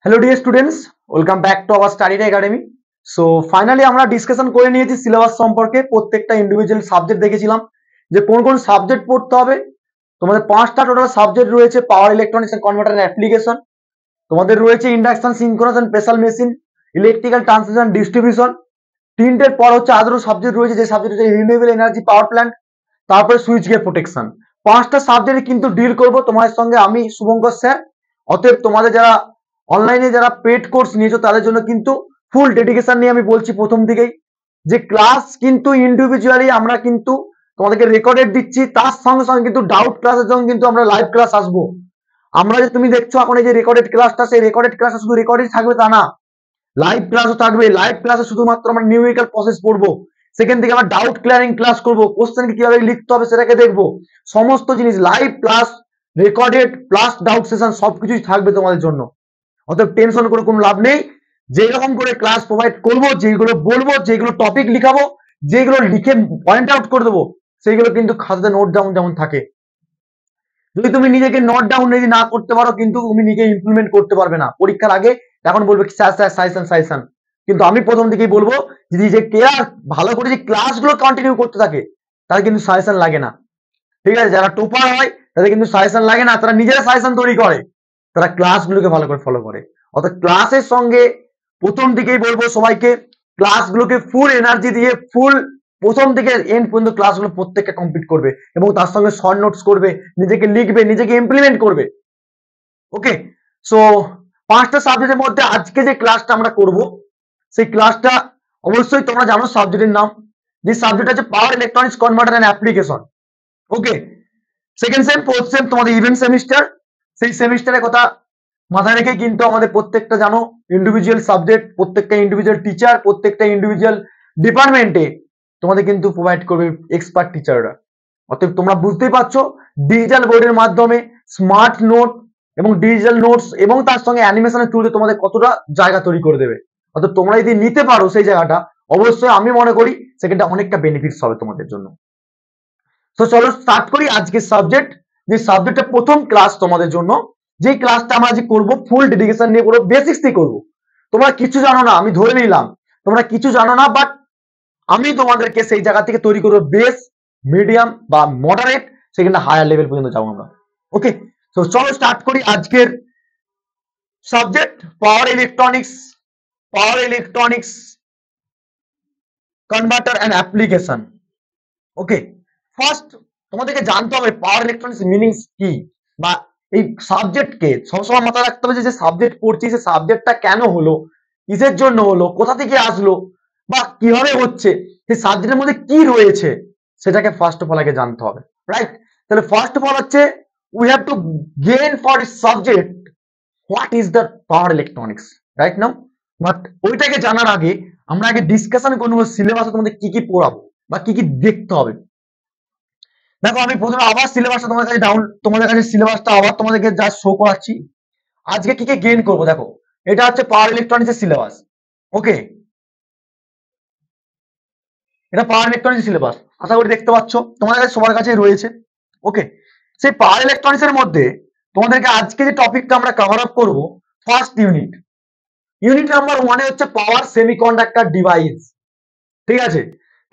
Hello dear students, welcome back to our study academy. So finally আমরা discussion করে নিয়েছি syllabus সম্পর্কে। প্রত্যেকটা ইন্ডিভিজুয়াল সাবজেক্ট দেখেছিলাম যে কোন কোন সাবজেক্ট পড়তে হবে। তোমাদের 5টা টোটাল সাবজেক্ট রয়েছে: power electronics and converter and application, তোমাদের রয়েছে induction, synchronous and special machine, electrical transmission distribution. তিনটের পর হচ্ছে আরো সাবজেক্ট রয়েছে, যে সাবজেক্ট হচ্ছে রিনিউয়েবল এনার্জি পাওয়ার প্ল্যান্ট, তারপরে সুইচ গিয়ার প্রোটেকশন। 5টা সাবজেক্টে কিন্তু ডিল করব তোমাদের সঙ্গে আমি, শুভঙ্কর স্যার। অতএব তোমাদের যারা অনলাইনে যারা পেড কোর্স নিয়েছো তাদের জন্য কিন্তু ফুল ডেডিকেশন নিয়ে আমি বলছি প্রথম থেকেই যে ক্লাস কিন্তু ইন্ডিভিজুয়ালি আমরা কিন্তু তোমাদেরকে রেকর্ডেড দিচ্ছি, তার সঙ্গে সঙ্গে কিন্তু ডাউট ক্লাসের জন্য কিন্তু আমরা লাইভ ক্লাস আসবো। আমরা যে তুমি দেখছো এখন এই যে রেকর্ডেড ক্লাসটা, সেই রেকর্ডেড ক্লাসটা শুধু রেকর্ডেড থাকবে তা না, লাইভ ক্লাসও থাকবে। লাইভ ক্লাসে শুধুমাত্র আমরা নিউমেরিক্যাল প্রসেস পড়বো, সেখান থেকে আমরা ডাউট ক্লিয়ারিং ক্লাস করবো, কোশ্চেন কিভাবে লিখতে হবে সেটাকে দেখবো। সমস্ত জিনিস live plus recorded plus doubt session সবকিছুই থাকবে তোমাদের জন্য। অতএব টেনশন করে কোনো লাভ নেই। যেরকম করে ক্লাস প্রোভাইড করবো, যেগুলো বলবো, যেগুলো টপিক লিখাবো, যেগুলো লিখে পয়েন্ট আউট করে দেবো, সেইগুলো কিন্তু খাতাতে নোট ডাউন যেমন থাকে। যদি তুমি নিজেকে নোট ডাউন যদি না করতে পারো, কিন্তু তুমি নিজে ইমপ্লিমেন্ট করতে পারবে না। পরীক্ষার আগে এখন বলবে স্যার স্যার সাজেশন সাজেশন, কিন্তু আমি প্রথম থেকেই বলবো যে কেয়ার ভালো করে যে ক্লাসগুলো কন্টিনিউ করতে থাকে তার কিন্তু সাজেশন লাগে না। ঠিক আছে, যারা টপার হয় তাদের কিন্তু সাজেশন লাগে না, তারা নিজেরা সাজেশন তৈরি করে, তারা ক্লাসগুলোকে ভালো করে ফলো করে। অর্থাৎ ক্লাসের সঙ্গে প্রথম দিকেই বলবো সবাইকে ক্লাসগুলোকে ফুল এনার্জি দিয়ে ফুল প্রথম থেকে এন্ড পর্যন্ত ক্লাসগুলো প্রত্যেকটা কমপ্লিট করবে এবং তার সঙ্গে শর্ট নোটস করবে, নিজেকে লিখবে, নিজেকে ইমপ্লিমেন্ট করবে। ওকে, সো 5টা সাবজেক্টের মধ্যে আজকে যে ক্লাসটা আমরা করব, সেই ক্লাসটা অবশ্যই তোমরা জানো সাবজেক্টের নাম। যে সাবজেক্ট আছে power electronics converter and application. Okay, second sem, fourth sem তোমাদের ইভেন্ট সেমিস্টার। সেই সেমিস্টারের কথা মাথায় রেখে কিন্তু আমাদের প্রত্যেকটা জানো ইন্ডিভিজুয়াল সাবজেক্ট, প্রত্যেকটা ইন্ডিভিজুয়াল টিচার, প্রত্যেকটা ইন্ডিভিজুয়াল ডিপার্টমেন্টে তোমাদের কিন্তু প্রোভাইড করবে এক্সপার্ট টিচাররা। অতএব তোমরা বুঝতেই পারছো ডিজিটাল বোর্ডের মাধ্যমে স্মার্ট নোট এবং ডিজিটাল নোটস এবং তার সঙ্গে অ্যানিমেশনের থ্রুতে তোমাদের কতটা জায়গা তৈরি করে দেবে। অর্থাৎ তোমরা যদি নিতে পারো সেই জায়গাটা, অবশ্যই আমি মনে করি সেখানটা অনেকটা বেনিফিটস হবে তোমাদের জন্য। তো চলো স্টার্ট করি আজকের সাবজেক্ট। যে সাবজেক্টটা প্রথম ক্লাস তোমাদের জন্য, যে ক্লাসটা আমরা আজ করব ফুল ডেডিকেশন নিয়ে করবো, বেসিক্স দিয়ে করবো। তোমরা কিছু জানো না, আমি ধরে নিলাম তোমরা কিছু জানো না, বাট আমি তোমাদেরকে সেই জায়গা থেকে তৈরি করবো বেস, মিডিয়াম বা মডারেট, সেখানে হায়ার লেভেল পর্যন্ত যাবো আমরা। ওকে, তো চলো স্টার্ট করি আজকের subject power electronics converter and application. Okay, first তোমাদেরকে জানতে হবে পাওয়ার ইলেকট্রনিক্স মিনিংস কি, বা এই সাবজেক্টকে সবসময় মাথায় রাখতে হবে যে সাবজেক্ট পড়ছি সে সাবজেক্টটা কেন হলো, কিসের জন্য হলো, কোথা থেকে আসলো বা কিভাবে হচ্ছে, সেই সাবজেক্টের মধ্যে কি রয়েছে সেটাকে ফার্স্ট অফ অল আগে জানতে হবে। রাইট, তাহলে ফার্স্ট অফ অল হচ্ছে we have to gain for subject what is the power electronics right now. But ওইটাকে জানার আগে আমরা আগে ডিসকাশন করবো সিলেবাসে তোমাদের কি কি পড়াবো বা কি কি দেখতে হবে। দেখো আমি প্রথমে আবার সিলেবাসটা তোমাদের কাছে তোমাদের কাছে সিলেবাসটা আবার তোমাদেরকে যা শো করাচ্ছি। আজকে কি কি গেইন করবো দেখো, এটা হচ্ছে পাওয়ার ইলেকট্রনিক্স এর সিলেবাস। ওকে, এটা পাওয়ার ইলেকট্রনিক্স সিলেবাস, আশা করি দেখতে পাচ্ছ তোমাদের কাছে সবার কাছে রয়েছে। ওকে, সেই পাওয়ার ইলেকট্রনিক্স এর মধ্যে তোমাদেরকে আজকে যে টপিকটা আমরা কভার আপ করবো, ফার্স্ট ইউনিট নাম্বার 1 হচ্ছে পাওয়ার সেমিকন্ডাক্টর ডিভাইস। ঠিক আছে,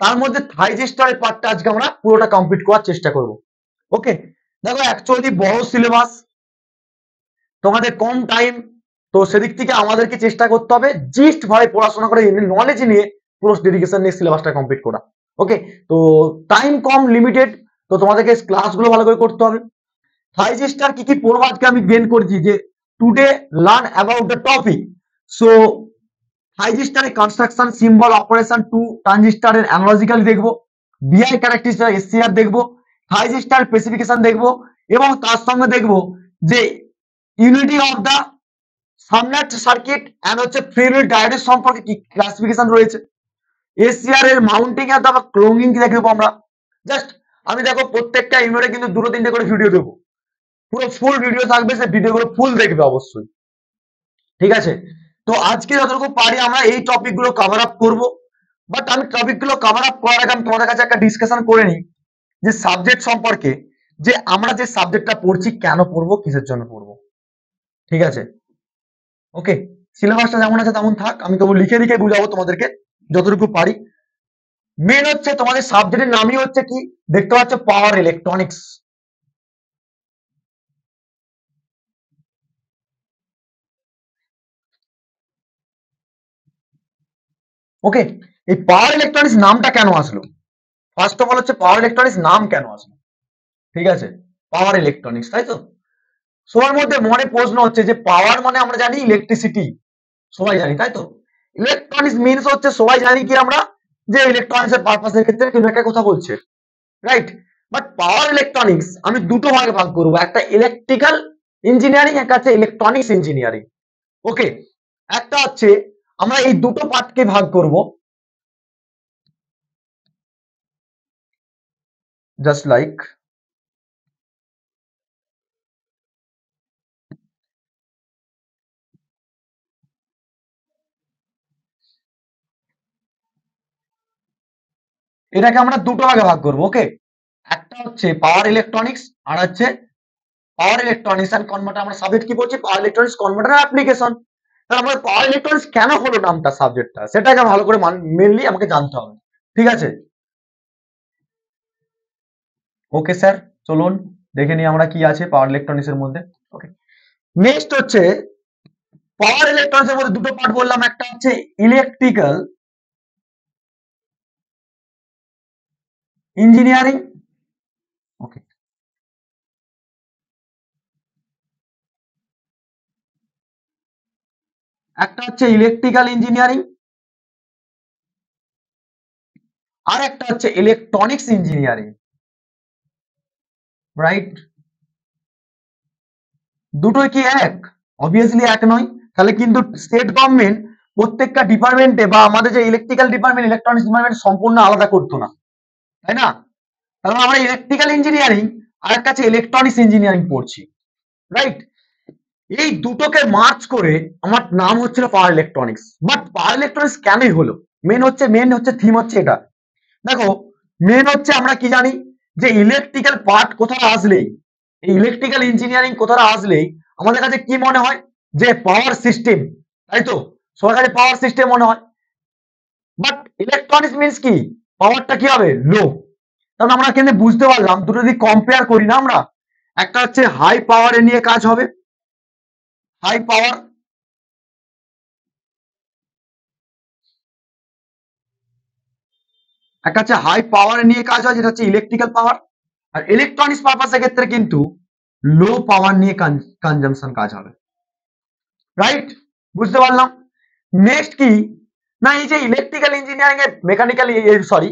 তার মধ্যে থাইজিস্টরের পার্টটা আজকে আমরা পুরোটা কমপ্লিট করার চেষ্টা করব। ওকে, দেখো অ্যাকচুয়ালি বড় সিলেবাস, তোমাদের কম টাইম, তো সেদিক থেকে আমাদেরকে চেষ্টা করতে হবে জিস্ট ভাবে পড়াশোনা করে নলেজ নিয়ে পুরো ডেডিকেশন নিয়ে সিলেবাসটা কমপ্লিট করা। ওকে, তো টাইম কম, লিমিটেড, তো তোমাদেরকে ক্লাসগুলো ভালো করে করতে হবে। থাইজিস্টার কি কি পড়বো আজকে আমি গেন করেছি যে today learn about the topic. So থাইজিস্টারের কনস্ট্রাকশন, সিম্বল, অপারেশন, টু ট্রানজিস্টারের অ্যানালজিক্যালি দেখবো, বিআই ক্যারেক্টারিস্টিক, এসসিআর দেখবো, থাইজিস্টার স্পেসিফিকেশন দেখবো, এবং তার সঙ্গে দেখবো যে ইউনিটি অফ দা সামনেট সার্কিট এন্ড হচ্ছে ফ্রি হুইল ডায়োড সম্পর্কে কি ক্লাসিফিকেশন রয়েছে, এসসিআর এর মাউন্টিং এর বা ক্লোনিং কি দেখবো আমরা। জাস্ট আমি দেখো প্রত্যেকটা ইউনিটে কিন্তু 2-3টে করে ভিডিও দেবো, পুরো ফুল ভিডিও থাকবে, সে ভিডিওগুলো ফুল দেখবে অবশ্যই। ঠিক আছে, তো আজকে যতটুকু পারি আমরা এই টপিক গুলো কভার আপ করবো। বাট আমি টপিক গুলো কভার আপ করার আগে আমি তোমাদের কাছে একটা ডিসকাশন করে নিই যে সাবজেক্ট সম্পর্কে, যে আমরা যে সাবজেক্টটা পড়ছি কেন পড়বো, কিসের জন্য পড়বো। ঠিক আছে, ওকে, সিলেবাসটা যেমন আছে তেমন থাক, আমি তবু লিখে লিখে বুঝাবো তোমাদেরকে যতটুকু পারি। মেন হচ্ছে তোমাদের সাবজেক্টের নামই হচ্ছে কি, দেখতে পাচ্ছ, পাওয়ার ইলেকট্রনিক্স। ওকে, এই পাওয়ার ইলেকট্রনিক্স নামটা কেন আসলো? ফার্স্ট অফ অল হচ্ছে পাওয়ার ইলেকট্রনিক্স নাম কেন আসলো? ঠিক আছে, পাওয়ার ইলেকট্রনিক্স, তাই তো? সবার মধ্যে মনে প্রশ্ন হচ্ছে যে পাওয়ার মানে আমরা জানি ইলেকট্রিসিটি, সবাই জানি, তাই তো? ইলেকট্রনিক্স মিনস হচ্ছে সবাই জানি কি আমরা, যে ইলেকট্রনিক্স এর পারপাসের ক্ষেত্রে কিছু একটা কথা বলছে, রাইট? বাট পাওয়ার ইলেকট্রনিক্স আমি দুটো ভাগে ভাগ করবো, একটা ইলেকট্রিক্যাল ইঞ্জিনিয়ারিং, একটা হচ্ছে ইলেকট্রনিক্স ইঞ্জিনিয়ারিং। ওকে, একটা হচ্ছে আমরা এই দুটো পার্টকে ভাগ করব, জাস্ট লাইক এটাকে আমরা দুটো ভাগে ভাগ করব। ওকে, একটা হচ্ছে পাওয়ার ইলেকট্রনিক্স, আর হচ্ছে পাওয়ার ইলেকট্রনিক্স এন্ড কনভার্টার। আমরা সাবজেক্ট কি বলছি? পাওয়ার ইলেকট্রনিক্স কনভার্টার অ্যাপ্লিকেশন। তাহলে আমাদের পাওয়ার ইলেকট্রনিক্স কেন হলো নামটা, সাবজেক্টটা, সেটাকে ভালো করে মেনলি আমাকে জানতে হবে, ঠিক আছে? ওকে স্যার, চলুন দেখে নিই আমরা কি আছে পাওয়ার ইলেকট্রনিক্স এর মধ্যে। ওকে, নেক্সট হচ্ছে পাওয়ার ইলেকট্রনিক্স এর মধ্যে দুটো পার্ট বললাম, একটা হচ্ছে ইলেকট্রিক্যাল ইঞ্জিনিয়ারিং। ওকে, একটা হচ্ছে ইলেকট্রিক্যাল ইঞ্জিনিয়ারিং, আর একটা হচ্ছে ইলেকট্রনিক্স ইঞ্জিনিয়ারিং, রাইট? দুটোই কি এক? অবভিয়াসলি এক নয়। তাহলে কিন্তু স্টেট গভর্নমেন্ট প্রত্যেকটা ডিপার্টমেন্টে, বা আমাদের যে ইলেকট্রিক্যাল ডিপার্টমেন্ট, ইলেকট্রনিক্স ডিপার্টমেন্ট সম্পূর্ণ আলাদা করতো না, তাই না? তাহলে আমরা ইলেকট্রিক্যাল ইঞ্জিনিয়ারিং আর একটা হচ্ছে ইলেকট্রনিক্স ইঞ্জিনিয়ারিং পড়ছি, রাইট? এই দুটোকে মার্চ করে আমার নাম হচ্ছিল power electronics. But power electronics কেনই হলো, মেন হচ্ছে থিম হচ্ছে এটা। দেখো, মেন হচ্ছে আমরা কি জানি, যে ইলেকট্রিক্যাল পার্ট কোথাও আসলেই, এই ইলেকট্রিক্যাল ইঞ্জিনিয়ারিং কোথাও আসলেই আমাদের কাছে কি মনে হয়, যে পাওয়ার সিস্টেম, তাই তো? সবার কাছে পাওয়ার সিস্টেম মনে হয়। বাট ইলেকট্রনিক্স মিনস কি, পাওয়ারটা কি হবে, লো। কারণ আমরা কিন্তু বুঝতে পারলাম দুটো যদি কম্পেয়ার করি না আমরা, একটা হচ্ছে হাই পাওয়ার নিয়ে কাজ হবে, হাই পাওয়ার, একটা হচ্ছে হাই পাওয়ার নিয়ে কাজ হয় যেটা হচ্ছে ইলেকট্রিক্যাল পাওয়ার। আর ইলেকট্রনিক্স পারপাসের ক্ষেত্রে কিন্তু লো পাওয়ার নিয়ে কনজাম্পশন কাজ হবে, রাইট? বুঝতে পারলাম। নেক্সট কি, না এই যে ইলেকট্রিক্যাল ইঞ্জিনিয়ারিং এর মেকানিক্যালি, সরি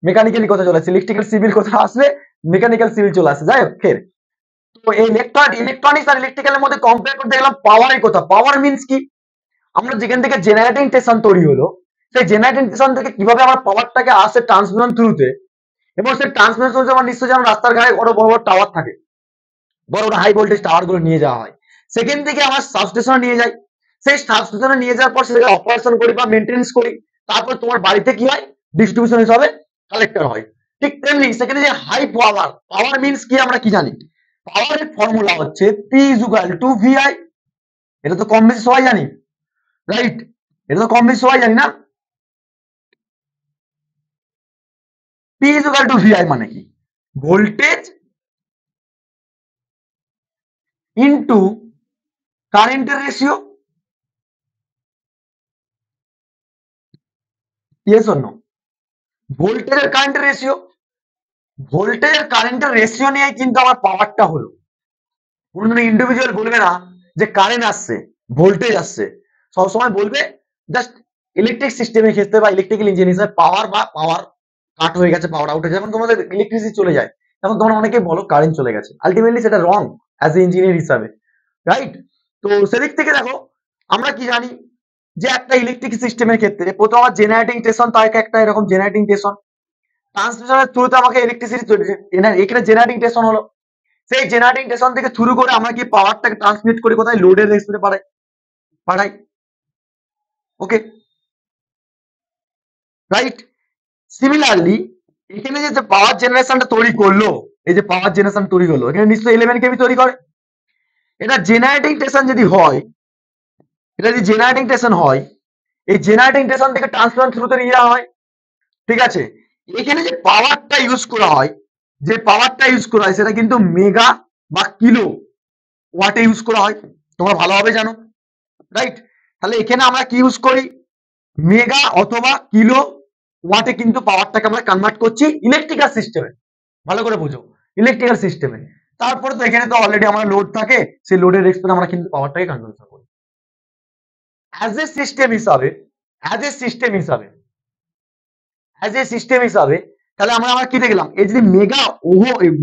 মেকানিক্যালি কথা চলে আসছে, ইলেকট্রিক্যাল সিভিল কথা আসলে মেকানিক্যাল সিভিল চলে আসে, যাই হোক ফের। তো এই ইলেকট্রনিক্স আর ইলেকট্রিক্যালের মধ্যে কম্পেয়ার করতে গেলাম পাওয়ারের কথা। পাওয়ার মিনস কি, আমরা যেখান থেকে জেনারেটিং স্টেশন তৈরি হলো, সেই জেনারেটিং স্টেশন থেকে কিভাবে আমরা পাওয়ারটাকে আসে ট্রান্সমিশন থ্রুতে, এবং সেই ট্রান্সমিশন যেমন নিশ্চয়ই যেমন রাস্তার ঘাটে বড় বড় টাওয়ার থাকে, বড় বড় হাই ভোল্টেজ টাওয়ার গুলো নিয়ে যাওয়া হয়, সেখান থেকে আমার সাবস্টেশনে নিয়ে যাই, সেই সাবস্টেশনে নিয়ে যাওয়ার পর সেটাকে অপারেশন করি বা মেনটেন্স করি, তারপর তোমার বাড়িতে কি হয়, ডিস্ট্রিবিউশন হিসাবে কালেক্টর হয়। ঠিক তেমনি সেখানে যে হাই পাওয়ার, পাওয়ার মিনস কি আমরা কি জানি, পাওয়ারের ফর্মুলা হচ্ছে P is equal to VI. এটা তো কম বেশি সবাই জানি, রাইট? এটা তো কম বেশি সবাই জানি না। P is equal to VI মানে কি, ভোল্টেজ ইনটু কারেন্টের রেশিও, ইয়েস অর নো? ভোল্টেজ আর কারেন্টের রেশিও, ভোল্টেজ আর কারেন্টের রেশিও নিয়ে কিন্তু আমার পাওয়ারটা হলো। কোনো ইন্ডিভিজুয়াল বলবে না যে কারেন্ট আসছে, ভোল্টেজ আসছে, সবসময় বলবে জাস্ট ইলেকট্রিক সিস্টেমের ক্ষেত্রে বা ইলেকট্রিক্যাল ইঞ্জিনিয়ারিং পাওয়ার বা পাওয়ার কাট হয়ে গেছে, পাওয়ার আউট হয়ে যখন তোমাদের ইলেকট্রিসিটি চলে যায়, তখন তোমরা অনেকে বলো কারেন্ট চলে গেছে। আলটিমেটলি সেটা রং অ্যাজ এ ইঞ্জিনিয়ার হিসাবে, রাইট? তো সেদিক থেকে দেখো, আমরা কি জানি, যে একটা ইলেকট্রিক সিস্টেমের ক্ষেত্রে প্রথম আমার জেনারেটিং স্টেশন, তার একটা এরকম জেনারেটিং স্টেশন, ট্রান্সমিশনের থ্রুতে আমাকে ইলেকট্রিসিটি, এখানে জেনারেটিং স্টেশন হলো, সেই জেনারেটিং স্টেশন থেকে শুরু করে আমরা কি পাওয়ারটাকে ট্রান্সমিট করে কোথায়, লোডের রেসপেক্টে পাঠাই। ওকে, রাইট? সিমিলারলি এখানে যে পাওয়ার জেনারেশনটা তৈরি করলো, এই যে পাওয়ার জেনারেশন তৈরি হলো, এখানে নিশ্চয়ই 11 কেবি তৈরি করে। এটা জেনারেটিং স্টেশন যদি হয়, এটা যদি জেনারেটিং স্টেশন হয়, এই জেনারেটিং স্টেশন থেকে ট্রান্সমিশন থ্রুতে নিয়ে যাওয়া হয়, ঠিক আছে। এখানে যে পাওয়ারটা ইউজ করা হয়, সেটা কিন্তু মেগা বা কিলো ওয়াটে ইউজ করা হয়, তোমরা ভালোভাবে জানো, রাইট। তাহলে এখানে আমরা কি ইউজ করি, মেগা অথবা কিলো ওয়াটে কিন্তু পাওয়ারটাকে আমরা কনভার্ট করছি ইলেকট্রিক্যাল সিস্টেমে, ভালো করে বুঝো, ইলেকট্রিক্যাল সিস্টেমে। তারপরে তো এখানে তো অলরেডি আমার লোড থাকে, সেই লোডের রেসপেক্টে আমরা কিন্তু পাওয়ারটাকে কনভার্ট করি অ্যাজ এ সিস্টেম হিসাবে, অ্যাজ এ সিস্টেম হিসাবে, অ্যাজ এ সিস্টেম হিসাবে। তাহলে আমরা কি দেখলাম, এই যদি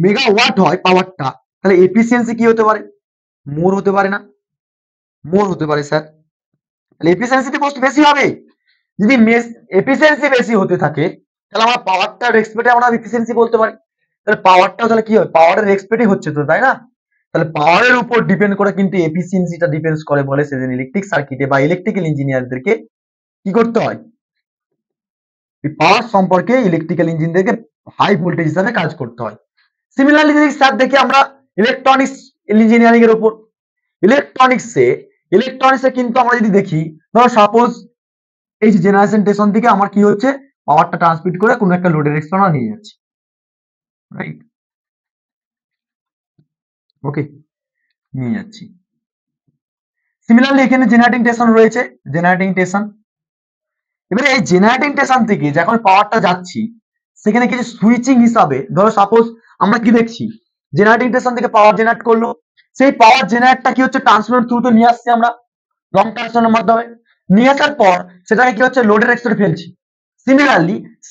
মেগা ওয়াট হয় পাওয়ারটা, তাহলে এফিসিয়েন্সি কি হতে পারে, মোর হতে পারে না, মোর হতে পারে স্যার। তাহলে এফিসিয়েন্সি কষ্ট বেশি হবে। যদি এফিসিয়েন্সি বেশি হতে থাকে, তাহলে আমরা পাওয়ারটার রেসপেক্টে আমরা এফিসিয়েন্সি বলতে পারি। তাহলে পাওয়ারটাও তাহলে কি হবে, পাওয়ারের রেসপেক্টই হচ্ছে তো, তাই না। তাহলে পাওয়ারের উপর ডিপেন্ড করে কিন্তু এফিসিয়েন্সিটা ডিপেন্ডস করে, বলে সেদিন ইলেকট্রিক সার্কিটে বা ইলেকট্রিক্যাল ইঞ্জিনিয়ারদেরকে কি করতে হয়, পাওয়ার সম্পর্কে ইলেকট্রিক্যাল ইঞ্জিনিয়ারদেরকে হাই ভোল্টেজ হিসাবে কাজ করতে হয়। সিমিলারলি যদি স্যার দেখি আমরা ইলেকট্রনিক্স ইঞ্জিনিয়ারিং এর উপর, ইলেকট্রনিক্সে কিন্তু আমরা যদি দেখি, ধরো সাপোজ এই যে জেনারেশন স্টেশন থেকে আমার কি হচ্ছে, পাওয়ারটা ট্রান্সমিট করে কোনো একটা লোডের এক্সটার্নাল নিয়ে যাচ্ছে, রাইট, ওকে, নিয়ে যাচ্ছি। সিমিলারলি এখানে জেনারেটিং স্টেশন রয়েছে, জেনারেটিং স্টেশন। এবারে এই জেনারেটিং স্টেশন থেকে যখন পাওয়ারটা যাচ্ছি, সেখানে কিছু সুইচিং হিসাবে, ধরো সাপোজ আমরা কি দেখছি, জেনারেটিং স্টেশন থেকে পাওয়ার জেনারেট করলো, সেই পাওয়ার জেনারেটটা কি হচ্ছে, ট্রান্সমিটার থ্রুতে নিয়ে আসছি আমরা লং ট্রান্সমিশনের মাধ্যমে, নিয়ে আসার পর সেটাকে কি হচ্ছে, লোডের এক্সট্রা ফেলছি।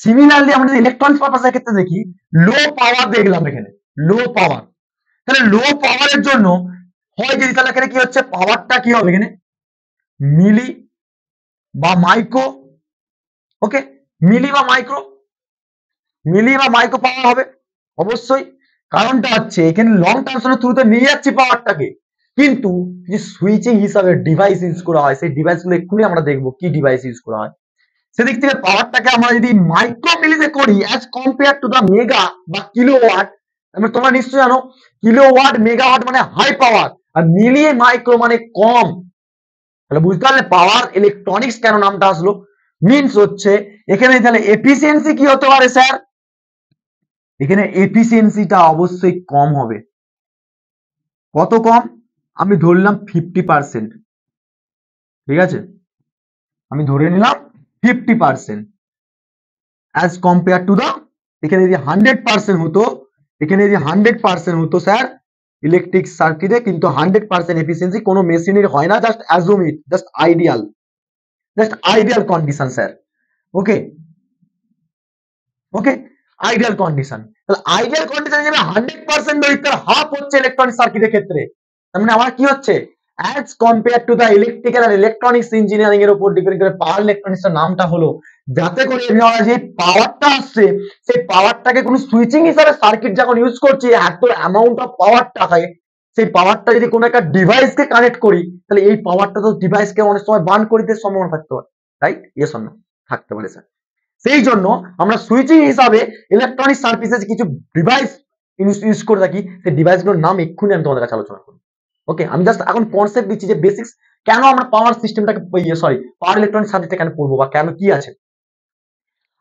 সিমিলারলি আমরা যদি ইলেকট্রনিক্স পারপাসের ক্ষেত্রে দেখি, লো পাওয়ার দেখলাম এখানে, লো পাওয়ার। তাহলে লো পাওয়ারের জন্য হয় যদি, তাহলে এখানে কি হচ্ছে, পাওয়ারটা কি হবে এখানে, মিলি বা মাইক্রো, ওকে, মিলি বা মাইক্রো পাওয়ার হবে অবশ্যই। কারণটা হচ্ছে এখানে লং ট্রান্সমিশনের থ্রুতে নিয়ে যাচ্ছি পাওয়ারটাকে, কিন্তু যে সুইচিং হিসাবে ডিভাইস ইউজ করা হয়, সেই ডিভাইসগুলো এক্ষুনি আমরা দেখবো কি ডিভাইস ইউজ করা হয়। সেদিক থেকে পাওয়ারটাকে আমরা যদি মাইক্রো মিলিতে করি as compare to the mega বা কিলোওয়াট, তোমরা নিশ্চয়ই জানো কিলোওয়াট মেগাওয়াট মানে হাই পাওয়ার, আর মিলি মাইক্রো মানে কম। তাহলে বুঝতে পারলে পাওয়ার ইলেকট্রনিক্স কেন নামটা আসলো, মিনস হচ্ছে এখানে তাহলে এফিসিয়েন্সি কি হতে পারে স্যার, এখানে এফিসিয়েন্সিটা অবশ্যই কম হবে। কত কম, আমি ধরলাম 50%, ঠিক আছে, আমি ধরে নিলাম 50% অ্যাজ কম্পেয়ার টু দা, এখানে যদি 100% হতো, এখানে যদি 100% হতো স্যার ইলেকট্রিক সার্কিটে, কিন্তু 100% এফিসিয়েন্সি কোনো মেশিনের হয় না, জাস্ট অ্যাজুম ইট, জাস্ট আইডিয়াল কন্ডিশন স্যার, ওকে, ওকে, আইডিয়াল কন্ডিশন। তাহলে আইডিয়াল কন্ডিশন হিসেবে 100% ধরি, তার হাফ হচ্ছে ইলেকট্রনিক সার্কিটের ক্ষেত্রে। তার মানে আমার কি হচ্ছে, as compare to the electrical আর ইলেকট্রনিক্স ইঞ্জিনিয়ারিং এর উপর ডিপেন্ড করে পাওয়ার ইলেকট্রনিক্স এর নামটা হলো, যাতে করে যে পাওয়ারটা আসছে, সেই পাওয়ারটাকে কোনো সুইচিং হিসাবে সার্কিট যখন ইউজ করছি, এত অ্যামাউন্ট অফ পাওয়ারটাকে, সেই পাওয়ারটা যদি কোনো একটা ডিভাইসকে কানেক্ট করি, তাহলে এই পাওয়ারটা তো ডিভাইসকে অনেক সময় বার্ন করে দিতে সম্ভাবনা থাকতে পারে, রাইট, ইয়েস অর নো, থাকতে পারে স্যার। সেই জন্য আমরা সুইচিং হিসাবে ইলেকট্রনিক সার্ভিসেস কিছু ডিভাইস ইউজ করে থাকি, সেই ডিভাইসগুলোর নাম এক্ষুনি আমি তোমাদের কাছে আলোচনা করি, ওকে। আমি জাস্ট এখন কনসেপ্ট দিচ্ছি যে বেসিক্স কেন আমরা পাওয়ার সিস্টেমটাকে, পাওয়ার ইলেকট্রনিক সার্কিটটা কেন পড়বো বা কেন কি আছে।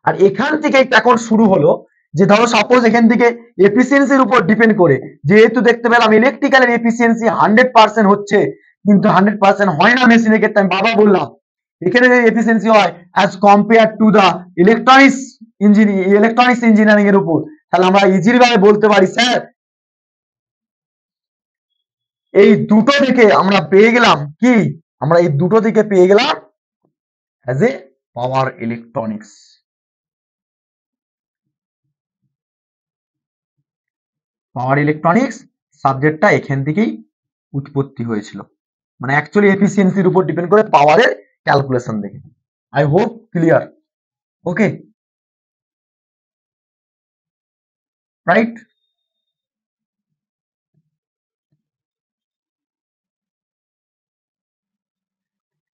আর এখান থেকে এখন শুরু হলো যে ধরো সাপোজ এখান থেকে এফিসিয়েন্সির উপর ডিপেন্ড করে, যেহেতু দেখতে পেলাম ইলেকট্রিক্যালের এফিসিয়েন্সি 100% হচ্ছে, কিন্তু 100% হয় না মেশিনের ক্ষেত্রে, আমি বাবা বললাম এখানে এফিসিয়েন্সি হয় as compare to the electronics engineering এর উপর। তাহলে আমরা ইজিলি ভাবে বলতে পারি স্যার, এই দুটো থেকে আমরা পেয়ে গেলাম কি, আমরা এই দুটো থেকে পেয়ে গেলাম as a power electronics. Power electronics সাবজেক্টটা এখান থেকেই উৎপত্তি হয়েছিল, মানে অ্যাকচুয়ালি এফিসিয়েন্সির উপর ডিপেন্ড করে পাওয়ারের ক্যালকুলেশন দেখে। I hope clear, okay, right.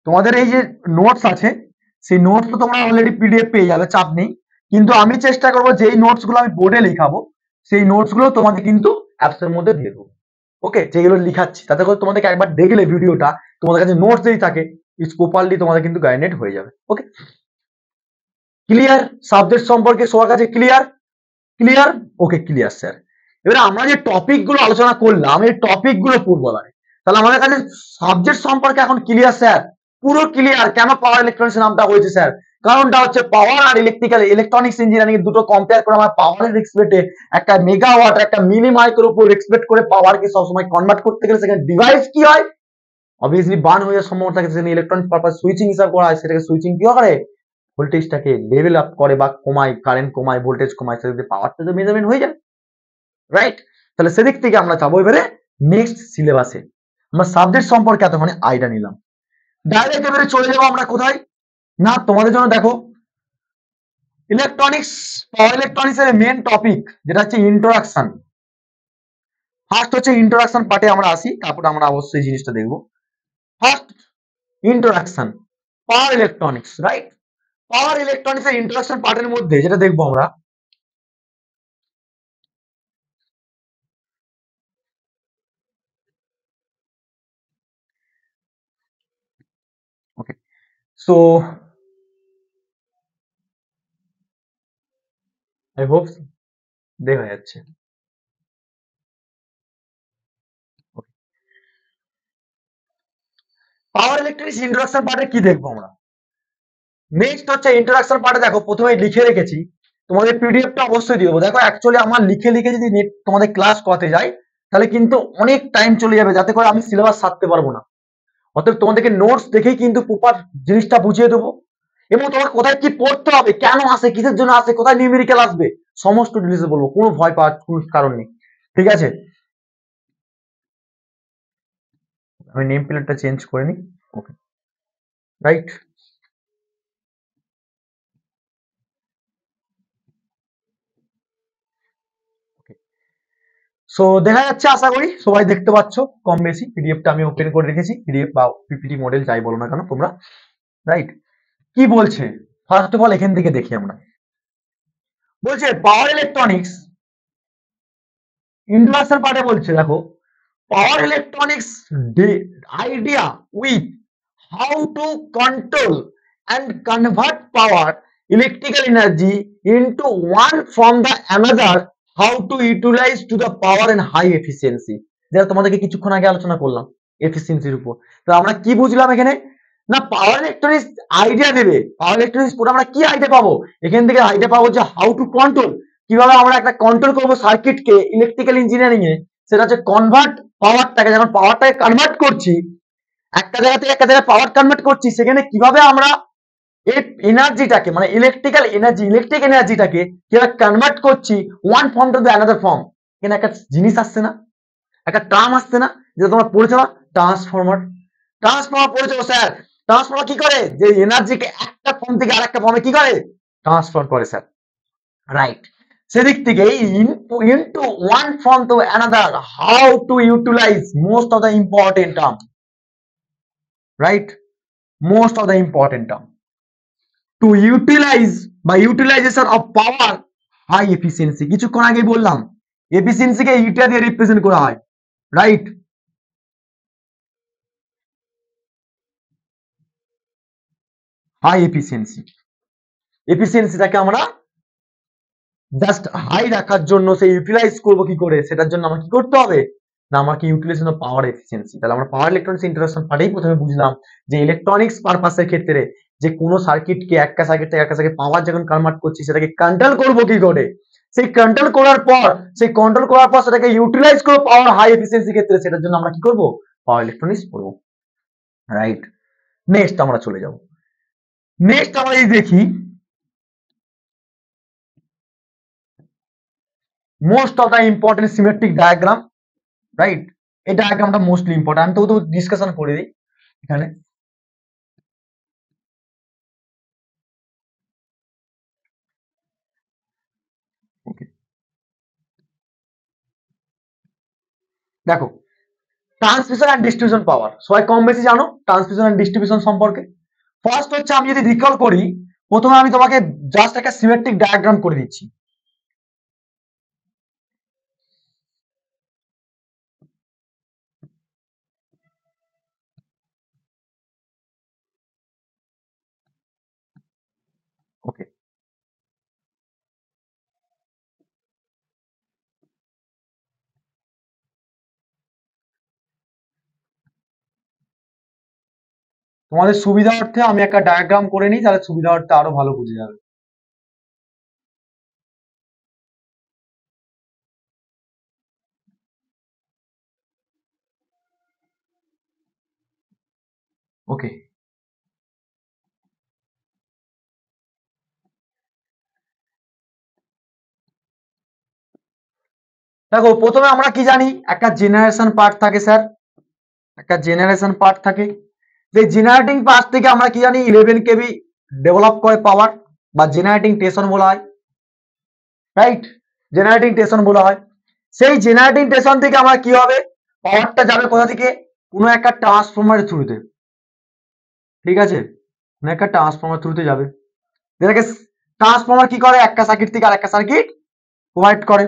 তোমাদের এই যে নোটস আছে, সেই নোটস তো তোমরা অলরেডি পিডিএফ পেয়ে যাবে, চাপ নেই, কিন্তু আমি চেষ্টা করবো যেই নোটস গুলো আমি বোর্ডে লিখাবো, সেই নোটস গুলো তোমাদের কিন্তু অ্যাপস এর মধ্যে দিয়ে দেবো, ওকে, যেগুলো লিখাচ্ছি, তাতে করে তোমাদেরকে একবার দেখলে ভিডিওটা, তোমাদের কাছে নোটস যদি থাকে, ইটস প্রপারলি তোমাদের কিন্তু গাইডেড হয়ে যাবে। ওকে, ক্লিয়ার? সাবজেক্ট সম্পর্কে সবার কাছে ক্লিয়ার? ক্লিয়ার? ওকে, ক্লিয়ার স্যার। এবারে আমরা যে টপিক গুলো আলোচনা করলাম এই টপিক গুলো পড়বো এবারে। তাহলে আমাদের কাছে সাবজেক্ট সম্পর্কে এখন ক্লিয়ার স্যার? পুরো ক্লিয়ার। কেন পাওয়ার ইলেকট্রনিক্স নামটা হয়েছে স্যার? কারণটা হচ্ছে পাওয়ার আর ইলেকট্রিক্যাল ইলেকট্রনিক্স ইঞ্জিনিয়ারিং দুটো কম্পেয়ার করে আমার পাওয়ারের এক্সপেক্টে একটা মেগাওয়াট একটা মিলি মাইক্রোর উপর এক্সপেক্ট করে পাওয়ারকে সবসময় কনভার্ট করতে গেলে সেখানে ডিভাইস কি হয়, অবভিয়াসলি বার্ন হয়ে যাওয়ার সম্ভাবনা থাকে। সেখানে ইলেকট্রনিক পারপাস সুইচিং হিসাব করা হয়, সেটাকে সুইচিং কি করে, ভোল্টেজটাকে লেভেল আপ করে বা কমায়, কারেন্ট কমায়, ভোল্টেজ কমায়, সেটাতে পাওয়ারটা তো মেজারমেন্ট হয়ে যায়, রাইট? তাহলে সেদিক থেকে আমরা যাবো এবারে নেক্সট সিলেবাসে। আমরা সাবজেক্ট সম্পর্কে এতক্ষণে আইডিয়া নিলাম, ডাইরেক্ট এবারে চলে যাবো আমরা কোথায় না, তোমাদের জন্য দেখো ইলেকট্রনিক্স, পাওয়ার ইলেকট্রনিক্স এর মেন টপিক যেটা হচ্ছে ইন্ট্রোডাকশন। ফার্স্ট হচ্ছে ইন্ট্রোডাকশন পার্টে আমরা আসি, তারপর আমরা অবশ্যই জিনিসটা দেখবো। First introduction power electronics, right? Power electronics এর ইন্ট্রোডাকশন পার্টের মধ্যে যেটা দেখবো আমরা, ওকে, সো আই হোপ দেখা যাচ্ছে। পাওয়ার ইলেকট্রনিক্স ইন্ট্রোডাকশন পার্টে কি দেখবো আমরা, নেক্সট হচ্ছে ইন্ট্রোডাকশন পার্টে দেখো প্রথমে লিখে রেখেছি, তোমাদের পিডিএফটা অবশ্যই দিয়ে দেবো। দেখো অ্যাকচুয়ালি আমার লিখে লিখে যদি নেট তোমাদের ক্লাস করাতে যাই তাহলে কিন্তু অনেক টাইম চলে যাবে, যাতে করে আমি সিলেবাস সারতে পারবো না। অতএব তোমাদেরকে নোটস দেখেই কিন্তু প্রপার জিনিসটা বুঝিয়ে দেবো, এবং তোমার কোথায় কি পড়তে হবে, কেন আসে, কিসের জন্য আসে, কোথায় নিউমেরিক্যাল আসবে, সমস্ত ডিটেলসে বলবো, কোনো ভয় পাওয়ার কোনো কারণ নেই, ঠিক আছে? আমি নেম প্লেটটা চেঞ্জ করে নিই, ওকে, রাইট? সো দেখা যাচ্ছে, আশা করি সবাই দেখতে পাচ্ছ কম বেশি। পিডিএফটা আমি ওপেন করে রেখেছি, পিডিএফ বা পিপিটি মডেল যাই বলো না কেন তোমরা, রাইট? কি বলছে ফার্স্ট অফ অল এখান থেকে দেখি আমরা, বলছে পাওয়ার ইলেকট্রনিক্স ইন্ট্রোডাকশন পার্টে বলছে দেখো, power electronics idea with how to control and convert power electrical energy into one from the another, how to utilize to the power and high efficiency, যেটা তোমাদেরকে কিছুক্ষণ আগে আলোচনা করলাম এফিসিয়েন্সির উপর। তো আমরা কি বুঝলাম এখানে না, পাওয়ার ইলেকট্রনিক্স আইডিয়া দেবে। পাওয়ার ইলেকট্রনিক্স পড়ে আমরা কি আইডিয়া পাবো, এখান থেকে আইডিয়া পাবো যে হাউ টু কন্ট্রোল, কিভাবে আমরা একটা কন্ট্রোল করবো সার্কিটকে ইলেকট্রিক্যাল ইঞ্জিনিয়ারিং এ, সেটা হচ্ছে কনভার্ট পাওয়ারটাকে, যখন পাওয়ারটাকে কনভার্ট করছি একটা জায়গা থেকে একটা জায়গায় পাওয়ার কনভার্ট করছি, সেখানে কিভাবে আমরা এই এনার্জিটাকে মানে ইলেকট্রিক্যাল এনার্জি ইলেকট্রিক এনার্জিটাকে কিভাবে কনভার্ট করছি one form to the another form. এখানে একটা জিনিস আসছে না, একটা টার্ম আসছে না, যেটা তোমরা পড়েছো না, ট্রান্সফরমার। ট্রান্সফরমার পড়েছো স্যার? ট্রান্সফরমার কি করে, যে এনার্জিকে একটা ফর্ম থেকে আরেকটা ফর্মে কি করে, ট্রান্সফার করে স্যার, রাইট? সেদিক থেকে into one form to another, how to utilise most of the important term, right? Most of the important term to utilise বা utilisation of power high efficiency. কিছুক্ষণ আগে বললাম এফিসিয়েন্সিকে ইটা দিয়ে রিপ্রেজেন্ট করা হয়, রাইট? হাই এফিসিয়েন্সি, এফিসিয়েন্সিটাকে আমরা জাস্ট হাই রাখার জন্য সেই ইউটিলাইজ করবো কি করে, সেটার জন্য আমার কি করতে হবে না, আমাকে ইউটিলাইজেশন অফ পাওয়ার এফিসিয়েন্সি। তাহলে আমরা পাওয়ার ইলেকট্রনিক্স ইন্ট্রোডাকশন পার্টেই প্রথমে বুঝলাম যে ইলেকট্রনিক্স পারপাসের ক্ষেত্রে যে কোনো সার্কিটকে একটা সার্কিট থেকে একটা সার্কিট পাওয়ার যখন কনভার্ট করছি সেটাকে কন্ট্রোল করবো কি করে, সেই কন্ট্রোল করার পর সেটাকে ইউটিলাইজ করবো পাওয়ার হাই এফিসিয়েন্সি ক্ষেত্রে, সেটার জন্য আমরা কি করবো, পাওয়ার ইলেকট্রনিক্স পড়বো, রাইট? নেক্সট আমরা চলে যাব, নেক্সট আমরা এই দেখি most of the important symmetric diagram, right? এই ডায়াগ্রামটা মোস্টলি ইম্পর্টেন্ট, আমি তো ডিসকাশন করে দিই এখানে। দেখো ট্রান্সমিশন এন্ড ডিস্ট্রিবিউশন পাওয়ার সবাই কম বেশি জানো ট্রান্সমিশন এন্ড ডিস্ট্রিবিউশন সম্পর্কে। ফার্স্ট হচ্ছে আমি যদি রিকল করি, প্রথমে আমি তোমাকে জাস্ট একটা সিমেট্রিক ডায়াগ্রাম করে দিচ্ছি। ওকে, তোমাদের সুবিধার্থে আমি একটা ডায়াগ্রাম করে নিই, তাহলে সুবিধার্থে আরো ভালো বুঝে যাবে। ওকে, দেখো প্রথমে আমরা কি জানি, একটা জেনারেশন পার্ট থাকে স্যার, একটা জেনারেশন পার্ট থাকে। যে জেনারেটিং পার্ট থেকে আমরা কি জানি 11 কেবি ডেভেলপ করে পাওয়ার, বা জেনারেটিং স্টেশন বলা হয়, রাইট? জেনারেটিং স্টেশন বলা হয়। সেই জেনারেটিং স্টেশন থেকে আমরা কি হবে, পাওয়ারটা যাবে কোথা থেকে, কোনো একটা ট্রান্সফরমারের থ্রুতে, ঠিক আছে? কোনো একটা ট্রান্সফরমার থ্রুতে যাবে, যেটাকে ট্রান্সফরমার কি করে, একটা সার্কিট থেকে আরেকটা সার্কিট প্রোভাইড করে।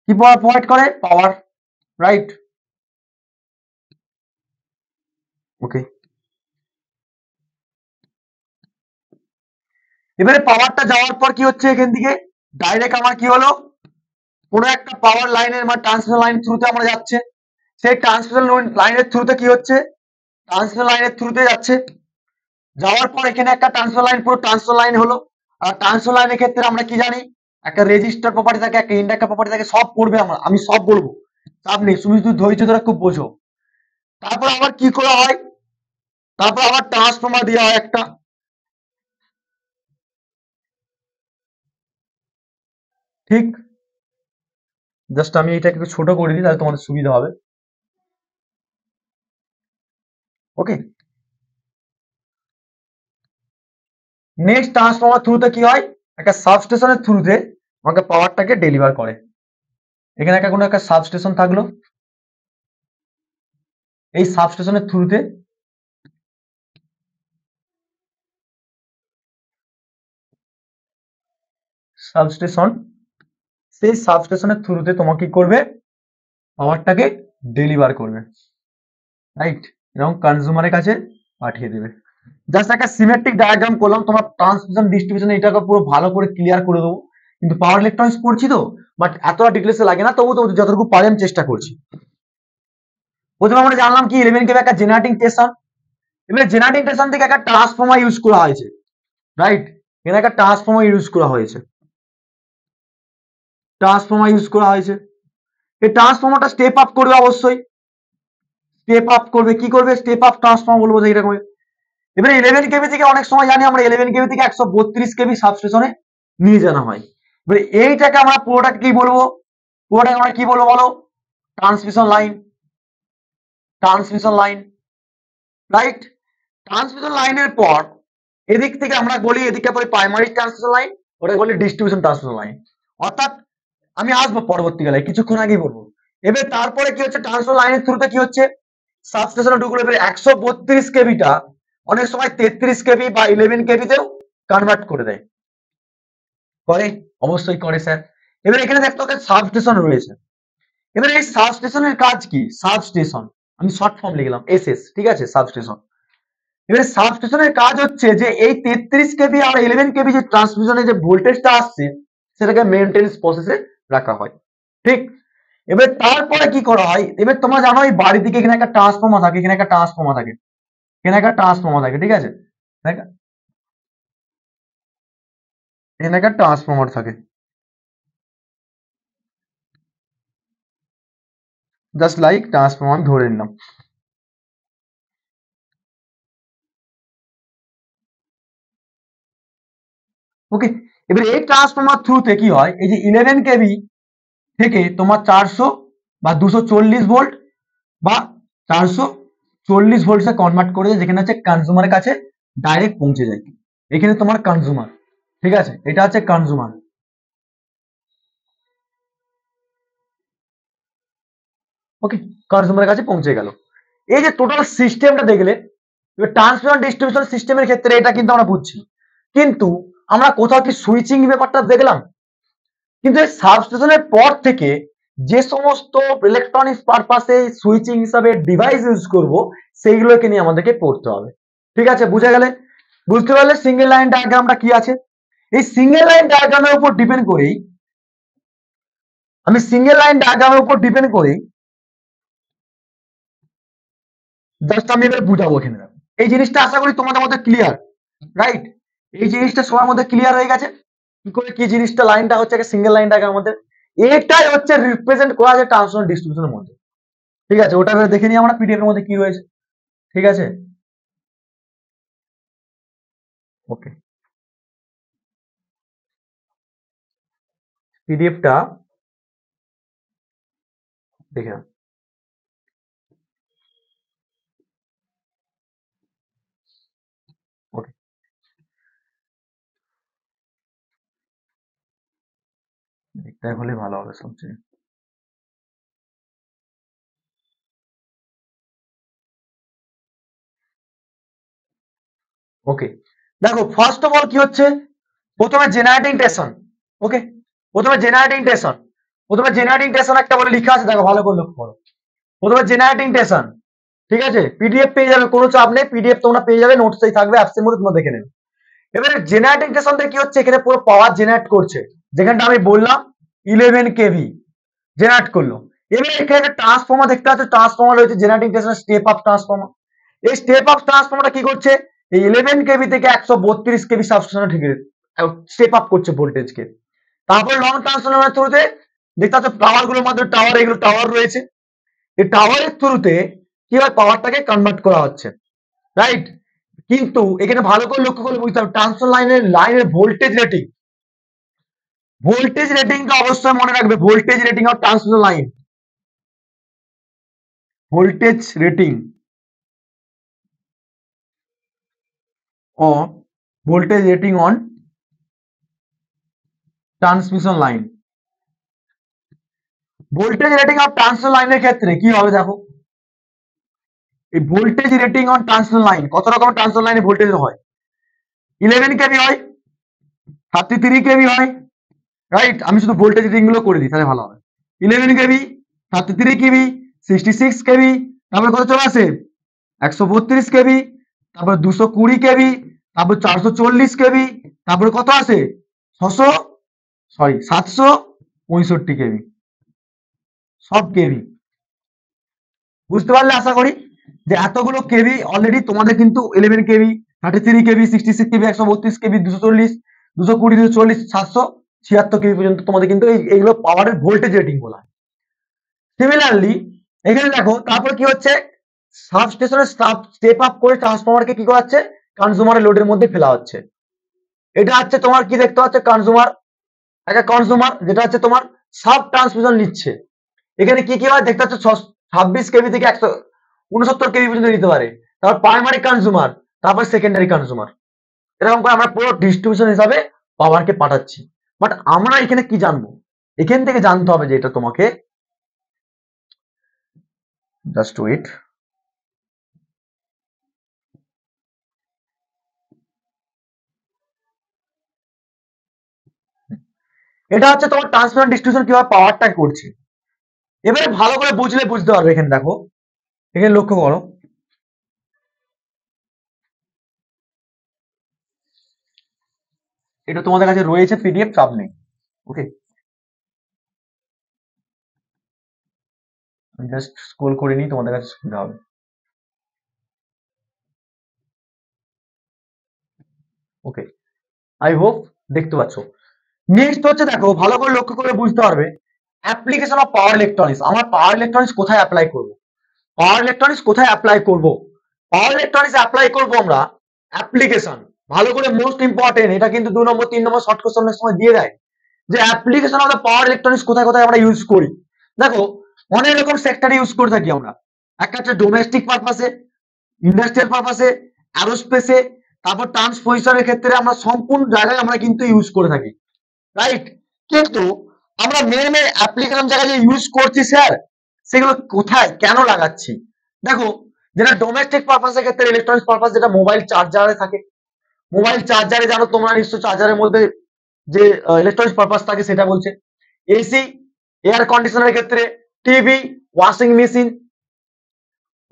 কি প্রোভাইড করে? পাওয়ার, রাইট? ওকে, এবারে পাওয়ারটা যাওয়ার পর কি হচ্ছে, এখান থেকে ডাইরেক্ট আমার কি হলো, কোনো একটা পাওয়ার লাইনের বা ট্রান্সমিশন লাইন থ্রুতে আমরা যাচ্ছে, সেই ট্রান্সমিশন লাইনের থ্রুতে কি হচ্ছে, ট্রান্সমিশন লাইনের থ্রুতে যাচ্ছে, যাওয়ার পর এখানে একটা ট্রান্সমিশন লাইন, পুরো ট্রান্সমিশন লাইন হলো। আর ট্রান্সমিশন লাইনের ক্ষেত্রে আমরা কি জানি, একটা রেজিস্টার প্রপার্টি থাকে, একটা ইন্ডাক্টর প্রপার্টি থাকে, সব পড়বে, আমি সব বলবো, চাপ নেই, তুমি শুধু ধৈর্য ধরে খুব বোঝো। তারপর আবার কি করা হয়, তারপর আবার ট্রান্সফরমার দেওয়া হয় একটা, ঠিক? জাস্ট আমি এটাকে একটু ছোট করে দিই, তাহলে তোমাদের সুবিধা হবে। ওকে, নেক্সট ট্রান্সফরমার থ্রুতে কি হয়, একটা সাবস্টেশনের থ্রুতে আমাকে পাওয়ারটাকে ডেলিভার করে। এখানে একটা কোনো একটা সাবস্টেশন থাকলো, এই সাবস্টেশনের থ্রুতে সাবস্টেশন, সেই সাবস্টেশনের থ্রুতে তোমাকে কি করবে, পাওয়ারটাকে ডেলিভার করবে, রাইট? এবং কনজিউমারের কাছে পাঠিয়ে দেবে। জাস্ট একটা সিমেট্রিক ডায়াগ্রাম করলাম, তোমার ট্রান্সমিশন ডিস্ট্রিবিউশন এটাকে পুরো ভালো করে ক্লিয়ার করে দেবো, কিন্তু পাওয়ার ইলেকট্রনিক্স পড়ছি তো, বাট এতটা ডিটেলসে লাগে না, তবু তো যতটুকু পারি আমি চেষ্টা করছি। প্রথমে আমরা জানলাম কি 11 কেবি একটা জেনারেটিং স্টেশন, এবারে জেনারেটিং স্টেশন থেকে একটা ট্রান্সফরমার ইউজ করা হয়েছে, রাইট? এখানে একটা ট্রান্সফরমার ইউজ করা হয়েছে, ট্রান্সফরমার ইউজ করা হয়েছে। এই ট্রান্সফরমারটা স্টেপ আপ করবে, অবশ্যই স্টেপ আপ করবে, কি করবে, স্টেপ আপ ট্রান্সফরমার বলবো এইরকম। এবারে 11 কেবি থেকে অনেক সময় জানি আমরা 11 কেবি থেকে 132 কেবি সাবস্টেশনে নিয়ে জানা হয়। এবারে এইটাকে আমরা পুরোটাকে কি বলবো, পুরোটাকে আমরা কি বলবো বলো, transmission line, transmission line, right? Transmission লাইনের পর এদিক থেকে আমরা বলি, এদিকে বলি প্রাইমারি ট্রান্সমিশন লাইন, ওটাকে বলি ডিস্ট্রিবিউশন ট্রান্সমিশন লাইন। অর্থাৎ আমি আসবো পরবর্তীকালে, কিছুক্ষণ আগেই বলবো। এবার তারপরে কি হচ্ছে, ট্রান্সমিশন লাইনের থ্রুতে কি হচ্ছে, সাবস্টেশনে ঢুকলো। এবার 132 কেবিটা অনেক সময় 33 কেবি বা 11 কেবিতেও কনভার্ট করে দেয়, করে, অবশ্যই করে স্যার। এবার এখানে দেখতে হবে সাবস্টেশন রয়েছে। এবার এই সাবস্টেশনের কাজ কি, সাবস্টেশন আমি শর্ট ফর্ম লিখলাম এসএস, ঠিক আছে, সাবস্টেশন। এবার সাবস্টেশনের কাজ হচ্ছে যে এই 33 কেবি আর 11 কেবি যে ট্রান্সমিশনে যে ভোল্টেজটা আসছে, সেটাকে মেইনটেনেন্স প্রসেসে রাখা হয়, ঠিক? এবার তারপরে কি করা হয়, এবার তোমরা জানো এই বাড়ির দিকে এখানে একটা ট্রান্সফর্মার থাকে, এখানে একটা ট্রান্সফর্মার থাকে, এখানে একটা ট্রান্সফর্মার থাকে, ঠিক আছে, এখানে একটা ট্রান্সফর্মার থাকে, জাস্ট লাইক ট্রান্সফর্মার ধরে নিলাম। ওকে, এবার এই ট্রান্সফর্মার থ্রুতে কি হয়, এই যে 11 কেবি থেকে তোমার 400 বা 240 ভোল্ট বা 440 ভোল্টে কনভার্ট করে যায়, যেখানে হচ্ছে কনজিউমারের কাছে ডাইরেক্ট পৌঁছে যায়। এখানে তোমার কনজিউমার, ঠিক আছে, এটা হচ্ছে কনজিউমার। ওকে, কনজিউমারের কাছে পৌঁছে গেল। এই যে টোটাল সিস্টেমটা দেখলে, ট্রান্সমিশন ডিস্ট্রিবিউশন সিস্টেমের ক্ষেত্রে এটা কিন্তু আমরা বুঝছি, কিন্তু আমরা কোথাও কি সুইচিং ব্যাপারটা দেখলাম? কিন্তু এই সাবস্টেশনের পর থেকে যে সমস্ত ইলেকট্রনিক্স পারপাসে সুইচিং হিসাবে ডিভাইস ইউজ করব, সেইগুলোকে নিয়ে আমাদেরকে পড়তে হবে, ঠিক আছে, বুঝে গেলে? বুঝতে পারলে সিঙ্গেল লাইন ডায়াগ্রামটা কি আছে। এই সিঙ্গেল লাইন ডায়াগ্রামের উপর ডিপেন্ড করেই জাস্ট আমি এবার বুঝাবো এখানে। এই জিনিসটা আশা করি তোমাদের মধ্যে ক্লিয়ার, রাইট? এই জিনিসটা সবার মধ্যে ক্লিয়ার হয়ে গেছে কি করে কি জিনিসটা লাইনটা হচ্ছে একটা সিঙ্গেল লাইন ডায়াগ্রামের মধ্যে। এটাই হচ্ছে রিপ্রেজেন্ট করা যায় ট্রান্সফরমেশন ডিস্ট্রিবিউশনের মধ্যে। ঠিক আছে, ওটা এবার দেখে নিই আমরা পিডিএফ এর মধ্যে কি রয়েছে। ঠিক আছে, ওকে, পিডিএফটা দেখে নাও। ওকে, এটাই হলে ভালো হবে সবচেয়ে। ওকে, দেখো ফার্স্ট অফ অল কি হচ্ছে, প্রথমে জেনারেটিং টেনশন। ওকে, প্রথমে জেনারেটিং টেনশন, একটা বলে লেখা আছে, দেখো ভালো করে লক্ষ্য করো। প্রথমে জেনারেটিং টেনশন, ঠিক আছে, পিডিএফ পেয়ে যাবে, কোনো চাপ নেই, পিডিএফ তোমরা পেয়ে যাবে, নোটসেই থাকবে, অ্যাপসের মধ্যে তোমরা দেখে নেবে। এবারে জেনারেটিং টেনশন থেকে কি হচ্ছে, এখানে পুরো পাওয়ার জেনারেট করছে, যেখানটা আমি বললাম 11 কেভি জেনারেট করলো। এবারে এখানে ট্রান্সফর্মার দেখতে পাচ্ছ, ট্রান্সফর্মার রয়েছে generating tension step up transformer. এই স্টেপ আপ ট্রান্সফর্মারটা কি করছে, এই 11 কেভি থেকে 132 কেভি সাবস্টেশনে ঠিক স্টেপ আপ করছে ভোল্টেজকে। তারপর লং ট্রান্সফর্মার থ্রুতে দেখতে পাচ্ছ টাওয়ার গুলোর মধ্যে টাওয়ার, এগুলো টাওয়ার রয়েছে, এই টাওয়ারের থ্রুতে কি হয়, পাওয়ারটাকে কনভার্ট করা হচ্ছে, রাইট? কিন্তু এখানে ভালো করে লক্ষ্য করে বুঝতে হবে, ট্রান্সফর্মার লাইনের ভোল্টেজ রেটিংটা অবশ্যই মনে রাখবে। Voltage rating of transformer line, voltage rating on transmission line. Voltage rating of transmission লাইনের ক্ষেত্রে কি হবে দেখো, এই voltage rating on transmission line, কত রকম ট্রান্সমিশন লাইনে ভোল্টেজ হয়, 11 কেভি হয়, 33 কেভি হয়, রাইট? আমি শুধু ভোল্টেজ রেটিং গুলো করে দিই তাহলে ভালো হবে। 11 কেভি, 33 কেভি, 66 কেভি, তারপরে কত চলে আসে 132 কেভি, তারপর 220 কেভি, তারপর 440 কেভি, তারপরে কত আসে 765 কেভি, সব কেভি। বুঝতে পারলে আশা করি যে এতগুলো কেভি অলরেডি তোমাদের কিন্তু 11 KV, 33 KV, 66 KV, 132 KV, 240, 220, 240, 776 KV পর্যন্ত তোমাদের কিন্তু এইগুলো পাওয়ারের ভোল্টেজ রেটিং বলা হয়। সিমিলারলি এখানে দেখো তারপর কি হচ্ছে, সাবস্টেশনের স্টেপ আপ করে ট্রান্সফরমারকে কি করা হচ্ছে, কনজিউমারের লোডের মধ্যে ফেলা হচ্ছে। এটা হচ্ছে তোমার কি দেখতে পাচ্ছ, কনজিউমার, একটা কনজিউমার যেটা হচ্ছে তোমার সাব ট্রান্সমিশন নিচ্ছে। এখানে কি কি হয় দেখতে পাচ্ছ, 26 কেভি থেকে 169 কেভি পর্যন্ত নিতে পারে। তারপর প্রাইমারি কনজিউমার, তারপর সেকেন্ডারি কনজিউমার, এরকম করে আমরা পুরো ডিস্ট্রিবিউশন হিসাবে পাওয়ারকে পাঠাচ্ছি। বাট আমরা এখানে কি জানবো, এখান থেকে জানতে হবে যে এটা তোমাকে, জাস্ট ওয়েট, এটা হচ্ছে তোমার ট্রান্সমিশন ডিস্ট্রিবিউশন কিভাবে পাওয়ারটা করছে। এবারে ভালো করে বুঝলে বুঝতে পারবে। এখানে দেখো, এখানে লক্ষ্য করো, এটা তোমাদের কাছে রয়েছে পিডিএফ, চাপ নেই। ওকে, জাস্ট স্ক্রল করে নিই, তোমাদের কাছে সুবিধা হবে। ওকে, আই হোপ দেখতে পাচ্ছ। নেক্সট হচ্ছে দেখো, ভালো করে লক্ষ্য করে বুঝতে পারবে, অ্যাপ্লিকেশন অফ পাওয়ার ইলেকট্রনিক্স। আমার পাওয়ার ইলেকট্রনিক্স কোথায় অ্যাপ্লাই করব, পাওয়ার ইলেকট্রনিক্স কোথায় অ্যাপ্লাই করব, পাওয়ার ইলেকট্রনিক্স অ্যাপ্লাই করব আমরা অ্যাপ্লিকেশন। ভালো করে, মোস্ট ইম্পর্টেন্ট, এটা কিন্তু 2 নম্বর 3 নম্বর শর্ট কোশ্চেনের সময় দিয়ে দেয় যে application of the power electronics কোথায় কোথায় আমরা ইউজ করি। দেখো অনেক রকম সেক্টরে ইউজ করে থাকি আমরা, একটা হচ্ছে ডোমেস্টিক পারপাসে, ইন্ডাস্ট্রিয়াল পারপাসে, অ্যারোস্পেসে, তারপর ট্রান্সপোজিশনের ক্ষেত্রে আমরা সম্পূর্ণ জায়গায় আমরা কিন্তু ইউজ করে থাকি, রাইট? কিন্তু আমরা মেন মেন অ্যাপ্লিকেশন জায়গায় যে ইউজ করছি স্যার, সেগুলো কোথায় কেন লাগাচ্ছি। দেখো, যেটা ডোমেস্টিক পারপাসের ক্ষেত্রে, ইলেকট্রনিক্স পারপাস, যেটা মোবাইল চার্জারে থাকে, মোবাইল চার্জারে জানো তোমরা নিশ্চয়, চার্জারের মধ্যে যে ইলেকট্রনিক্স পারপাস থাকে সেটা বলছে। এসি, এয়ার কন্ডিশনারের ক্ষেত্রে, টিভি, ওয়াশিং মেশিন,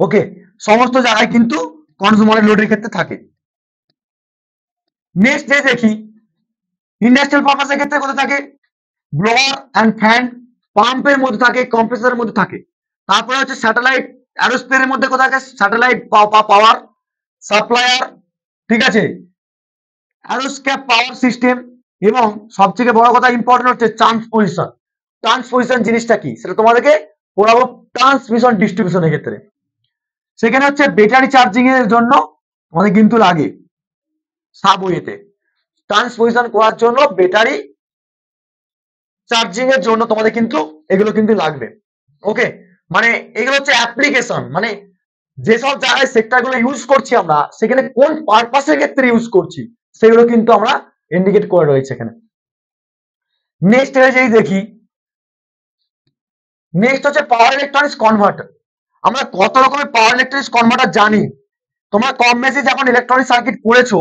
ওকে, সমস্ত জায়গায় কিন্তু কনজিউমার লোডের ক্ষেত্রে থাকে। নেক্সট যে দেখি ইন্ডাস্ট্রিয়াল পারপাসের ক্ষেত্রে কোথায় থাকে, ব্লোয়ার অ্যান্ড ফ্যান, পাম্পের মধ্যে থাকে, কম্প্রেসরের মধ্যে থাকে। তারপরে হচ্ছে স্যাটেলাইট অ্যারোস্পেসের মধ্যে কোথায় থাকে, স্যাটেলাইট পাওয়ার সাপ্লায়ার, ঠিক আছে, অ্যারোস্কেপ পাওয়ার সিস্টেম, এবং সবথেকে বড় কথা ইম্পর্টেন্ট হচ্ছে ট্রান্সপোজিশন। ট্রান্সপোজিশন জিনিসটা কি সেটা তোমাদেরকে পড়াবো ট্রান্সমিশন ডিস্ট্রিবিউশনের ক্ষেত্রে। সেখানে হচ্ছে ব্যাটারি চার্জিং এর জন্য আমাদের কিন্তু লাগে সাবওয়েতে ট্রান্সপোজিশন করার জন্য, ব্যাটারি চার্জিং এর জন্য তোমাদের কিন্তু এগুলো কিন্তু লাগবে। ওকে, মানে এগুলো হচ্ছে অ্যাপ্লিকেশন, মানে যেসব জায়গায় সেক্টর গুলো ইউজ করছি আমরা, সেখানে কোন পারপাসের ক্ষেত্রে ইউজ করছি সেগুলো কিন্তু আমরা ইন্ডিকেট করে রয়েছে এখানে। নেক্সট যেই দেখি, নেক্সট হচ্ছে পাওয়ার ইলেকট্রনিক্স কনভার্টার। আমরা কত রকমের পাওয়ার ইলেকট্রনিক্স কনভার্টার জানি, তোমরা কম বেশি যখন ইলেকট্রনিক সার্কিট পড়েছো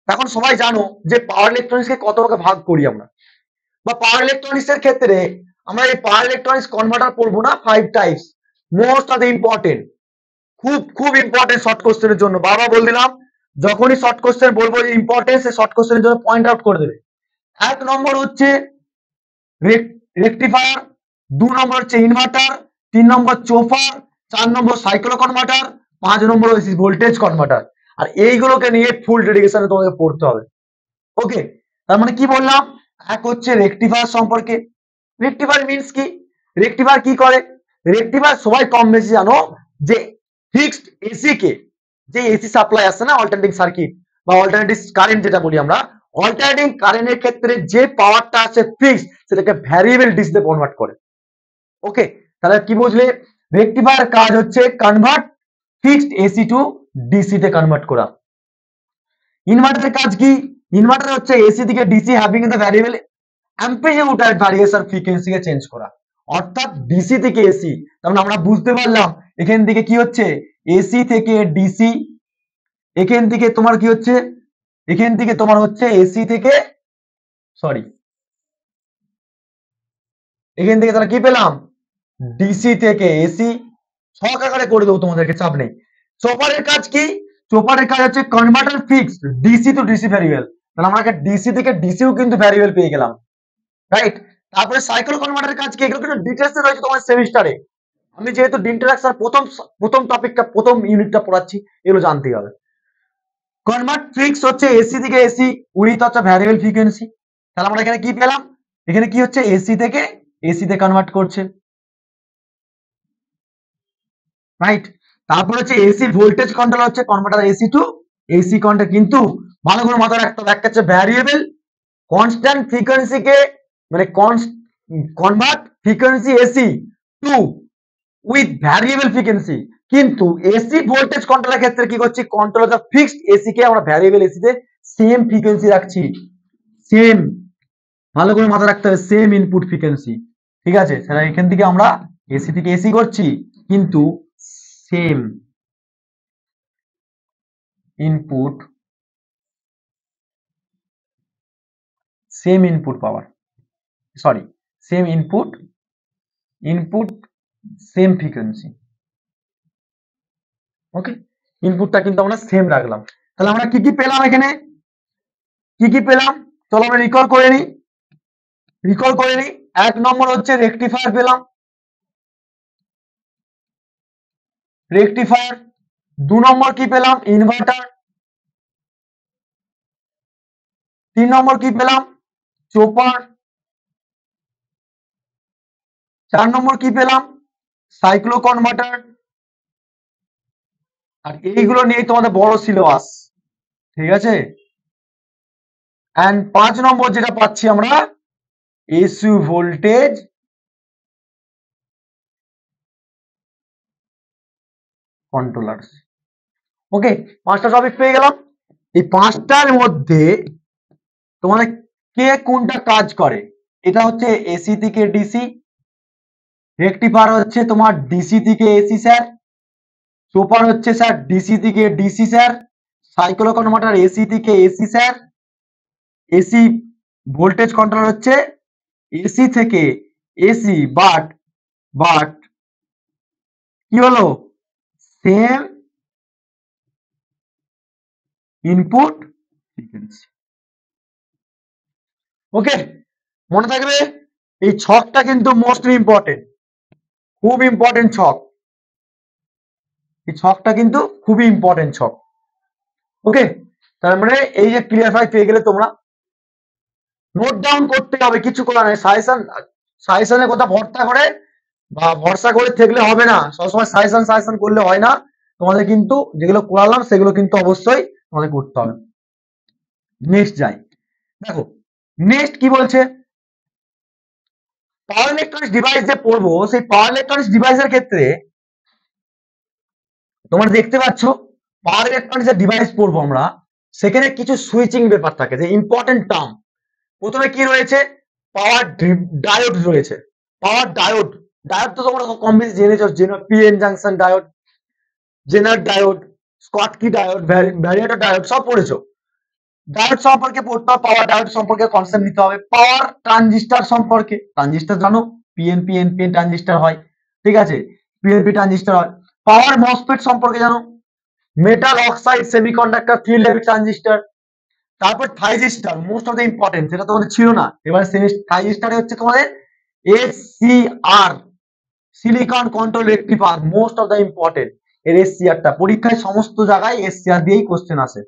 তখন সবাই জানো যে পাওয়ার ইলেকট্রনিক্স কে কত ভাগে ভাগ করি আমরা, বা পাওয়ার ইলেকট্রনিক্স এর ক্ষেত্রে আমরা এই পাওয়ার ইলেকট্রনিক্স কনভার্টার পড়বো না 5 types, most of the important, খুব খুব ইম্পর্টেন্ট শর্ট কোশ্চেনের জন্য। বারবার বল দিলাম, যখনই শর্ট কোশ্চেন বলবো যে ইম্পর্টেন্স, শর্ট কোশ্চেনের জন্য পয়েন্ট আউট করে দেবে। 1 নম্বর হচ্ছে রেকটিফায়ার, 2 নম্বর হচ্ছে ইনভার্টার, 3 নম্বর চোফার, 4 নম্বর সাইক্লো কনভার্টার, 5 নম্বর হচ্ছে ভোল্টেজ কনভার্টার। আর এইগুলোকে নিয়ে ফুল ডেডিকেশনে তোমাকে পড়তে হবে। ওকে, তার মানে কি বললাম, এক হচ্ছে রেকটিফায়ার সম্পর্কে। রেকটিফায়ার মিন্স কি, রেকটিফায়ার কি করে, রেকটিফায়ার সবাই কম বেশি জানো যে ফিক্সড এসি কে, যে এসি সাপ্লাই আছে না, অল্টারনেটিং সার্কিট বা অল্টারনেটিভ কারেন্ট যেটা বলি আমরা, অল্টারনেটিং কারেন্টের ক্ষেত্রে যে পাওয়ারটা আছে ফিক্সড, সেটাকে ভ্যারিয়েবল ডিসিতে কনভার্ট করে। ওকে, তাহলে কি বুঝলে, রেকটিফায়ার কাজ হচ্ছে convert fixed AC to DC তে কনভার্ট করা। ইনভার্টারের কাজ কি, ইনভার্টার হচ্ছে এসি থেকে DC having the variable amplitude and variation frequency কে চেঞ্জ করা, অর্থাৎ ডিসি থেকে এসি। তার মানে আমরা বুঝতে পারলাম এখান থেকে কি হচ্ছে, এসি থেকে ডিসি, এখান থেকে তোমার কি হচ্ছে, এখান থেকে তোমার হচ্ছে এসি থেকে, সরি, এখান থেকে তাহলে কি পেলাম, ডিসি থেকে এসি। ছক আকারে করে দেবো তোমাদেরকে, চাপ নেই। চপারের কাজ কি, চপারের কাজ হচ্ছে converter fixed DC two DC variable, তাহলে আমরা ডিসি থেকে ডিসিও কিন্তু ভ্যারিয়েবল পেয়ে গেলাম, রাইট। তারপরে সাইকেল কনভার্টারের কাজ কি, এগুলো কিন্তু ডিটেইলসে রয়েছে তোমার সেমিস্টারে। আমি যেহেতু ইন্ট্রোডাকশন প্রথম প্রথম টপিকটা, প্রথম ইউনিটটা পড়াচ্ছি, এগুলো জানতেই হবে। কনভার্ট ফিক্স হচ্ছে এসি থেকে এসি উইথ হচ্ছে ভ্যারিয়েবল ফ্রিকোয়েন্সি, তাহলে আমরা এখানে কি পেলাম, এখানে কি হচ্ছে এসি থেকে এসি তে কনভার্ট করছে, রাইট। তারপর হচ্ছে এসি ভোল্টেজ কন্ট্রোল, হচ্ছে converter AC to AC control, কিন্তু ভালো করে মাথায় রাখতে হবে, একটা হচ্ছে ভ্যারিয়েবল কনস্ট্যান্ট ফ্রিকোয়েন্সি কে, মানে convert frequency AC to with variable frequency, কিন্তু এসি ভোল্টেজ কন্ট্রোলের ক্ষেত্রে কি করছি, কন্ট্রোল দ্য ফিক্সড এসি কে আমরা ভ্যারিয়েবল এসি তে সেম ফ্রিকোয়েন্সি রাখছি, সেম, ভালো করে মাথায় রাখতে হবে, সেম ইনপুট ফ্রিকোয়েন্সি, ঠিক আছে। তাহলে এখান থেকে আমরা এসি থেকে এসি করছি, কিন্তু same input, same input power, sorry, same input, input same frequency. Okay, ইনপুটটা কিন্তু আমরা সেম রাখলাম। তাহলে আমরা কি কি পেলাম এখানে, কি কি পেলাম, চলো আমরা রিকল করে নিই, রিকল করে নিই। 1 নম্বর হচ্ছে রেকটিফায়ার পেলাম, রেকটিফায়ার। 2 নম্বর কি পেলাম, ইনভার্টার। 3 নম্বর কি পেলাম, চোপার। 4 নম্বর কি পেলাম, সাইক্লো কনভার্টার। আর এইগুলো নিয়ে তোমাদের বড় সিলেবাস, ঠিক আছে। এন্ড 5 নম্বর যেটা পাচ্ছি আমরা, এসইউ ভোল্টেজ কন্ট্রোলার। ওকে, 5টা টপিক পেয়ে গেলাম। এই 5টার মধ্যে তোমাদের কে কোনটা কাজ করে, এটা হচ্ছে এসি থেকে ডিসি, রেকটিফায়ার হচ্ছে তোমার ডিসি থেকে এসি স্যার, সুপার হচ্ছে স্যার ডিসি থেকে DC sir, cycloconverter AC থেকে AC sir, AC voltage control হচ্ছে এসি থেকে এসি, বাট বাট কি হলো, সেম ইনপুট ফ্রিকোয়েন্সি। ওকে, মনে থাকবে এই ছকটা কিন্তু মোস্ট ইম্পর্টেন্ট, খুব ইম্পর্টেন্ট ছক, এই ছকটা কিন্তু খুবই ইম্পর্টেন্ট ছক। ওকে, তার মানে এই যে ক্লিয়ারফাই পেয়ে গেলে তোমরা নোট ডাউন করতে হবে, কিছু করার নেই। সাজেশনের কথা ভরসা করে বা ভরসা করে থাকলে হবে না, সবসময় সাজেশন করলে হয় না। তোমাদের কিন্তু যেগুলো করালাম সেগুলো কিন্তু অবশ্যই তোমাদের করতে হবে। নেক্সট যাই, দেখো নেক্সট কি বলছে, পাওয়ার ইলেকট্রনিক্স ডিভাইস যে পড়বো, সেই পাওয়ার ইলেকট্রনিক্স ডিভাইসের ক্ষেত্রে তোমরা দেখতে পাচ্ছ পাওয়ার ইলেকট্রনিক্স ডিভাইস পড়বো আমরা, সেখানে কিছু সুইচিং ব্যাপার থাকে, যে ইম্পর্টেন্ট টার্ম। প্রথমে কি রয়েছে, পাওয়ার ডায়োড রয়েছে, পাওয়ার ডায়োড। ডায়োড তো তোমরা কম বেশি জেনেছো, পিএন জাংশন ডায়োড, জেনার ডায়োড, স্কটকি ডায়োড, ভ্যারিয়েটর ডায়োড সব পড়েছো। ডায়োড সম্পর্কে পড়তে হবে, পাওয়ার ডায়োড সম্পর্কে কনসেপ্ট নিতে হবে। পাওয়ার ট্রানজিস্টার সম্পর্কে, ট্রানজিস্টার জানো, পিএনপি এনপিএন ট্রানজিস্টার হয়, ঠিক আছে, পিএনপি ট্রানজিস্টার হয়। পাওয়ার মসফেট সম্পর্কে জানো, metal oxide semiconductor field heavy transistor. তারপর thyristor, most of the important, সেটা তোমাদের ছিল না, এবার থাইজিস্টারে হচ্ছে তোমাদের SCR, silicon control rectifier, most of the important. এর এসসিআরটা পরীক্ষায় সমস্ত জায়গায় এসসিআর দিয়েই কোশ্চেন আসে।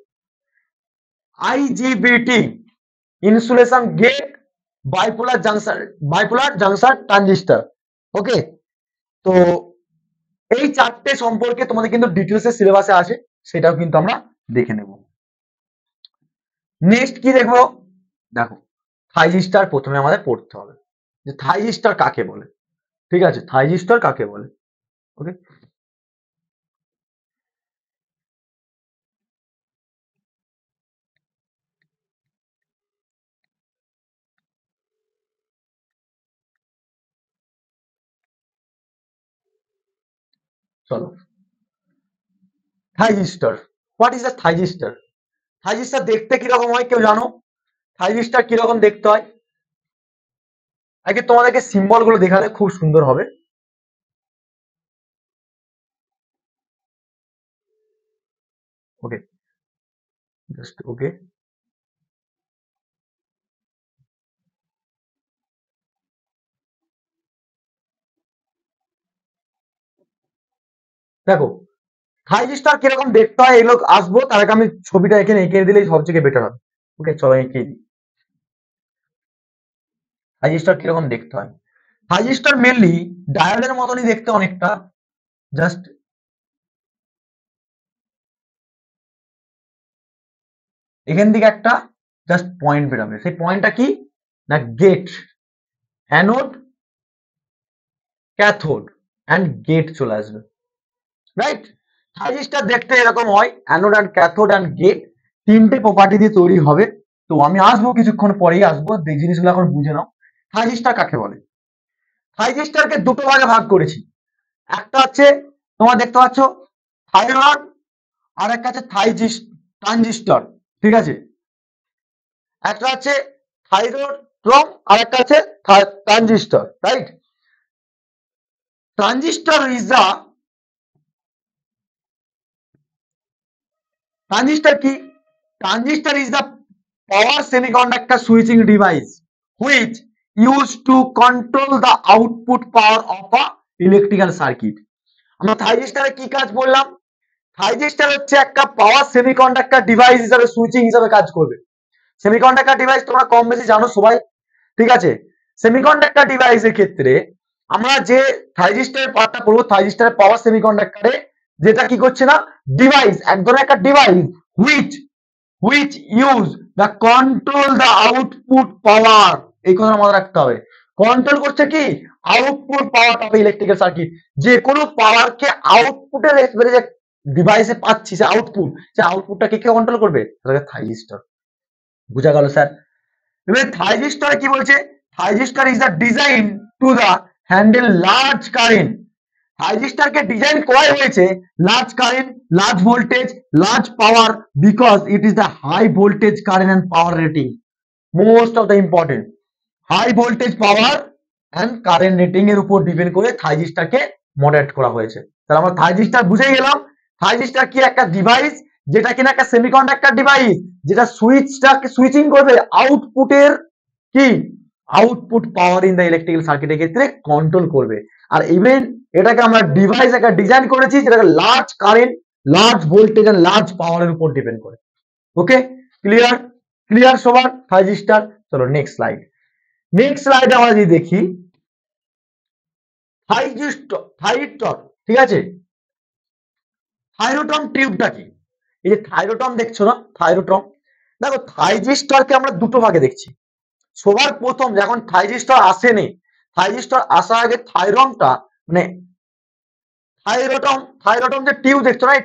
IGBT, insulation gate, bipolar junction transistor. Okay, তো এই চারটে সম্পর্কে তোমাদের কিন্তু ডিটেলসে সিলেবাসে আছে, সেটাও কিন্তু আমরা দেখে নেব। নেক্সট কি দেখবো, দেখো থাইজিস্টার প্রথমে আমাদের পড়তে হবে, যে থাইজিস্টার কাকে বলে, ঠিক আছে, থাইজিস্টার কাকে বলে। ওকে, চলো থাইজিস্টার, হোয়াট ইজ দ্য থাইজিস্টার। থাইজিস্টার দেখতে কিরকম হয় কেউ জানো, থাইজিস্টার কিরকম দেখতে হয়? আগে তোমাদেরকে সিম্বল গুলো দেখালে খুব সুন্দর হবে। ওকে, জাস্ট ওকে, দেখো থাইজিস্টার কিরকম দেখতে হয় এগুলো আসবো, তার আগে আমি ছবিটা এখানে এঁকে দিলেই সব থেকে বেটার হবে। ওকে, চলো এঁকে দিই থাইজিস্টার কিরকম দেখতে হয়। থাইজিস্টার মেনলি ডায়োডের মতনই দেখতে অনেকটা, জাস্ট এখান থেকে একটা জাস্ট পয়েন্ট বেরোবে, সেই পয়েন্টটা কি না gate, anode cathode and gate চলে আসবে, রাইট। থাইজিস্টার দেখতে এরকম হয়, anode and cathode and gate, তিনটে প্রপার্টি দিয়ে তৈরি হবে। তো আমি আসবো কিছুক্ষণ পরেই আসবো, এই জিনিসগুলো এখন বুঝে নাও। থাইজিস্টার কাকে বলে, থাইজিস্টারকে দুটো ভাগে ভাগ করেছি, একটা হচ্ছে তোমার দেখতে পাচ্ছ থাইরয়েড, আর একটা আছে ট্রানজিস্টর, ঠিক আছে, একটা আছে থাইরয়েড আর একটা আছে transistor, right. Transistor is the, transistor কি, transistor is the power semiconductor switching device which used to control the output power of a electrical circuit. আমরা থাইজিস্টারে কি কাজ বললাম, থাইজিস্টার হচ্ছে একটা পাওয়ার সেমিকন্ডাক্টর ডিভাইস হিসাবে, সুইচিং হিসাবে কাজ করবে। সেমিকন্ডাক্টর ডিভাইস তোমরা কম বেশি জানো সবাই, ঠিক আছে। সেমিকন্ডাক্টর ডিভাইসের ক্ষেত্রে আমরা যে থাইজিস্টারের পার্টটা পড়বো, থাইজিস্টারের পাওয়ার সেমিকন্ডাক্টরে যেটা কি করছে না, ডিভাইস, এক ধরনের একটা device which use the control the output power, এই কথা মাথায় রাখতে হবে। কন্ট্রোল করছে কি output power of electrical circuit, যে কোনো পাওয়ারকে আউটপুটের যে ডিভাইসে পাচ্ছি, সে আউটপুটটাকে কে কন্ট্রোল করবে, থাইজিস্টর। বুঝা গেল স্যার। এবার থাইজিস্টর কি বলছে, thyristor is the design to the handle large current. থাইজিস্টরকে ডিজাইন করা হয়েছে large current, large voltage, large power, because it is the high voltage current and power rating, most of the important. High voltage power and current rating এর উপর depend করে থাইজিস্টরকে moderate করা হয়েছে। তাহলে আমরা থাইজিস্টর বুঝে গেলাম, থাইজিস্টর কি একটা ডিভাইস, যেটা কিনা একটা সেমিকন্ডাক্টর ডিভাইস, যেটা সুইচিং করবে আউটপুটের কি output power in the electrical সার্কিটের ক্ষেত্রে কন্ট্রোল করবে। আর ইভেন এটাকে আমরা ডিভাইস একটা ডিজাইন করেছি যেটাকে large current, large voltage and large পাওয়ারের উপর ডিপেন্ড করে। ওকে, ক্লিয়ার? ক্লিয়ার সবার থাইজিস্টার? চলো নেক্সট স্লাইড। নেক্সট স্লাইডে আমরা যদি দেখি থাইরিস্টর, ঠিক আছে, থাইরোটম টিউবটা কি? এই যে থাইরোটম দেখছো না, থাইরোটম, দেখো থাইজিস্টরকে আমরা দুটো ভাগে দেখছি। সবার প্রথম যখন থাইজিস্টর আসেনি, থাইজিস্টর আসার আগে থাইরমটা মানে থাইরোটম যে টিউব দেখছো না, এই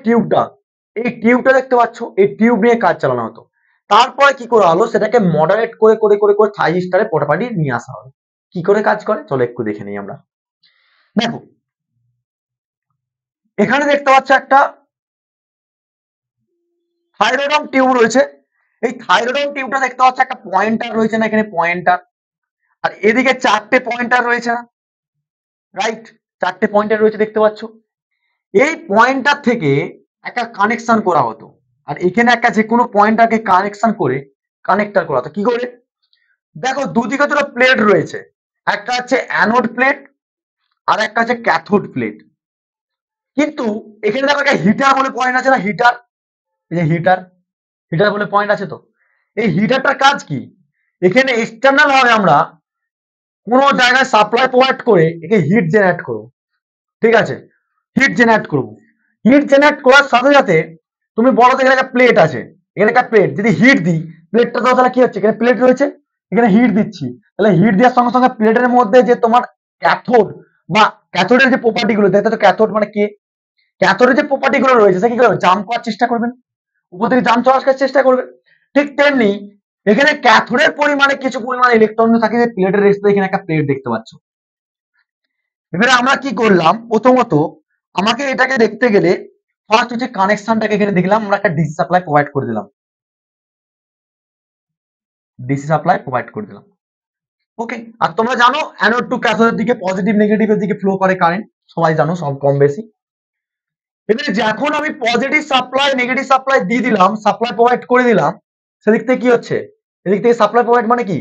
টিউবটা দেখতে পাচ্ছ, এই টিউব নিয়ে কাজ চালানো হতো। তারপরে কি করা হলো, সেটাকে মডারেট করে করে করে করে থাইজিস্টারে পোটাপাটি নিয়ে আসা হলো। কি করে কাজ করে চলো একটু দেখে নিই আমরা। দেখো এখানে দেখতে পাচ্ছ একটা থাইরোডম টিউব রয়েছে। এই থাইরোডম টিউবটা দেখতে পাচ্ছ একটা পয়েন্টার রয়েছে না, এখানে পয়েন্টার, আর এদিকে চারটে পয়েন্টার রয়েছে না, রাইট? চারটে পয়েন্টার রয়েছে দেখতে পাচ্ছ। এই পয়েন্টার থেকে একটা কানেকশন করা হতো, আর এখানে একটা যে কোনো পয়েন্টারকে কানেকশন করে কানেক্টার করা হতো। কি করে? দেখো দুদিকে দুটো প্লেট রয়েছে, একটা হচ্ছে অ্যানোড প্লেট আর একটা হচ্ছে ক্যাথোড প্লেট। কিন্তু এখানে দেখো একটা হিটার বলে পয়েন্ট আছে না, হিটার, এই যে হিটার, হিটার বলে পয়েন্ট আছে। তো এই হিটারটার কাজ কি? এখানে এক্সটার্নাল ভাবে আমরা কোন জায়গায় সাপ্লাই প্রোভাইড করে একে হিট জেনারেট করব, ঠিক আছে? হিট জেনারেট করব। হিট জেনারেট করার সাথে সাথে তুমি বলো তো এখানে একটা প্লেট আছে, এখানে একটা প্লেট যদি হিট দিই, প্লেটটা তো তাহলে কি হচ্ছে, এখানে প্লেট রয়েছে, এখানে হিট দিচ্ছি, তাহলে হিট দেওয়ার সঙ্গে সঙ্গে প্লেটের মধ্যে যে তোমার ক্যাথোড বা ক্যাথোডের যে প্রপার্টি গুলো, দেখতে তো ক্যাথোড মানে কি, ক্যাথোডের যে প্রপার্টি গুলো রয়েছে সে কি করবে, জাম্প করার চেষ্টা করবেন, উপর থেকে জাম্প করার চেষ্টা করবে। ঠিক তেমনি এখানে ক্যাথোডের পরিমাণে কিছু পরিমাণে ইলেকট্রন থাকে যে প্লেটের রেস্টে, এখানে একটা প্লেট দেখতে পাচ্ছ। এবারে আমরা কি করলাম, প্রথমত আমাকে এটাকে দেখতে গেলে ফার্স্ট হচ্ছে কানেকশনটাকে এখানে দেখলাম, আমরা একটা ডিসি সাপ্লাই প্রোভাইড করে দিলাম, ডিসি সাপ্লাই প্রোভাইড করে দিলাম। ওকে, আর তোমরা জানো অ্যানোড টু ক্যাথোডের দিকে পজিটিভ নেগেটিভের দিকে ফ্লো করে কারেন্ট, সবাই জানো সব কম বেশি। এবারে যখন আমি পজিটিভ সাপ্লাই নেগেটিভ সাপ্লাই দিয়ে দিলাম, সাপ্লাই প্রোভাইড করে দিলাম, সেদিক থেকে কি হচ্ছে, এদিক থেকে সাপ্লাই প্রোভাইড মানে কি,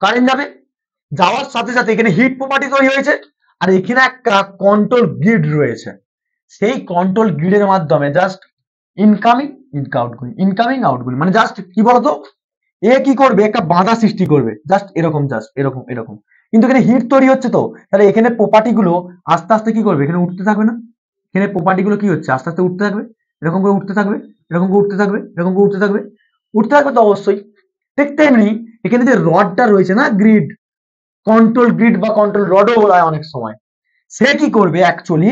কারেন্ট যাবে, যাওয়ার সাথে সাথে এখানে হিট প্রপার্টি তৈরি হয়েছে, আর এখানে একটা কন্ট্রোল গ্রিড রয়েছে, সেই কন্ট্রোল গ্রিডের মাধ্যমে just incoming outgoing, incoming outgoing, মানে জাস্ট কি বলতো, এ কি করবে, একটা বাধা সৃষ্টি করবে, জাস্ট এরকম, জাস্ট এরকম এরকম। কিন্তু এখানে হিট তৈরি হচ্ছে, তো তাহলে এখানে প্রপার্টি গুলো আস্তে আস্তে কি করবে, এখানে উঠতে থাকবে না, এখানে প্রপার্টি গুলো কি হচ্ছে, আস্তে আস্তে উঠতে থাকবে, এরকম করে উঠতে থাকবে, এরকম করে উঠতে থাকবে, এরকম করে উঠতে থাকবে, উঠতে থাকবে তো অবশ্যই। ঠিক তেমনি এখানে যে রডটা রয়েছে না, গ্রিড, কন্ট্রোল গ্রিড বা কন্ট্রোল রডও বলা হয় অনেক সময়, সে কি করবে অ্যাকচুয়ালি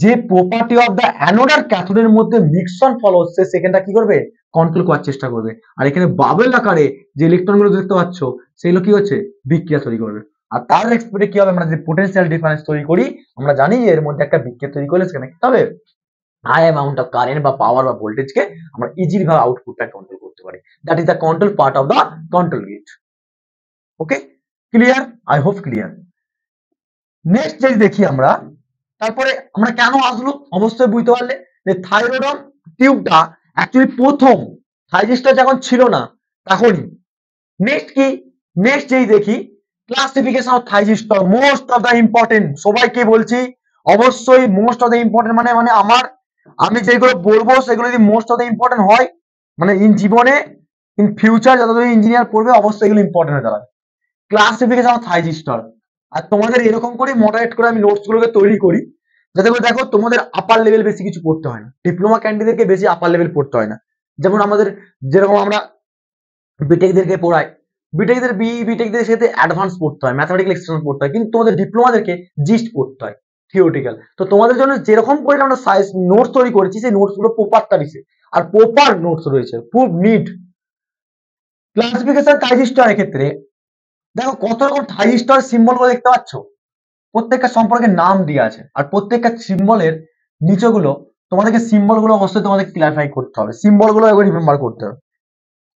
যে প্রপার্টি অফ দ্য অ্যানোড আর ক্যাথোডের মধ্যে মিক্সন ফলো হচ্ছে সেখানটা কি করবে, কন্ট্রোল করার চেষ্টা করবে। আর এখানে বাবেল আকারে যে ইলেকট্রন গুলো দেখতে পাচ্ছ সেগুলো কি হচ্ছে, বিক্রিয়া তৈরি করবে। আর তার এক্সপেক্টে কি হবে, আমরা যে পোটেনশিয়াল ডিফারেন্স তৈরি করি, আমরা জানি যে এর মধ্যে একটা বিক্রিয়া তৈরি করলে সেখানে কি হবে, হাই অ্যামাউন্ট অফ কারেন্ট বা পাওয়ার বা ভোল্টেজকে আমরা ইজিলি ভাবে আউটপুটটা কন্ট্রোল করতে পারি। That is the control part of the control gate. Okay, clear? I hope clear. Next যদি দেখি আমরা, তারপরে আমরা কেন আসলো অবশ্যই বুঝতে পারলে যে থাইরোডম টিউবটা অ্যাকচুয়ালি প্রথম থাইজিস্টার যখন ছিল না তখনই। নেক্সট কি, নেক্সট যেই দেখি classification of thyristor, most of the important, সবাইকে বলছি অবশ্যই মোস্ট অফ দ্য ইম্পর্টেন্ট, মানে আমার আমি যেগুলো বলবো সেগুলো যদি মোস্ট অফ দ্য ইম্পর্টেন্ট হয়, মানে ইন জীবনে ইন ফিউচার যতদিন ইঞ্জিনিয়ার পড়বে অবশ্যই এগুলো ইম্পর্টেন্ট হয়ে দাঁড়াবে। ক্লাসিফিকেশন অফ থাইজিস্টার, আর তোমাদের এরকম করে মডারেট করে আমি নোটস গুলোকে তৈরি করি যাতে করে দেখো তোমাদের আপার লেভেল বেশি কিছু পড়তে হয় না, ডিপ্লোমা ক্যান্ডিডেটকে বেশি আপার লেভেল পড়তে হয় না। যেমন আমাদের যেরকম আমরা বিটেকদেরকে পড়াই, বিটেকদের সাথে অ্যাডভান্স পড়তে হয়, ম্যাথমেটিক্যাল এক্সটেনশন পড়তে হয়, কিন্তু তোমাদের ডিপ্লোমাদেরকে জিস্ট পড়তে হয়, থিওরিটিক্যাল। তো তোমাদের জন্য যেরকম করে আমরা সাইজ নোটস তৈরি করেছি, সেই নোটস গুলো প্রপার তারিছে, আর প্রপার নোটস রয়েছে, খুব নিট। ক্লাসিফিকেশন থাইজিস্টারের ক্ষেত্রে দেখো কত রকম থাইজিস্টার সিম্বল গুলো দেখতে পাচ্ছ, প্রত্যেকটা সম্পর্কে নাম দিয়ে আছে, আর প্রত্যেকটা সিম্বলের নিচেগুলো তোমাদেরকে সিম্বল গুলো অবশ্যই তোমাদের ক্লারিফাই করতে হবে, সিম্বল গুলো একবার রিমেম্বার করতে হবে।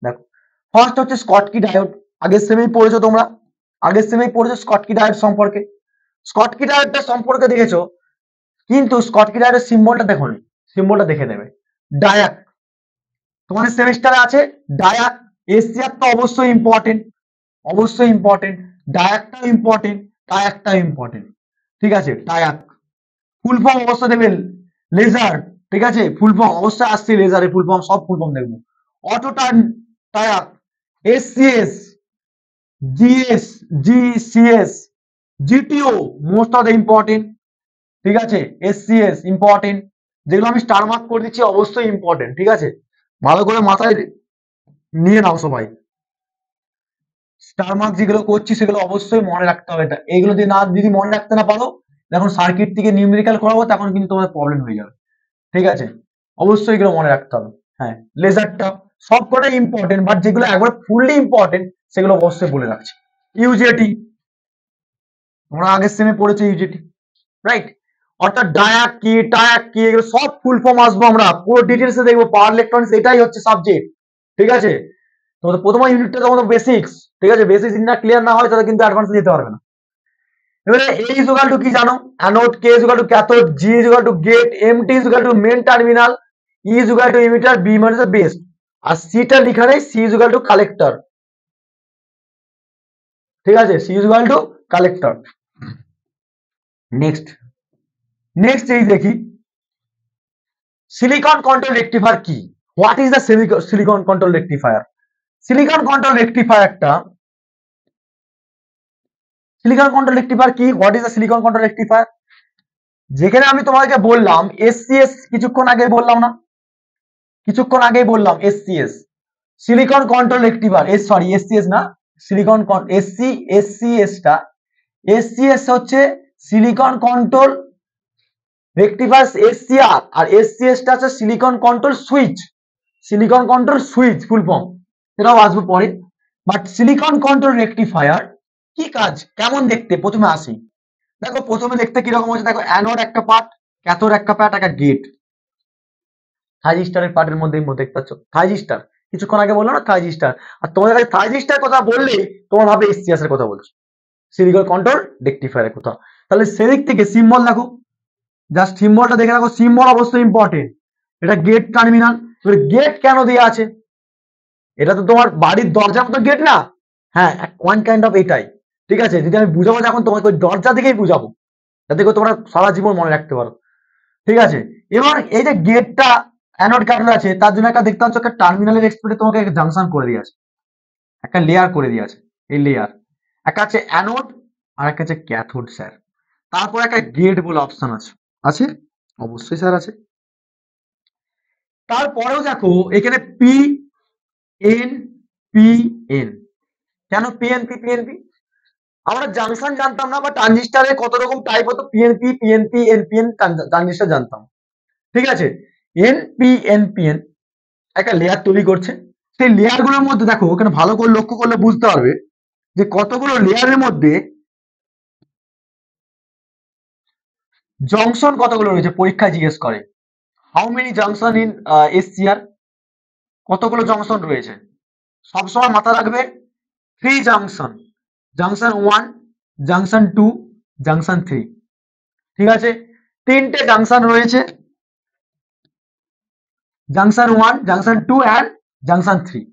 দেখো ফার্স্ট হচ্ছে স্কটকি ডায়োড, আগের সেমেই পড়েছো তোমরা, আগের সেমেই পড়েছো স্কটকি ডায়োড সম্পর্কে, স্কটকি ডায়োডটা সম্পর্কে দেখেছো, কিন্তু স্কটকি ডায়োডের সিম্বলটা দেখো, সিম্বলটা দেখে নেবে, ডায়াক, তোমাদের সেমিস্টারে আছে ডায়াক, এসিআর তো অবশ্যই ইম্পর্টেন্ট, অবশ্যই ইম্পর্টেন্ট। ডায়াকটাও ইম্পর্টেন্ট, টায়াকটাও ইম্পর্টেন্ট। ঠিক আছে, টায়াক ফুল ফর্ম অবশ্যই দেবে লেজার। ঠিক আছে, ফুল ফর্ম অবশ্যই আসছে, লেজারের ফুল ফর্ম, সব ফুল ফর্ম দেখবো। Auto triac, SCS, GS, GCS, GTO most of the important. ঠিক আছে, এসসিএস ইম্পর্টেন্ট, যেগুলো আমি স্টার মার্ক করে দিচ্ছি অবশ্যই ইম্পর্টেন্ট। ঠিক আছে, ভালো করে মাথায় নিয়ে নাও সবাই। স্টার মার্ক যেগুলো করছি সেগুলো অবশ্যই মনে রাখতে হবে। এটা এইগুলো যদি মনে রাখতে না পারো, যখন সার্কিট থেকে নিউমেরিক্যাল করাবো তখন কিন্তু তোমাদের প্রবলেম হয়ে যাবে। ঠিক আছে, অবশ্যই এগুলো মনে রাখতে হবে। হ্যাঁ, লেজারটা সবকটাই ইম্পর্টেন্ট, বাট যেগুলো একবার ফুললি ইম্পর্টেন্ট সেগুলো অবশ্যই বলে রাখছি। ইউজেটি, তোমরা আগের সেমে পড়েছো ইউজেটি, রাইট? অর্থাৎ ডায়াক কি, টায়াক কি, এগুলো সব ফুল ফর্ম আসবো আমরা, পুরো ডিটেলসে দেখবো। পাওয়ার ইলেকট্রনিক্স এটাই হচ্ছে সাবজেক্ট। ঠিক আছে, তোমাদের প্রথম ইউনিটটা তোমাদের বেসিক্স। ঠিক আছে, বেসিক্স যদি না ক্লিয়ার না হয় তাহলে কিন্তু অ্যাডভান্সে যেতে পারবে না। এবারে A is equal to কি জানো? Anode, K is equal to cathode, G is equal to gate, MT is equal to main terminal, E is equal to emitter, B মানে হচ্ছে বেস, আর C টা লেখা নেই, C is equal to collector. ঠিক আছে, C is equal to collector. Next next এই দেখি silicon control rectifier কি। What is the silicon control rectifier? Silicon control রেকটিফায়ারটা, সিলিকন কন্ট্রোল রেকটিফায়ার কি, what is the silicon control rectifier? যেখানে আমি তোমাকে বললাম এসসিএস, কিছুক্ষণ আগে বললাম না, কিছুক্ষণ আগেই বললাম SCS, silicon control rectifier, sorry SCS না, সিলিকন এসসিএসটা, এসসিএস হচ্ছে সিলিকন কন্ট্রোল রেকটিফায়ার এসসিআর, আর এসসিএসটা হচ্ছে silicon control switch. Silicon control switch full form, সেটাও আসবো পরে। বাট সিলিকন কন্ট্রোল রেকটিফায়ার কি কাজ, কেমন দেখতে, প্রথমে আসি। দেখো প্রথমে দেখতে কিরকম হচ্ছে, দেখো অ্যানোড একটা পার্ট, ক্যাথোড একটা পার্ট, একটা গেট। থাইজিস্টারের পার্টের মধ্যে দেখতে পাচ্ছ থাইজিস্টার, কিছুক্ষণ আগে বললো না থাইজিস্টার। আর তোমাদের কাছে থাইজিস্টার কথা বললেই তোমার ভাবে এসসিএস এর কথা বলছো, সিলিকন কন্ট্রোল রেকটিফায়ারের কথা। তাহলে সেদিক থেকে সিম্বল দেখো, জাস্ট সিম্বলটা দেখে রাখো, সিম্বল অবশ্যই ইম্পর্টেন্ট। এটা গেট টার্মিনাল। এবার গেট কেন দেওয়া আছে? এটা তো তোমার বাড়ির দরজার মতো গেট না? হ্যাঁ, ওয়ান কাইন্ড অফ এটাই। ঠিক আছে, যদি আমি বুঝাবো এখন তোমাকে ওই দরজা থেকেই বুঝাবো, যাতে করে তোমরা সারা জীবন মনে রাখতে পারো। ঠিক আছে, এবার এই যে গেটটা অ্যানোড ক্যাথোড আছে, তার জন্য একটা দেখতে পাচ্ছ একটা টার্মিনালের এক্সপোর্টে তোমাকে জাংশন করে দিয়েছে, একটা লেয়ার করে দিয়েছে। এই লেয়ার একটা আছে অ্যানোড আর একটা আছে ক্যাথোড স্যার। তারপর একটা গেট বলে অপশন আছে, আছে অবশ্যই স্যার আছে। তারপরেও দেখো এখানে পি এন পি এন, কেন পিএনপি পিএনপি? আমরা জাংশন জানতাম না, বা ট্রানজিস্টারে কত রকম টাইপ হতো, পিএনপি পিএনপি এনপিএন ট্রানজিস্টার জানতাম। ঠিক আছে, এনপিএন একটা লেয়ার তৈরি করছে। সেই লেয়ার গুলোর মধ্যে দেখো ওখানে ভালো করে লক্ষ্য করলে বুঝতে পারবে যে কতগুলো লেয়ারের মধ্যে জংশন কতগুলো রয়েছে, পরীক্ষায় জিজ্ঞেস করে how many junction in SCR, কতগুলো জংশন রয়েছে। সবসময় মাথা রাখবে 3 জাংশন, জাংশন 1, জাংশন 2, জাংশন 3। ঠিক আছে, তিনটে জাংশন রয়েছে, junction 1, junction 2 and junction 3।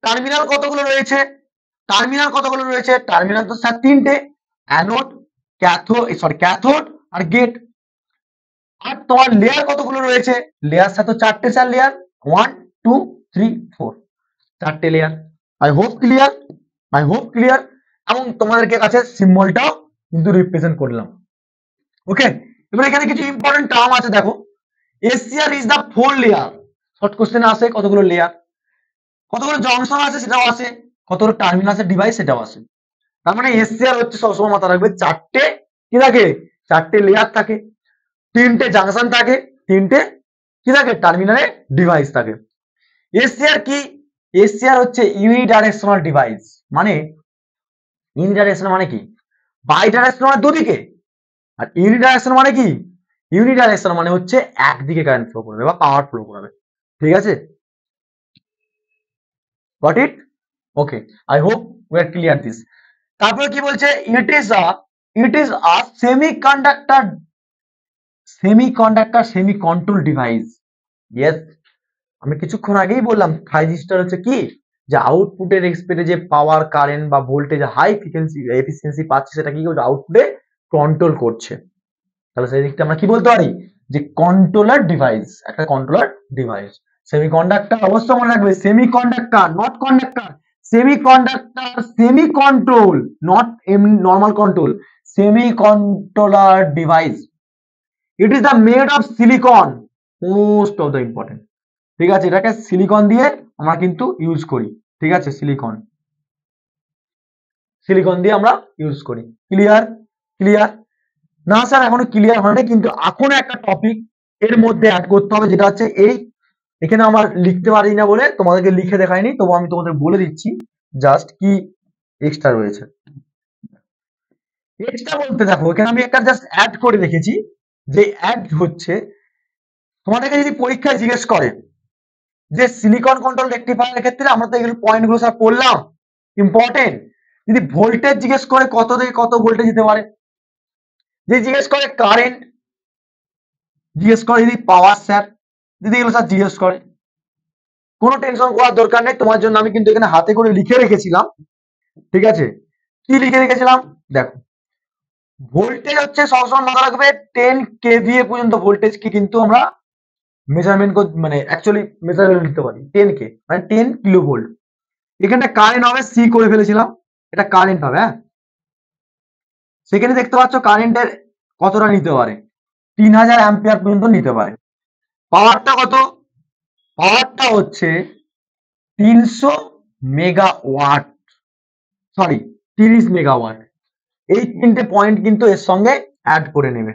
Terminal কতগুলো রয়েছে, টার্মিনাল কতগুলো রয়েছে, টার্মিনাল তো স্যার তিনটে, অ্যানোড, ক্যাথোড আর গেট। আর তোমার লেয়ার কতগুলো রয়েছে, লেয়ার সাথে চারটে, চার লেয়ার, 1 2 3 4, চারটে layer. I hope clear, I hope clear. এবং তোমাদেরকে কাছে সিম্বলটাও কিন্তু রিপ্রেজেন্ট করলাম। ওকে, এবার এখানে কিছু ইম্পর্টেন্ট টার্ম আছে দেখো। SCR is the 4 layer, short কোশ্চেনে আসে কতগুলো লেয়ার, কতগুলো জংশন আছে সেটাও আসে, কতগুলো টার্মিনাল আছে ডিভাইস সেটাও আসে। তার মানে এসসিআর হচ্ছে সবসময় মাথা রাখবে চারটে কি থাকে, চারটে লেয়ার থাকে, তিনটে জাংশন থাকে, তিনটে কি থাকে টার্মিনালে ডিভাইস থাকে। এসসিআর কি, এসসিআর হচ্ছে ইউনিডাইরেকশনাল ডিভাইস। মানে ইউনিডাইরেকশনাল মানে কি, বাই ডাইরেকশনাল মানে দুদিকে, আর ইউনিডাইরেকশনাল মানে কি, ইউনিডাইরেকশনাল মানে হচ্ছে একদিকে কারেন্ট ফ্লো করবে বা পাওয়ার ফ্লো করবে। ঠিক আছে, got it? Okay, I hope we are clear this. তারপরে কি বলছে, it is a semiconductor semi control device. Yes, আমি কিছুক্ষণ আগেই বললাম থাইজিস্টার হচ্ছে কি, যে আউটপুটের এক্সপেক্টে যে পাওয়ার কারেন্ট বা ভোল্টেজ হাই এফিসিয়েন্সি পাচ্ছে সেটা কি করছে আউটপুটে কন্ট্রোল করছে। তাহলে সেই দিকটা আমরা কি বলতে পারি যে কন্ট্রোলার ডিভাইস, একটা কন্ট্রোলার ডিভাইস। সেমিকন্ডাক্টর অবশ্য মনে রাখবে, semiconductor not conductor, semiconductor semi control not normal control, semi controller device. It is the made of silicon, most of the important. ঠিক আছে, এটাকে সিলিকন দিয়ে আমরা কিন্তু ইউজ করি। ঠিক আছে, সিলিকন দিয়ে আমরা ইউজ করি। ক্লিয়ার? ক্লিয়ার? না স্যার এখনো ক্লিয়ার হয়নি, কিন্তু এখনো একটা টপিক এর মধ্যে অ্যাড করতে হবে, যেটা হচ্ছে এই, এখানে আমার লিখতে পারি না বলে তোমাদেরকে লিখে দেখাইনি, তবু আমি তোমাদের বলে দিচ্ছি জাস্ট কি এক্সট্রা রয়েছে। এক্সট্রা বলতে দেখো, এখানে আমি একটা জাস্ট অ্যাড করে রেখেছি, যে অ্যাড হচ্ছে তোমাদেরকে যদি পরীক্ষায় জিজ্ঞেস করে যে সিলিকন কন্ট্রোল রেকটিফায়ারের ক্ষেত্রে আমরা তো এগুলো পয়েন্টগুলো স্যার পড়লাম ইম্পর্টেন্ট, যদি ভোল্টেজ জিজ্ঞেস করে কত থেকে কত ভোল্টেজ দিতে পারে, যদি জিজ্ঞেস করে কারেন্ট, জিজ্ঞেস করে যদি পাওয়ার স্যার, যদি এগুলো স্যার জিজ্ঞেস করে, কোনো টেনশন করার দরকার নেই, তোমার জন্য আমি কিন্তু এখানে হাতে করে লিখে রেখেছিলাম। ঠিক আছে, কি লিখে রেখেছিলাম দেখো, ভোল্টেজ হচ্ছে সবসময় মাথা রাখবে 10 কেভিএ পর্যন্ত ভোল্টেজ কি কিন্তু আমরা মেজারমেন্ট মানে অ্যাকচুয়ালি মেজারমেন্ট নিতে পারি 10 কে, মানে 10 কিলো ভোল্ট। এখানে কারেন্ট হবে, সি করে ফেলেছিলাম, এটা কারেন্ট হবে। হ্যাঁ, সেখানে দেখতে পাচ্ছ কারেন্টের কতটা নিতে পারে, 3000 অ্যাম্পিয়ার পর্যন্ত নিতে পারে। পাওয়ারটা কত, পাওয়ারটা হচ্ছে 300 মেগাওয়াট, সরি 30 মেগাওয়াট। এই তিনটে পয়েন্ট কিন্তু এর সঙ্গে অ্যাড করে নেবে,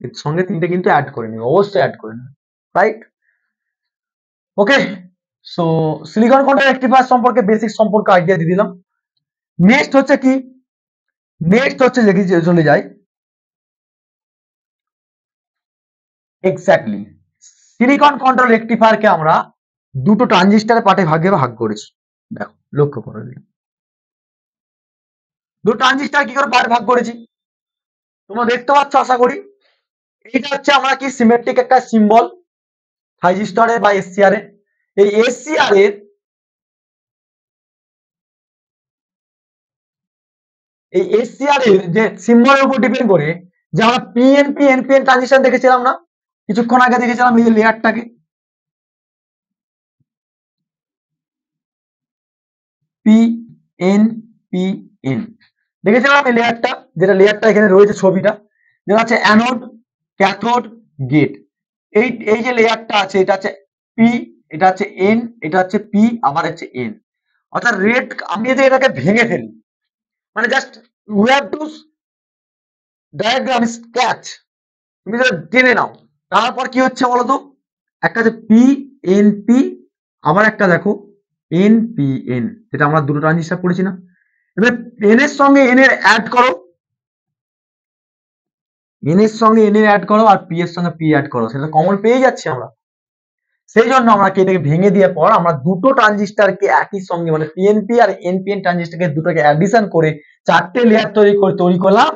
এর সঙ্গে তিনটে কিন্তু অ্যাড করে নেবে, অবশ্যই অ্যাড করে নেবে, রাইট? ওকে, সো সিলিকন কন্ট্রোল রেকটিফায়ার সম্পর্কে বেসিক সম্পর্কে আইডিয়া দিয়ে দিলাম। নেক্সট হচ্ছে কি, নেক্সট হচ্ছে দেখি চলে যাই, এক্স্যাক্টলি সিলিকন কন্ট্রোল রেকটিফায়ারকে আমরা দুটো ট্রানজিস্টারের পার্টে ভাগ করেছি। দেখো লক্ষ্য করে দিলাম, দুটো ট্রানজিস্টার কি করে পার্টে ভাগ করেছি তোমরা দেখতে পাচ্ছ আশা করি। এটা হচ্ছে আমরা কি সিমেট্রিক একটা সিম্বল থাইজিস্টরে বা এসসিআর এর, এই এসসিআর এর যে সিম্বলের উপর ডিপেন্ড করে, যে আমরা পিএনপি এনপিএন ট্রানজিশন দেখেছিলাম না কিছুক্ষণ আগে, দেখেছিলাম এই যে লেয়ারটাকে পিএনপিএন দেখেছিলাম, এই লেয়ারটা, যেটা লেয়ারটা এখানে রয়েছে ছবিটা, যেটা হচ্ছে অ্যানোড ক্যাথোড গেট। এই যে লেয়ারটা আছে এটা হচ্ছে পি, এটা হচ্ছে এন, এটা হচ্ছে পি, আবার হচ্ছে এন। অর্থাৎ রেড, আমি যদি এটাকে ভেঙে ফেলি, মানে just we have to diagram sketch, তুমি যদি টেনে নাও, তারপর কি হচ্ছে বলতো, একটা হচ্ছে পি এন পি, আবার একটা দেখো এন পি এন, যেটা আমরা দুটো ট্রানজিস্টার পড়েছি না। এবার এন এর সঙ্গে এন এর অ্যাড করো, এন এর সঙ্গে এন এর অ্যাড করো, আর পি এর সঙ্গে পি অ্যাড করো, সেটা কমন পেয়ে যাচ্ছি আমরা। সেই জন্য আমরা এটাকে ভেঙে দেওয়ার পর আমরা দুটো ট্রানজিস্টারকে একই সঙ্গে, মানে পিএনপি আর এনপিএন ট্রানজিস্টারকে দুটোকে অ্যাডিশন করে চারটে লেয়ার তৈরি করলাম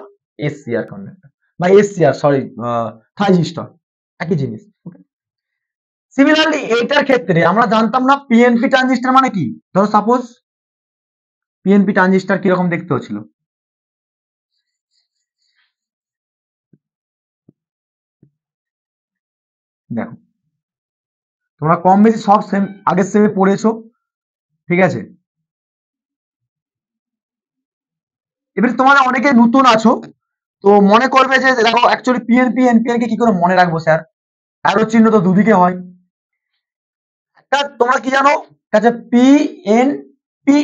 এসসিআর কন্ডাক্টর বা এসসিআর, সরি থাইজিস্টর, একই জিনিস। সিমিলারলি এইটার ক্ষেত্রে আমরা জানতাম না পিএনপি ট্রানজিস্টার মানে কি। ধরো সাপোজ পিএনপি ট্রানজিস্টার কিরকম দেখতে হচ্ছিল, দেখো তোমরা কম বেশি সব সেম আগের সেমে পড়েছো। ঠিক আছে, এবারে তোমাদের অনেকে নতুন আছো, তো মনে করবে যে দেখো অ্যাকচুয়ালি পিএনপি এনপিএন কে কি করে মনে রাখবো স্যার, অ্যারো চিহ্ন তো দুদিকে হয়। একটা তোমরা কি জানো, কাছে পি এন পি,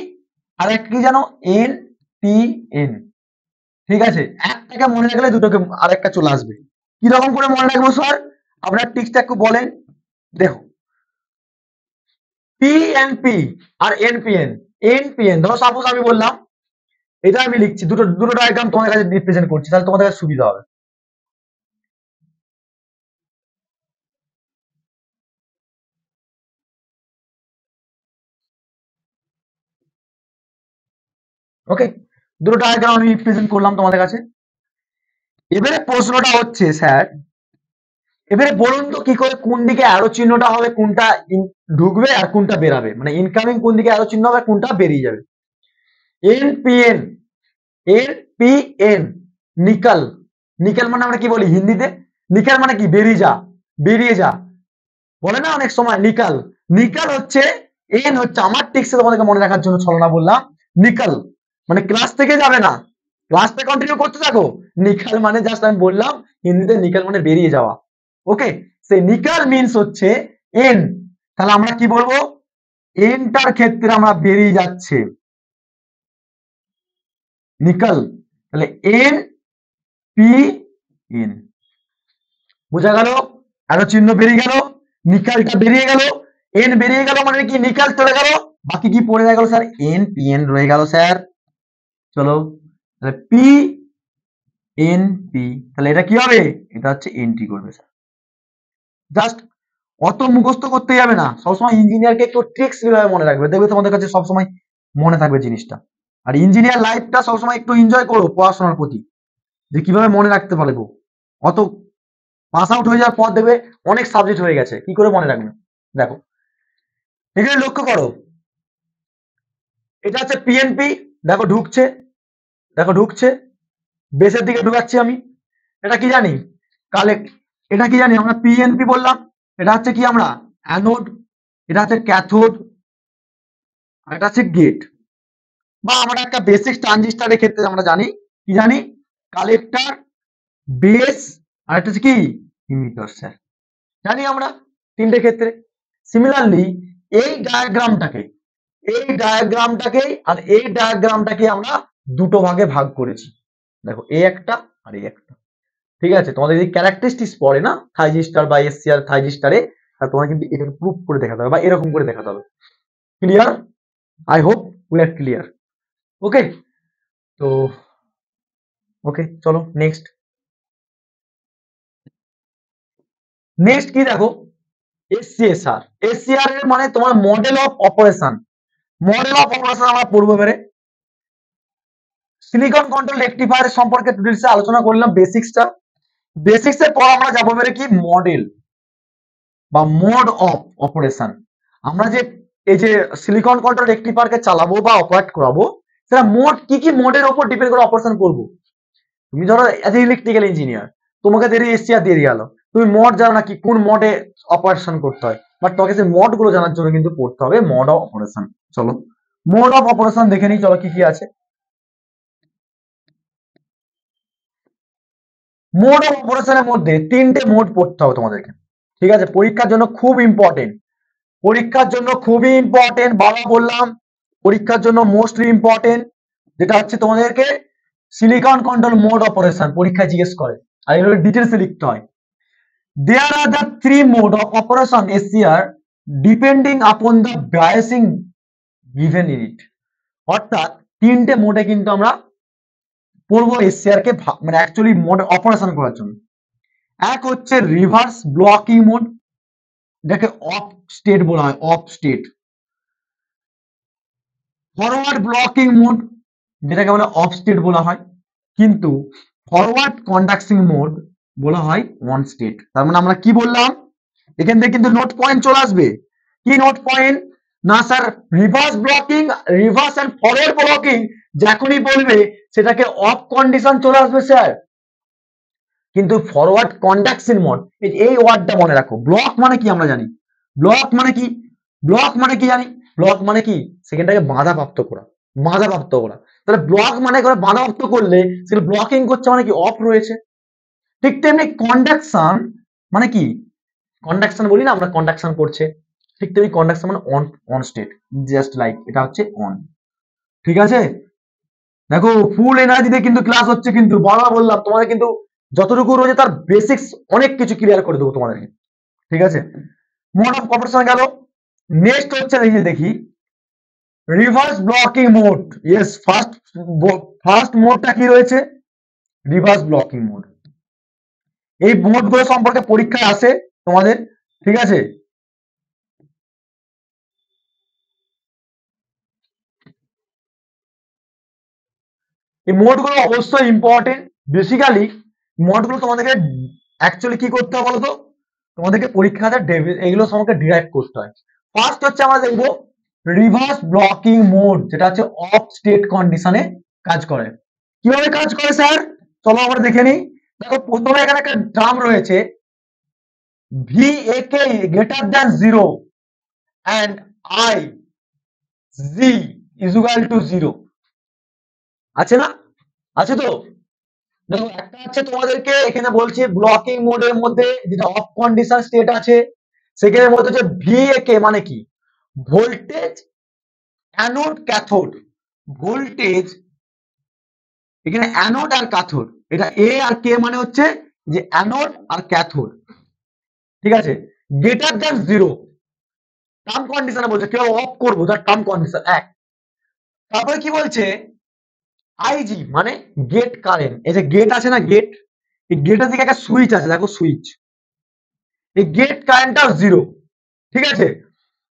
আর একটা কি জানো এন পি এন। ঠিক আছে, একটাকে মনে রাখলে দুটোকে আরেকটা চলে আসবে। কিরকম করে মনে রাখবো স্যার, আপনার টিক্সটা একটু বলেন। দেখো পিএনপি আর এনপিএন, এনপিএন ধরো সাপোজ আমি বললাম, এটা আমি লিখছি, দুটো দুটো ডায়াগ্রাম তোমাদের কাছে রিপ্রেজেন্ট করছি, তাহলে তোমাদের কাছে সুবিধা হবে। ওকে, দুটো ডায়াগ্রাম আমি রিপ্রেজেন্ট করলাম তোমাদের কাছে। এবারে প্রশ্নটা হচ্ছে স্যার, এবারে বলুন তো কি করে কোন দিকে অ্যারো চিহ্নটা হবে, কোনটা ঢুকবে আর কোনটা বেরাবে, মানে ইনকামিং কোন দিকে অ্যারো চিহ্ন হবে, কোনটা বেরিয়ে যাবে। NPN, NPN, nickel. নিকেল মানে আমরা কি বলি হিন্দিতে, নিকেল মানে কি বেরিয়ে যা, বেরিয়ে যা বলে না অনেক সময় নিকেল। নিকেল হচ্ছে, এন হচ্ছে, আমার টিক্সে তোমাদেরকে মনে রাখার জন্য ছলনা বললাম, নিকেল মানে ক্লাস থেকে যাবে না, ক্লাসটা কন্টিনিউ করতে থাকো। নিকেল মানে জাস্ট আমি বললাম হিন্দিতে নিকেল মানে বেরিয়ে যাওয়া। ওকে, সেই নিকেল মিন্স হচ্ছে এন, তাহলে আমরা কি বলবো, এনটার ক্ষেত্রে আমরা বেরিয়ে যাচ্ছে নিকেল, তাহলে এন পি এন, বোঝা গেল, আরো চিহ্ন বেরিয়ে গেল, নিকেলটা বেরিয়ে গেল, এন বেরিয়ে গেল মানে কি নিকেল চলে গেল, বাকি কি পড়ে গেল স্যার, এন পি এন রয়ে গেল স্যার। চলো তাহলে পি এন পি, তাহলে এটা কি হবে, এটা হচ্ছে এন্ট্রি করবে স্যার। জাস্ট অত মুখস্থ করতে যাবে না, সবসময় ইঞ্জিনিয়ারকে একটু ট্রিক্স কিভাবে মনে রাখবে, দেখবে তোমাদের কাছে সবসময় মনে থাকবে জিনিসটা। আর ইঞ্জিনিয়ার লাইফটা সবসময় একটু এনজয় করো পড়াশোনার প্রতি, যে কিভাবে মনে রাখতে পারবো। অত পাস আউট হয়ে যাওয়ার পর দেখবে অনেক সাবজেক্ট হয়ে গেছে, কি করে মনে রাখবে। দেখো এখানে লক্ষ্য করো, এটা হচ্ছে পিএনপি, দেখো ঢুকছে, দেখো ঢুকছে, বেসের দিকে ঢুকাচ্ছি আমি। এটা কি জানি, কালেক্ট, এটা কি জানি আমরা পিএনপি বললাম, এটা হচ্ছে কি আমরা অ্যানোড, এটা হচ্ছে ক্যাথোড, আর এটা হচ্ছে গেট। বা আমরা একটা বেসিক ট্রানজিস্টারের ক্ষেত্রে আমরা জানি, কি জানি, কালেক্টর, বেস, আর এটা হচ্ছে কি ইমিটার স্যার, জানি আমরা তিনটে ক্ষেত্রে। সিমিলারলি এই ডায়াগ্রামটাকে, এই ডায়াগ্রামটাকে আর এই ডায়াগ্রামটাকে আমরা দুটো ভাগে ভাগ করেছি, দেখো এই একটা আর এই একটা। ঠিক আছে, তোমাদের যদি ক্যারেক্টারিস্টিক্স পড়ে না থাইজিস্টার বা এসসিআর থাইজিস্টারে, তাহলে তোমার কিন্তু এটাকে প্রুফ করে দেখাতে হবে বা এরকম করে দেখাতে হবে। Clear? I hope we are clear. Okay, তো ওকে চলো নেক্সট। নেক্সট কি দেখো, এসসিএসআর। এসসিআর এর মানে তোমার model of operation. Model of operation আমরা পড়বো এবারে। সিলিকন কন্ট্রোল রেকটিফায়ার সম্পর্কে ডিটেইলসে আলোচনা করলাম বেসিক্সটা। বেসিক্স এর পর আমরা যাবো এবারে কি মডেল বা মোড অফ অপারেশন। আমরা যে এই যে সিলিকন কন্ট্রোল রেকটিফায়ারকে চালাবো বা অপারেট করাবো, সেটা মোড কি কি মোডের উপর ডিপেন্ড করে অপারেশন করবো। তুমি ধরো এজ এ ইলেকট্রিক্যাল ইঞ্জিনিয়ার, তোমাকে দিয়ে এসসিআর দিয়ে গেল, তুমি মড জানো না কি কোন মডে অপারেশন করতে হয়, বাট তোমাকে সেই মড গুলো জানার জন্য কিন্তু পড়তে হবে মোড অফ অপারেশন। চলো মোড অফ অপারেশন দেখে নিই, চলো কি কি আছে। মোড অফ অপারেশনের মধ্যে তিনটে মোড পড়তে হবে তোমাদেরকে। ঠিক আছে, পরীক্ষার জন্য খুব ইম্পর্টেন্ট, পরীক্ষার জন্য খুবই ইম্পর্টেন্ট, বাবা বললাম পরীক্ষার জন্য মোস্টলি ইম্পর্টেন্ট, যেটা হচ্ছে তোমাদেরকে সিলিকন কন্ট্রোল মোড অপারেশন পরীক্ষায় জিজ্ঞেস করে, আর এগুলো ডিটেলসে লিখতে হয়। There are the three mode of operation SCR depending upon the biasing given in it. অর্থাৎ তিনটে মোডে কিন্তু আমরা পড়বো এসসিআর কে, মানে অ্যাকচুয়ালি মোড অপারেশন করার জন্য। এক হচ্ছে রিভার্স ব্লকিং মোড, যাকে অফ স্টেট বলা হয়, of state. Forward blocking mode, যেটাকে বলে অফ স্টেট বলা হয়, কিন্তু ফরওয়ার্ড কন্ডাক্টিং মোড বলা হয় অন স্টেট। তার মানে আমরা কি বললাম, এখান থেকে কিন্তু নোট পয়েন্ট চলে আসবে। কি নোট পয়েন্ট, না sir reverse blocking, reverse and forward blocking যখনই বলবে সেটাকে অফ কন্ডিশন চলে আসবে স্যার, কিন্তু ফরওয়ার্ড কন্ডাকশন মোড, এই ওয়ার্ডটা মনে রাখো। ব্লক মানে কি আমরা জানি, ব্লক মানে কি, ব্লক মানে কি জানি, ব্লক মানে কি সেখানটাকে বাধাপ্রাপ্ত করা, বাধাপ্রাপ্ত করা। তাহলে ব্লক মানে করে বাধাপ্রাপ্ত করলে সেটা ব্লকিং করছে মানে কি অফ রয়েছে। ঠিক তেমনি কন্ডাকশন মানে কি, কন্ডাকশন বলি না আমরা কন্ডাকশন করছে, ঠিক তেমনি কন্ডাকশন মানে on, on state, just like এটা হচ্ছে অন। ঠিক আছে, দেখো ফুল এনার্জিতে কিন্তু ক্লাস হচ্ছে, কিন্তু বারবার বললাম তোমাদের কিন্তু যতটুকু রয়েছে তার বেসিক্স অনেক কিছু ক্লিয়ার করে দেবো তোমাদেরকে। ঠিক আছে, মোড অফ অপারেশন গেল। নেক্সট হচ্ছে এই যে দেখি reverse blocking mode. Yes, first মোডটা কি রয়েছে, রিভার্স ব্লকিং মোড। এই মোড গুলো সম্পর্কে পরীক্ষায় আসে তোমাদের। ঠিক আছে, এই মোড গুলো অবশ্যই ইম্পর্টেন্ট। বেসিক্যালি মোড গুলো তোমাদেরকে অ্যাকচুয়ালি কি করতে হবে বলতো, তোমাদেরকে পরীক্ষাতে এগুলো সম্পর্কে ডিরাইভ করতে হয়। ফার্স্ট হচ্ছে আমরা দেখবো রিভার্স ব্লকিং মোড, যেটা হচ্ছে অফ স্টেট কন্ডিশনে কাজ করে। কিভাবে কাজ করে স্যার, চলো আমরা দেখে নিই। দেখো প্রথমে এখানে একটা টার্ম রয়েছে VAK greater than 0 and IZ is equal to 0 আছে না, আছে তো। দেখো একটা হচ্ছে তোমাদেরকে এখানে বলছে ব্লকিং মোডের মধ্যে যেটা অফ কন্ডিশন স্টেট আছে সেখানের মধ্যে হচ্ছে VAK মানে কি, ভোল্টেজ অ্যানোড ক্যাথোড, ভোল্টেজ এখানে অ্যানোড আর ক্যাথোড, এটা এ আর কে মানে হচ্ছে যে অ্যানোড আর ক্যাথোড, ঠিক আছে, গ্রেটার দ্যান 0 টার্ম কন্ডিশনে বলছে কিভাবে অফ করবো, তার টার্ম কন্ডিশন এক। তারপরে কি বলছে আইজি মানে গেট কারেন্ট, এই যে গেট আছে না গেট, এই গেটের দিকে একটা সুইচ আছে, দেখো সুইচ, এই গেট কারেন্টটা 0, ঠিক আছে।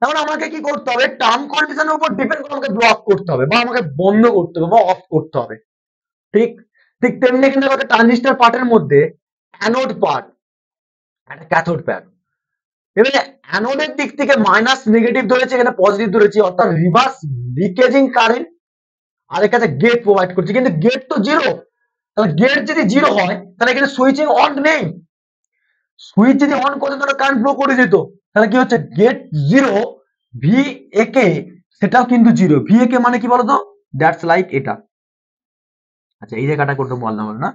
তাহলে আমাকে কি করতে হবে, টার্ম কন্ডিশনের উপর ডিপেন্ড করে আমাকে ব্লক করতে হবে বা আমাকে বন্ধ করতে হবে বা অফ করতে হবে, ঠিক। ঠিক তেমনি কিন্তু একটা ট্রানজিস্টর পার্টের মধ্যে অ্যানোড পার্ট একটা ক্যাথোড পার্ট, এবারে অ্যানোডের দিক থেকে মাইনাস নেগেটিভ ধরেছে, এখানে পজিটিভ ধরেছে, অর্থাৎ রিভার্স লিকেজিং কারেন্ট আর এখানে গেট প্রোভাইড করছে, কিন্তু গেট তো 0, তাহলে গেট যদি 0 হয় তাহলে এখানে সুইচিং অন নেই, সুইচ যদি অন করতে তাহলে কারেন্ট ফ্লো করে যেত, তাহলে কি হচ্ছে গেট 0 VAK সেটাও কিন্তু 0, VAK মানে কি বলতো, দ্যাটস লাইক এটা। আচ্ছা এই জায়গাটা করতে বললাম না,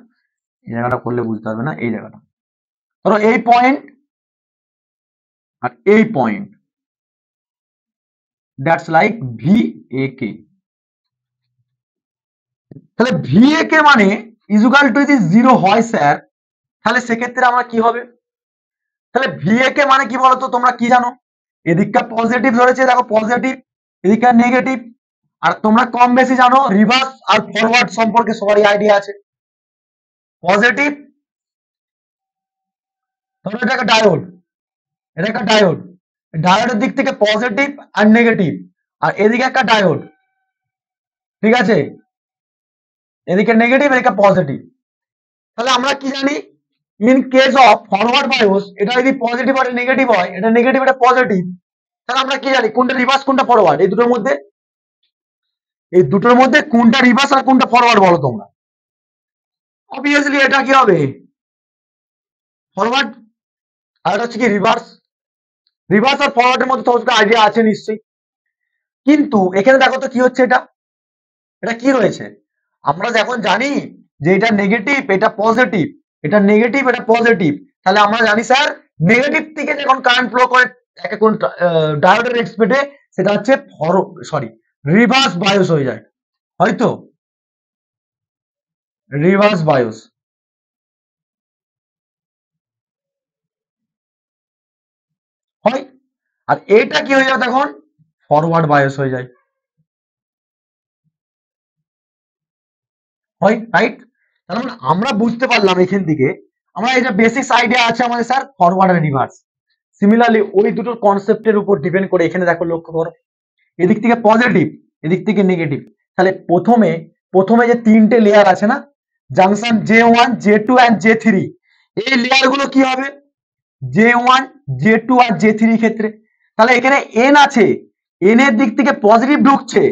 এই জায়গাটা করলে বুঝতে পারবে না, এই জায়গাটা ধরো এই পয়েন্ট আর এই পয়েন্ট, দ্যাটস লাইক VAK। তাহলে VAK মানে ইজুকাল টু যদি 0 হয় স্যার, তাহলে সেক্ষেত্রে আমরা কি হবে, তাহলে VAK মানে কি বলতো, তোমরা কি জানো, এদিকটা পজিটিভ ধরেছে, দেখো পজিটিভ, এদিকটা নেগেটিভ, আর তোমরা কম বেশি জানো রিভার্স আর ফরওয়ার্ড সম্পর্কে সবারই আইডিয়া আছে। পজিটিভ ধরো এটা একটা ডায়োড, এটা একটা ডায়োড, ডায়োডের দিক থেকে পজিটিভ আর নেগেটিভ, আর এদিকে একটা ডায়োড, ঠিক আছে, এদিকে নেগেটিভ এদিকে পজিটিভ। তাহলে আমরা কি জানি, in case of forward bias এটা যদি পজিটিভ আর নেগেটিভ হয়, এটা নেগেটিভ এটা পজিটিভ, তাহলে আমরা কি জানি কোনটা রিভার্স কোনটা ফরওয়ার্ড, এই দুটোর মধ্যে, এই দুটোর মধ্যে কোনটা রিভার্স আর কোনটা ফরওয়ার্ড বলো তোমরা, অবভিয়াসলি এটা কি হবে ফরওয়ার্ড, আর এটা হচ্ছে কি রিভার্স। রিভার্স আর ফরওয়ার্ডের মধ্যে তোমাদের আইডিয়া আছে নিশ্চয়ই, কিন্তু এখানে দেখো তো কি হচ্ছে, এটা এটা কি রয়েছে, আমরা যখন জানি যে এটা নেগেটিভ এটা পজিটিভ, এটা নেগেটিভ এটা পজিটিভ, তাহলে আমরা জানি স্যার নেগেটিভ থেকে যখন কারেন্ট ফ্লো করে এক কোন ডায়োডের এক্সপেটে সেটা হচ্ছে রিভার্স বায়োস হয়ে যায়, হয়তো রিভার্স বায়োস হয়, আর এটা কি হয়ে যায় তখন ফরওয়ার্ড বায়োস হয়ে যায়, হয় রাইট। তার মানে আমরা বুঝতে পারলাম এখান থেকে, আমরা এটা বেসিক্স আইডিয়া আছে আমাদের স্যার ফরওয়ার্ড আর রিভার্স। সিমিলারলি ওই দুটোর কনসেপ্টের উপর ডিপেন্ড করে এখানে দেখো লক্ষ্য করো, এদিক থেকে পজিটিভ এদিক থেকে নেগেটিভ, তাহলে প্রথমে প্রথমে যে তিনটে লেয়ার আছে না, junction J1 J2 and J3, এই লেয়ার গুলো কি হবে J1 J2 আর J3 ক্ষেত্রে, তাহলে এখানে N আছে, N এর দিক থেকে পজিটিভ ঢুকছে,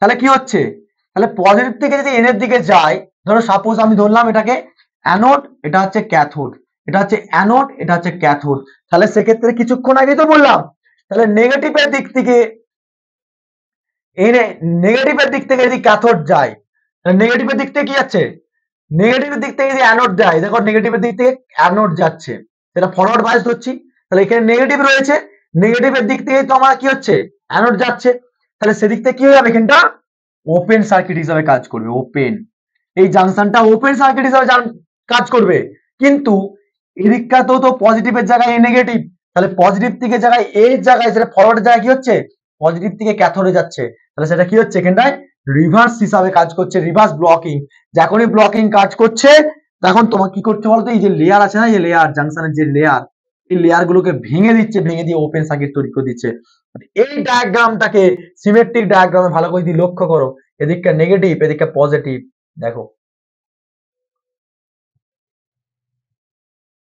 তাহলে কি হচ্ছে, তাহলে পজিটিভ থেকে যদি N এর দিকে যায়, ধরো সাপোজ আমি ধরলাম এটাকে অ্যানোড এটা হচ্ছে ক্যাথোড, এটা হচ্ছে অ্যানোড এটা হচ্ছে ক্যাথোড, তাহলে সেক্ষেত্রে কিছুক্ষণ আগে তো বললাম, তাহলে নেগেটিভের দিক থেকে নেগেটিভের দিক থেকে যদি ক্যাথোড যায়, তাহলে নেগেটিভের দিক থেকে কি যাচ্ছে, নেগেটিভের দিক থেকে যদি অ্যানোড যায়, দেখো নেগেটিভের দিক থেকে অ্যানোড যাচ্ছে, সেটা ফরওয়ার্ড বায়াস ধরছি, তাহলে এখানে নেগেটিভ রয়েছে, নেগেটিভের দিক থেকে তো আমার কি হচ্ছে অ্যানোড যাচ্ছে, তাহলে সেদিক থেকে কি হয়ে যাবে, এখানটা ওপেন সার্কিট হিসাবে কাজ করবে, ওপেন, এই জাংশনটা ওপেন সার্কিট হিসাবে কাজ করবে, কিন্তু এদিকটা তো পজিটিভের জায়গায় নেগেটিভ, তাহলে পজিটিভ থেকে জায়গায় এর জায়গায় সেটা ফরওয়ার্ডের জায়গায় কি হচ্ছে পজিটিভ থেকে ক্যাথোডে যাচ্ছে, তাহলে সেটা কি হচ্ছে এখানটায় রিভার্স হিসাবে কাজ করছে, রিভার্স ব্লকিং। যখনই ব্লকিং কাজ করছে তখন তোমার কি করতে বলতো, এই যে লেয়ার আছে না, এই লেয়ার জাংশনের যে লেয়ার, এই লেয়ার গুলোকে ভেঙে দিচ্ছে, ভেঙে দিয়ে ওপেন সার্কিট তৈরি করে দিচ্ছে। এই ডায়াগ্রামটাকে সিমেট্রিক ডায়াগ্রামে ভালো করে দিয়ে লক্ষ্য করো, এদিকটা নেগেটিভ এদিকটা পজিটিভ, দেখো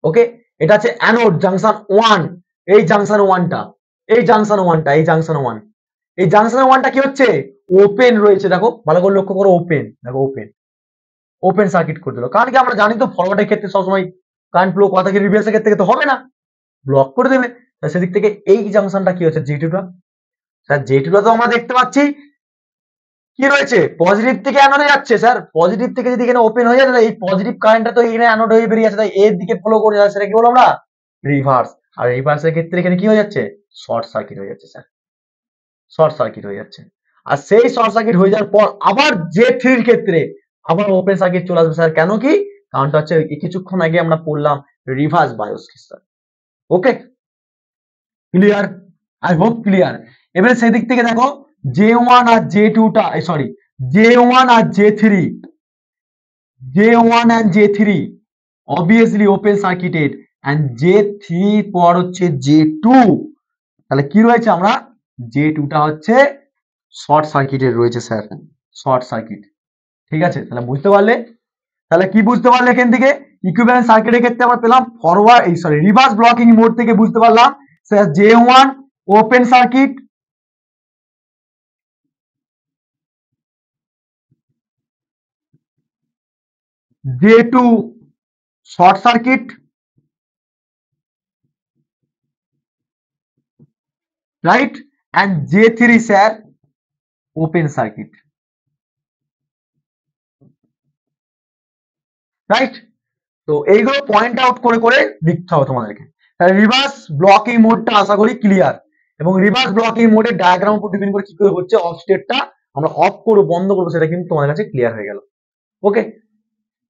ওকে, এটা হচ্ছে অ্যানোড জাংশন 1, এই জাংশন 1টা, এই জাংশন 1টা, এই জাংশন 1, এই জাংশন 1টা কি হচ্ছে ওপেন রয়েছে, দেখো ভালো করে লক্ষ্য করো, ওপেন, দেখো ওপেন, ওপেন সার্কিট করে দিল। কারণ কি আমরা জানি তো ফরওয়ার্ডের ক্ষেত্রে সবসময় কারেন্ট ফ্লো কথা কি রিভার্সের ক্ষেত্রে তো হবে না, ব্লক করে দেবে। সেদিক থেকে এই জাংশনটা কি হচ্ছে J2টা, স্যার J2টা তো আমরা দেখতে পাচ্ছি কি রয়েছে পজিটিভ থেকে অ্যানোডে যাচ্ছে, স্যার পজিটিভ থেকে যদি এখানে ওপেন হয়ে যায় তাহলে এই পজিটিভ কারেন্টটা তো এখানে অ্যানোড হয়ে বেরিয়ে যাচ্ছে, তাই এর দিকে ফলো করে যাচ্ছে, সেটা কি বলবো আমরা রিভার্স। আর রিভার্সের ক্ষেত্রে এখানে কি হয়ে যাচ্ছে শর্ট সার্কিট হয়ে যাচ্ছে, স্যার শর্ট সার্কিট হয়ে যাচ্ছে। আর সেই শর্ট সার্কিট হয়ে যাওয়ার পর আবার J3 এর ক্ষেত্রে আবার ওপেন সার্কিট চলে আসবে, স্যার কেন কি কারণটা হচ্ছে কিছুক্ষণ আগে আমরা পড়লাম reverse bias case, sir okay clear, I hope clear. এবারে সেদিক থেকে দেখো J1 আর J2টা সরি J1 আর J3, J1 and J3 obviously open circuited and J3 পর হচ্ছে J2, তাহলে কি রয়েছে আমরা J2টা হচ্ছে শর্ট সার্কিটেড রয়েছে, স্যার শর্ট সার্কিট, ঠিক আছে। তাহলে বুঝতে পারলে, তাহলে কি বুঝতে পারলে এখান থেকে ইকুইভ্যালেন্ট সার্কিটের ক্ষেত্রে আমরা পেলাম ফরওয়ার্ড রিভার্স ব্লকিং মোড থেকে বুঝতে পারলাম sir J1 open circuit, J2 short circuit, right, and J3 sir open circuit, right. তো এইগুলো পয়েন্ট আউট করে করে লিখতে হবে তোমাদেরকে। তাহলে রিভার্স ব্লকিং মোডটা আশা করি ক্লিয়ার, এবং রিভার্স ব্লকিং মোডের ডায়াগ্রাম উপর ডিপেন্ড করে কি করে হচ্ছে অফ স্টেটটা আমরা অফ করবো বন্ধ করবো সেটা কিন্তু তোমাদের কাছে ক্লিয়ার হয়ে গেল। ওকে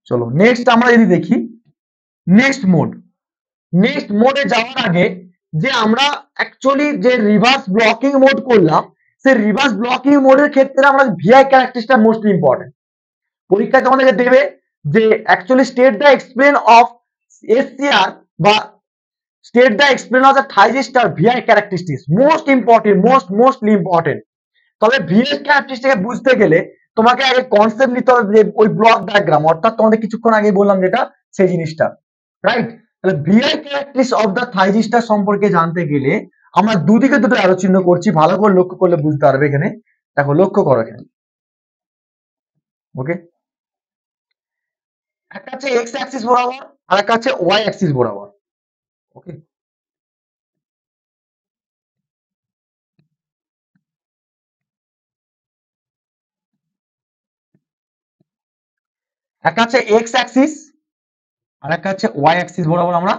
চলো নেক্সট আমরা যদি দেখি নেক্সট মোড, নেক্সট মোডে যাওয়ার আগে যে আমরা অ্যাকচুয়ালি যে রিভার্স ব্লকিং মোড করলাম সেই রিভার্স ব্লকিং মোডের ক্ষেত্রে আমরা ভিআই ক্যারেক্টারিস্টিকটা মোস্ট ইম্পর্টেন্ট। পরীক্ষায় তোমাদেরকে দেবে যে actually state the explain of SCR বা state the explain of the thyristor VI characteristics, most important, mostly important. তবে ভিআই ক্যারেক্টারিস্টিক বুঝতে গেলে তোমাকে আগে কনসেপ্ট নিতে হবে যে ওই ব্লক ডায়াগ্রাম, অর্থাৎ তোমাদের কিছুক্ষণ আগে বললাম যেটা সেই জিনিসটা, রাইট। তাহলে ভিআই ক্যারেক্টারিস্টিক্স অফ দ্য থাইজিস্টার সম্পর্কে জানতে গেলে আমরা দুদিকে দুটো অ্যারো চিহ্ন করছি, ভালো করে লক্ষ্য করলে বুঝতে পারবে। এখানে দেখো লক্ষ্য করো এখানে, ওকে একটা হচ্ছে এক্স অ্যাক্সিস বরাবর আর একটা হচ্ছে ওয়াই অ্যাক্সিস বরাবর, ওকে একটা হচ্ছে এক্স অ্যাক্সিস আর একটা হচ্ছে ওয়াই অ্যাক্সিস বরাবর আমরা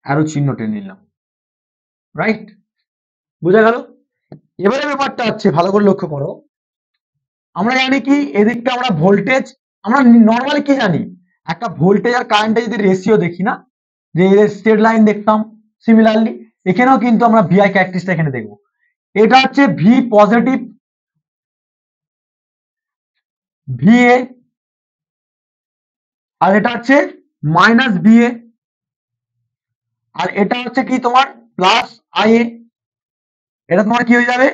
অ্যারো চিহ্ন টেনে নিলাম, রাইট, বুঝা গেল। এবারে ব্যাপারটা হচ্ছে ভালো করে লক্ষ্য করো, আমরা জানি কি এদিকটা আমরা ভোল্টেজ, আমরা নর্মালি কি জানি একটা ভোল্টেজ আর কারেন্টের যদি রেশিও দেখি না, যে স্ট্রেট লাইন দেখতাম, সিমিলারলি এখানেও কিন্তু আমরা ভিআই ক্যারেক্টারিস্টিক এখানে দেখবো। এটা হচ্ছে ভি পজিটিভ ভিএ আর এটা হচ্ছে মাইনাস ভিএ আর এটা হচ্ছে কি তোমার প্লাস আইএ, এটা তোমার কি হয়ে যাবে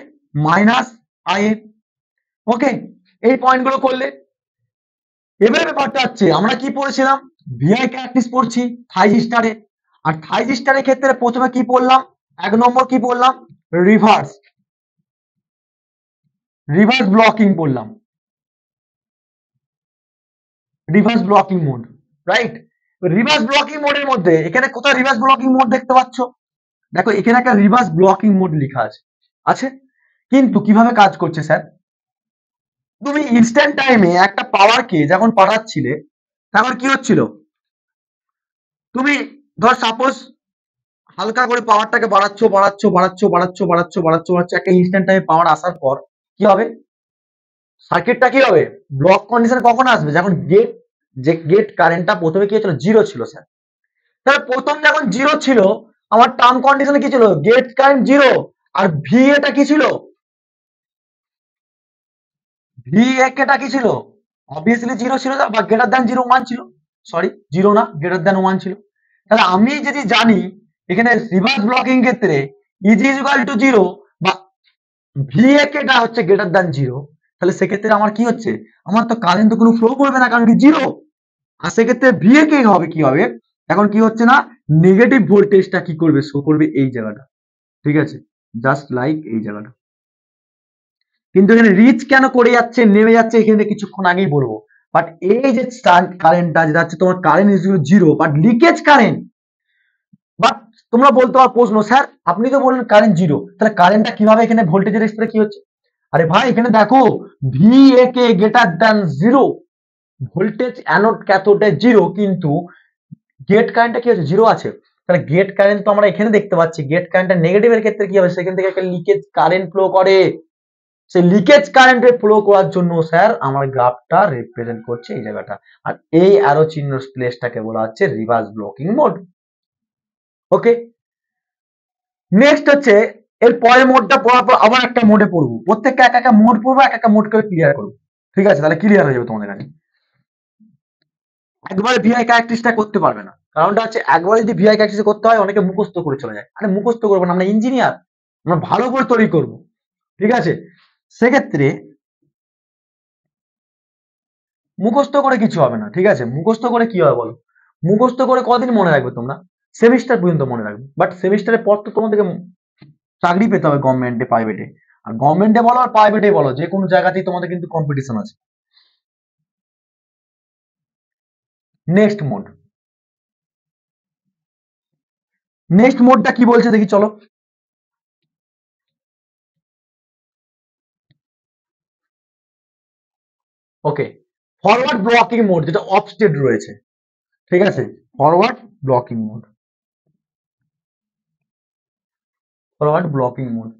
মাইনাস আইএ, ওকে এই পয়েন্টগুলো করলে। এবারে ব্যাপারটা হচ্ছে আমরা কি পড়েছিলাম ভিআই ক্যারেক্টারিস্টিক পড়ছি থাইজিস্টারে, আর থাইজিস্টারের ক্ষেত্রে প্রথমে কি পড়লাম এক নম্বর কি পড়লাম রিভার্স ব্লকিং পড়লাম, reverse blocking mode, right. Reverse blocking মোডের মধ্যে এখানে কোথায় রিভার্স ব্লকিং মোড দেখতে পাচ্ছ, দেখো এখানে একটা রিভার্স ব্লকিং মোড লেখা আছে, আছে কিন্তু কিভাবে কাজ করছে স্যার, তুমি ইনস্ট্যান্ট টাইমে একটা পাওয়ারকে যখন পাঠাচ্ছিলে তখন কি হচ্ছিল, তুমি ধর সাপোজ হালকা করে পাওয়ারটাকে বাড়াচ্ছ একটা ইনস্ট্যান্ট টাইমে পাওয়ার আসার পর কি হবে সার্কিটটা কি হবে ব্লক কন্ডিশন কখন আসবে, যখন গেট কারেন্টটা প্রথমে কি ছিল জিরো ছিল স্যার, তাহলে প্রথম যখন জিরো ছিল আমার টার্ম কন্ডিশনে কি ছিল গেট কারেন্ট জিরো আর ভি এটা কি ছিল ভি এটা কি ছিল অবভিয়াসলি জিরো ছিল বা গ্রেটার দ্যান জিরো ওয়ান ছিল, সরি জিরো না গ্রেটার দ্যান ওয়ান ছিল। তাহলে আমি যদি জানি এখানে রিভার্স ব্লকিং ক্ষেত্রে ইজ ইকুয়াল টু জিরো বা ভি এটা হচ্ছে গ্রেটার দ্যান জিরো, তাহলে সেক্ষেত্রে আমার কি হচ্ছে আমার তো কারেন্ট তো কোনো ফ্লো করবে না কারণ কি জিরো, আর সেক্ষেত্রে ভি কে হবে কি হবে এখন কি হচ্ছে না নেগেটিভ ভোল্টেজটা কি করবে, শো করবে এই জায়গাটা, ঠিক আছে, জাস্ট লাইক এই জায়গাটা। কিন্তু এখানে রিচ কেন করে যাচ্ছে, নেমে যাচ্ছে, এখানে কিছুক্ষণ আগেই বলবো। বাট এই যে কারেন্টটা যেটা হচ্ছে তোমার current is zero, but leakage current, but তোমরা বলতে পারো প্রশ্ন, স্যার আপনি তো বললেন কারেন্ট জিরো, তাহলে কারেন্টটা কিভাবে এখানে ভোল্টেজের রেসপেক্টে কি হচ্ছে? আরে ভাই এখানে দেখো V A K greater than zero, voltage anode ক্যাথোডে জিরো, কিন্তু গেট কারেন্টটা কি হচ্ছে, জিরো আছে। তাহলে গেট কারেন্ট তো আমরা এখানে দেখতে পাচ্ছি, গেট কারেন্টটা নেগেটিভের ক্ষেত্রে কি হবে, সেখান থেকে একটা লিকেজ কারেন্ট ফ্লো করে। সেই লিকেজ কারেন্টে ফ্লো করার জন্য স্যার আমার গ্রাফটা রিপ্রেজেন্ট করছে এই জায়গাটা, আর এই অ্যারো চিহ্ন প্লেসটাকে বলা হচ্ছে রিভার্স ব্লকিং মোড। ওকে, নেক্সট হচ্ছে এর পরের মোডটা পড়ার পর আবার একটা মোডে পড়বো, প্রত্যেকটা এক একটা মোড পড়বো, এক একটা মোড করে ক্লিয়ার করবো, ঠিক আছে, তাহলে ক্লিয়ার হয়ে যাবে তোমাদের কাছে। একবারে ভিআই ক্যারেক্টারিস্টিক্সটা করতে পারবে না, কারণটা হচ্ছে একবার যদি ভিআই ক্যারেক্টারিস্টিক্স করতে হয় অনেকে মুখস্থ করে চলে যায়, আরে মুখস্থ করবো না, আমরা ইঞ্জিনিয়ার, আমরা ভালো করে তৈরি করব, ঠিক আছে। সেক্ষেত্রে মুখস্থ করে কিছু হবে না, ঠিক আছে, মুখস্থ করে কি হবে বলো, মুখস্থ করে কদিন মনে রাখবে তোমরা, সেমিস্টার পর্যন্ত মনে রাখবে, বাট সেমিস্টারের পর তো তোমাদেরকে চাকরি পেতে হবে গভর্নমেন্টে প্রাইভেটে, আর গভর্নমেন্টে বলো আর প্রাইভেটে বলো, যে কোনো জায়গাতেই তোমাদের কিন্তু কম্পিটিশন আছে। নেক্সট মোড, নেক্সট মোডটা কি বলছে দেখি চলো। ওকে, ফরওয়ার্ড ব্লকিং মোড, যেটা অফ স্টেট রয়েছে, ঠিক আছে, forward blocking mode, forward blocking mode,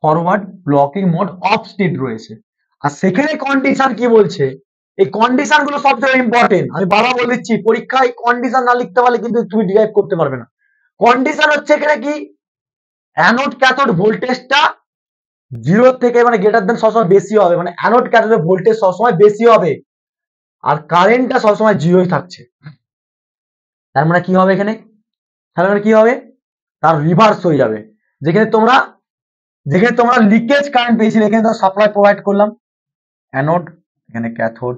forward blocking mode of state রয়েছে। আর সেখানে কন্ডিশন কি বলছে, এই কন্ডিশন গুলো সবচেয়ে ইম্পর্টেন্ট, আমি বারবার বলে দিচ্ছি, পরীক্ষায় কন্ডিশন না লিখতে পারলে কিন্তু তুমি ডিরাইভ করতে পারবে না। কন্ডিশন হচ্ছে এখানে কি, অ্যানোড ক্যাথোড ভোল্টেজটা জিরো থেকে মানে গ্রেটার দেন সবসময় বেশি হবে, মানে অ্যানোড ক্যাথোডের ভোল্টেজ সবসময় বেশি হবে, আর কারেন্টটা সবসময় জিরোই থাকছে। তার মানে কি হবে এখানে, তার মানে কি হবে, তার রিভার্স হয়ে যাবে। যেখানে তোমরা যেখানে তোমরা লিকেজ কারেন্ট পেয়েছিলে, এখানে তো সাপ্লাই প্রোভাইড করলাম, অ্যানোড এখানে ক্যাথোড,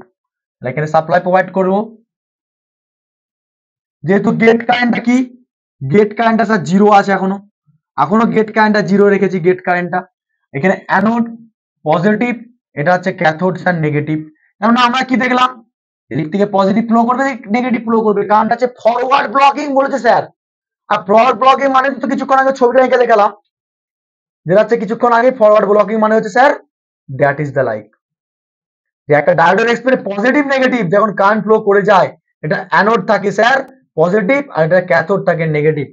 এখানে সাপ্লাই প্রোভাইড করবো, যেহেতু গেট কারেন্টটা কি, গেট কারেন্টটা স্যার জিরো আছে, এখনো গেট কারেন্টটা জিরো রেখেছি, গেট কারেন্টটা এখানে অ্যানোড পজিটিভ, এটা হচ্ছে ক্যাথোড স্যার নেগেটিভ। কারণ আমরা কি দেখলাম, এদিক থেকে পজিটিভ ফ্লো করবে, নেগেটিভ ফ্লো করবে, কারণটা হচ্ছে ফরওয়ার্ড ব্লকিং বলেছে স্যার। আর ফরওয়ার্ড ব্লকিং মানে তো কিছুক্ষণ আগে ছবিটা এঁকে দেখালাম, যেটা হচ্ছে কিছুক্ষণ আগে ফরওয়ার্ড ব্লকিং মানে হচ্ছে sir that is the like, যে একটা ডায়োডের এক্সপেরিয়ে পজিটিভ নেগেটিভ যখন কারেন্ট ফ্লো করে যায়, এটা অ্যানোড থাকে স্যার পজিটিভ, আর এটা ক্যাথোড থাকে নেগেটিভ,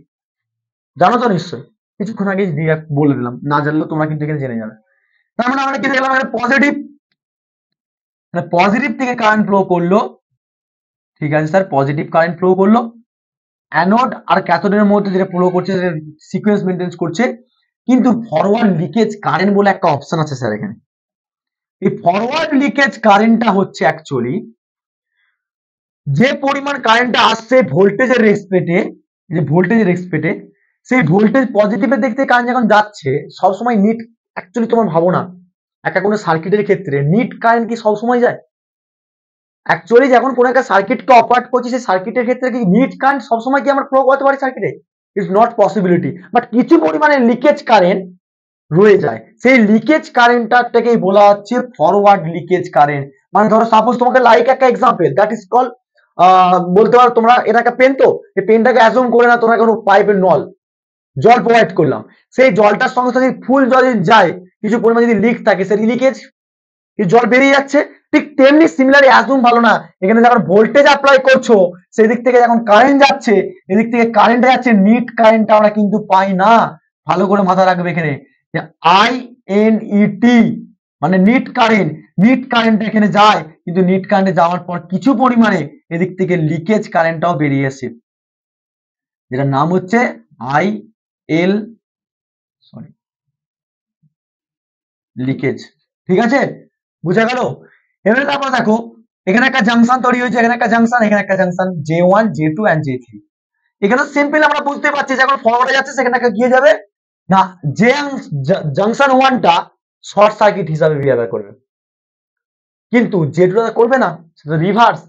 জানো তো নিশ্চয়ই, কিছুক্ষণ আগে বলে দিলাম, না জানলেও তোমরা কিন্তু এখানে জেনে যাবে। তার মানে আমরা কি দেখলাম, এখানে পজিটিভ, মানে পজিটিভ থেকে কারেন্ট ফ্লো করলো, ঠিক আছে স্যার, পজিটিভ কারেন্ট ফ্লো করলো, অ্যানোড আর ক্যাথোডের মধ্যে যেটা ফ্লো করছে সিকোয়েন্স মেনটেন করছে, কিন্তু ফরওয়ার্ড লিকেজ কারেন্ট বলে একটা অপশন আছে স্যার এখানে। এই ফরওয়ার্ড লিকেজ কারেন্টটা হচ্ছে অ্যাকচুয়ালি যে পরিমাণ কারেন্টটা আসছে ভোল্টেজের রেসপেক্টে, যে ভোল্টেজের রেসপেক্টে, সেই ভোল্টেজ পজিটিভের দিক থেকে কারেন্ট যখন যাচ্ছে, সবসময় নিট, অ্যাকচুয়ালি তোমার ভাবো না, একটা কোনো সার্কিটের ক্ষেত্রে নিট কারেন্ট কি সবসময় যায়? অ্যাকচুয়ালি যখন কোনো একটা সার্কিটকে অপারেট করছি, সেই সার্কিটের ক্ষেত্রে কি নিট কারেন্ট সবসময় কি আমরা ফ্লো করতে পারি সার্কিটে? ইটস নট পসিবিলিটি, বাট কিছু পরিমাণে লিকেজ কারেন্ট রয়ে যায়, সেই লিকেজ কারেন্টটাকেই বলা হচ্ছে ফরওয়ার্ড লিকেজ কারেন্ট। মানে ধরো সাপোজ তোমাকে লাইক একটা এক্সাম্পল, দ্যাট ইজ কল, বলতে পারো তোমরা, এটা একটা পেন, তো এই পেনটাকে অ্যাজুম করে না তোমরা কোনো পাইপের নল, জল প্রোভাইড করলাম, সেই জলটার সঙ্গে সঙ্গে ফুল জল যদি যায়, কিছু পরিমাণে যদি লিক থাকে, সেই লিকেজ জল বেরিয়ে যাচ্ছে। ঠিক তেমনি সিমিলার অ্যাজুম ভালো না, এখানে যখন ভোল্টেজ অ্যাপ্লাই করছো, সেই দিক থেকে যখন কারেন্ট যাচ্ছে, এদিক থেকে কারেন্ট যাচ্ছে, নিট কারেন্টটা আমরা কিন্তু পাই না। ভালো করে মাথা রাখবে এখানে, যে আই এন ই টি মানে নিট কারেন্ট, নিট কারেন্ট এখানে যায়, কিন্তু নিট কারেন্টে যাওয়ার পর কিছু পরিমাণে এদিক থেকে লিকেজ কারেন্টটাও বেরিয়ে আসে, যেটার নাম হচ্ছে আই এল সরি লিকেজ, ঠিক আছে, বুঝা গেল? এবারে তারপর দেখো, এখানে একটা জাংশন তৈরি হয়েছে, এখানে একটা জাংশন, এখানে একটা junction, J1 J2 and J3। এখানে সিম্পল আমরা বুঝতে পারছি যখন ফরওয়ার্ডে যাচ্ছে সেখানে একটা গিয়ে যাবে না, যে জাংশন 1টা শর্ট সার্কিট হিসাবে বিহেভিয়ার করবে, কিন্তু J2 করবে না, সেটা রিভার্স,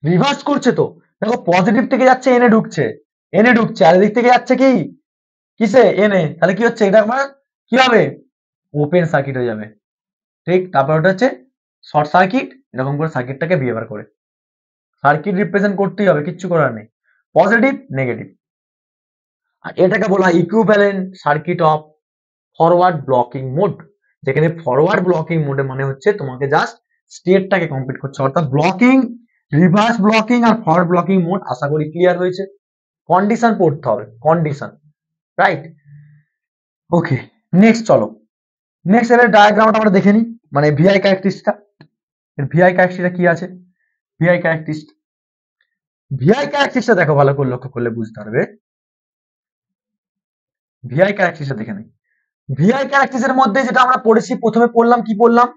রিভার্স করছে। তো দেখো পজিটিভ থেকে যাচ্ছে, এনে ঢুকছে, এনে ঢুকছে আর এদিক থেকে যাচ্ছে কি কিসে এনে, তাহলে কি হচ্ছে এটা আমার কি হবে ওপেন সার্কিট হয়ে যাবে। ঠিক, তারপর ওটা হচ্ছে শর্ট সার্কিট, এরকম করে সার্কিটটাকে বিহেভিয়ার করে সার্কিট রিপ্রেজেন্ট করতেই হবে, কিচ্ছু করার নেই, পজিটিভ নেগেটিভ। আর এটাকে বলা হয় equivalent circuit of forward blocking mode, যেখানে ফরওয়ার্ড ব্লকিং মোডে মানে হচ্ছে তোমাকে জাস্ট স্টেটটাকে কমপ্লিট করছে, অর্থাৎ ব্লকিং, রিভার্স ব্লকিং আর ফরওয়ার্ড ব্লকিং মোড। আশা করি ক্লিয়ার হয়েছে। কন্ডিশন পড়তে হবে, কন্ডিশন, রাইট। ওকে, নেক্সট চলো, নেক্সট এর ডায়াগ্রামটা আমরা দেখে নিই, মানে ভিআই ক্যারেক্টারিস্টিকটা। ভিআই ক্যারেক্টারিস্টিকটা কি আছে, ভিআই ক্যারেক্টারিস্টিক, ভিআই ক্যারেক্টারিস্টিকটা দেখো ভালো করে লক্ষ্য করলে বুঝতে পারবে। ভিআই ক্যারেক্টারিস্টিকটা দেখে নিই। ভিআই ক্যারেক্টারিস্টিকের মধ্যে যেটা আমরা পড়েছি, প্রথমে পড়লাম কি পড়লাম,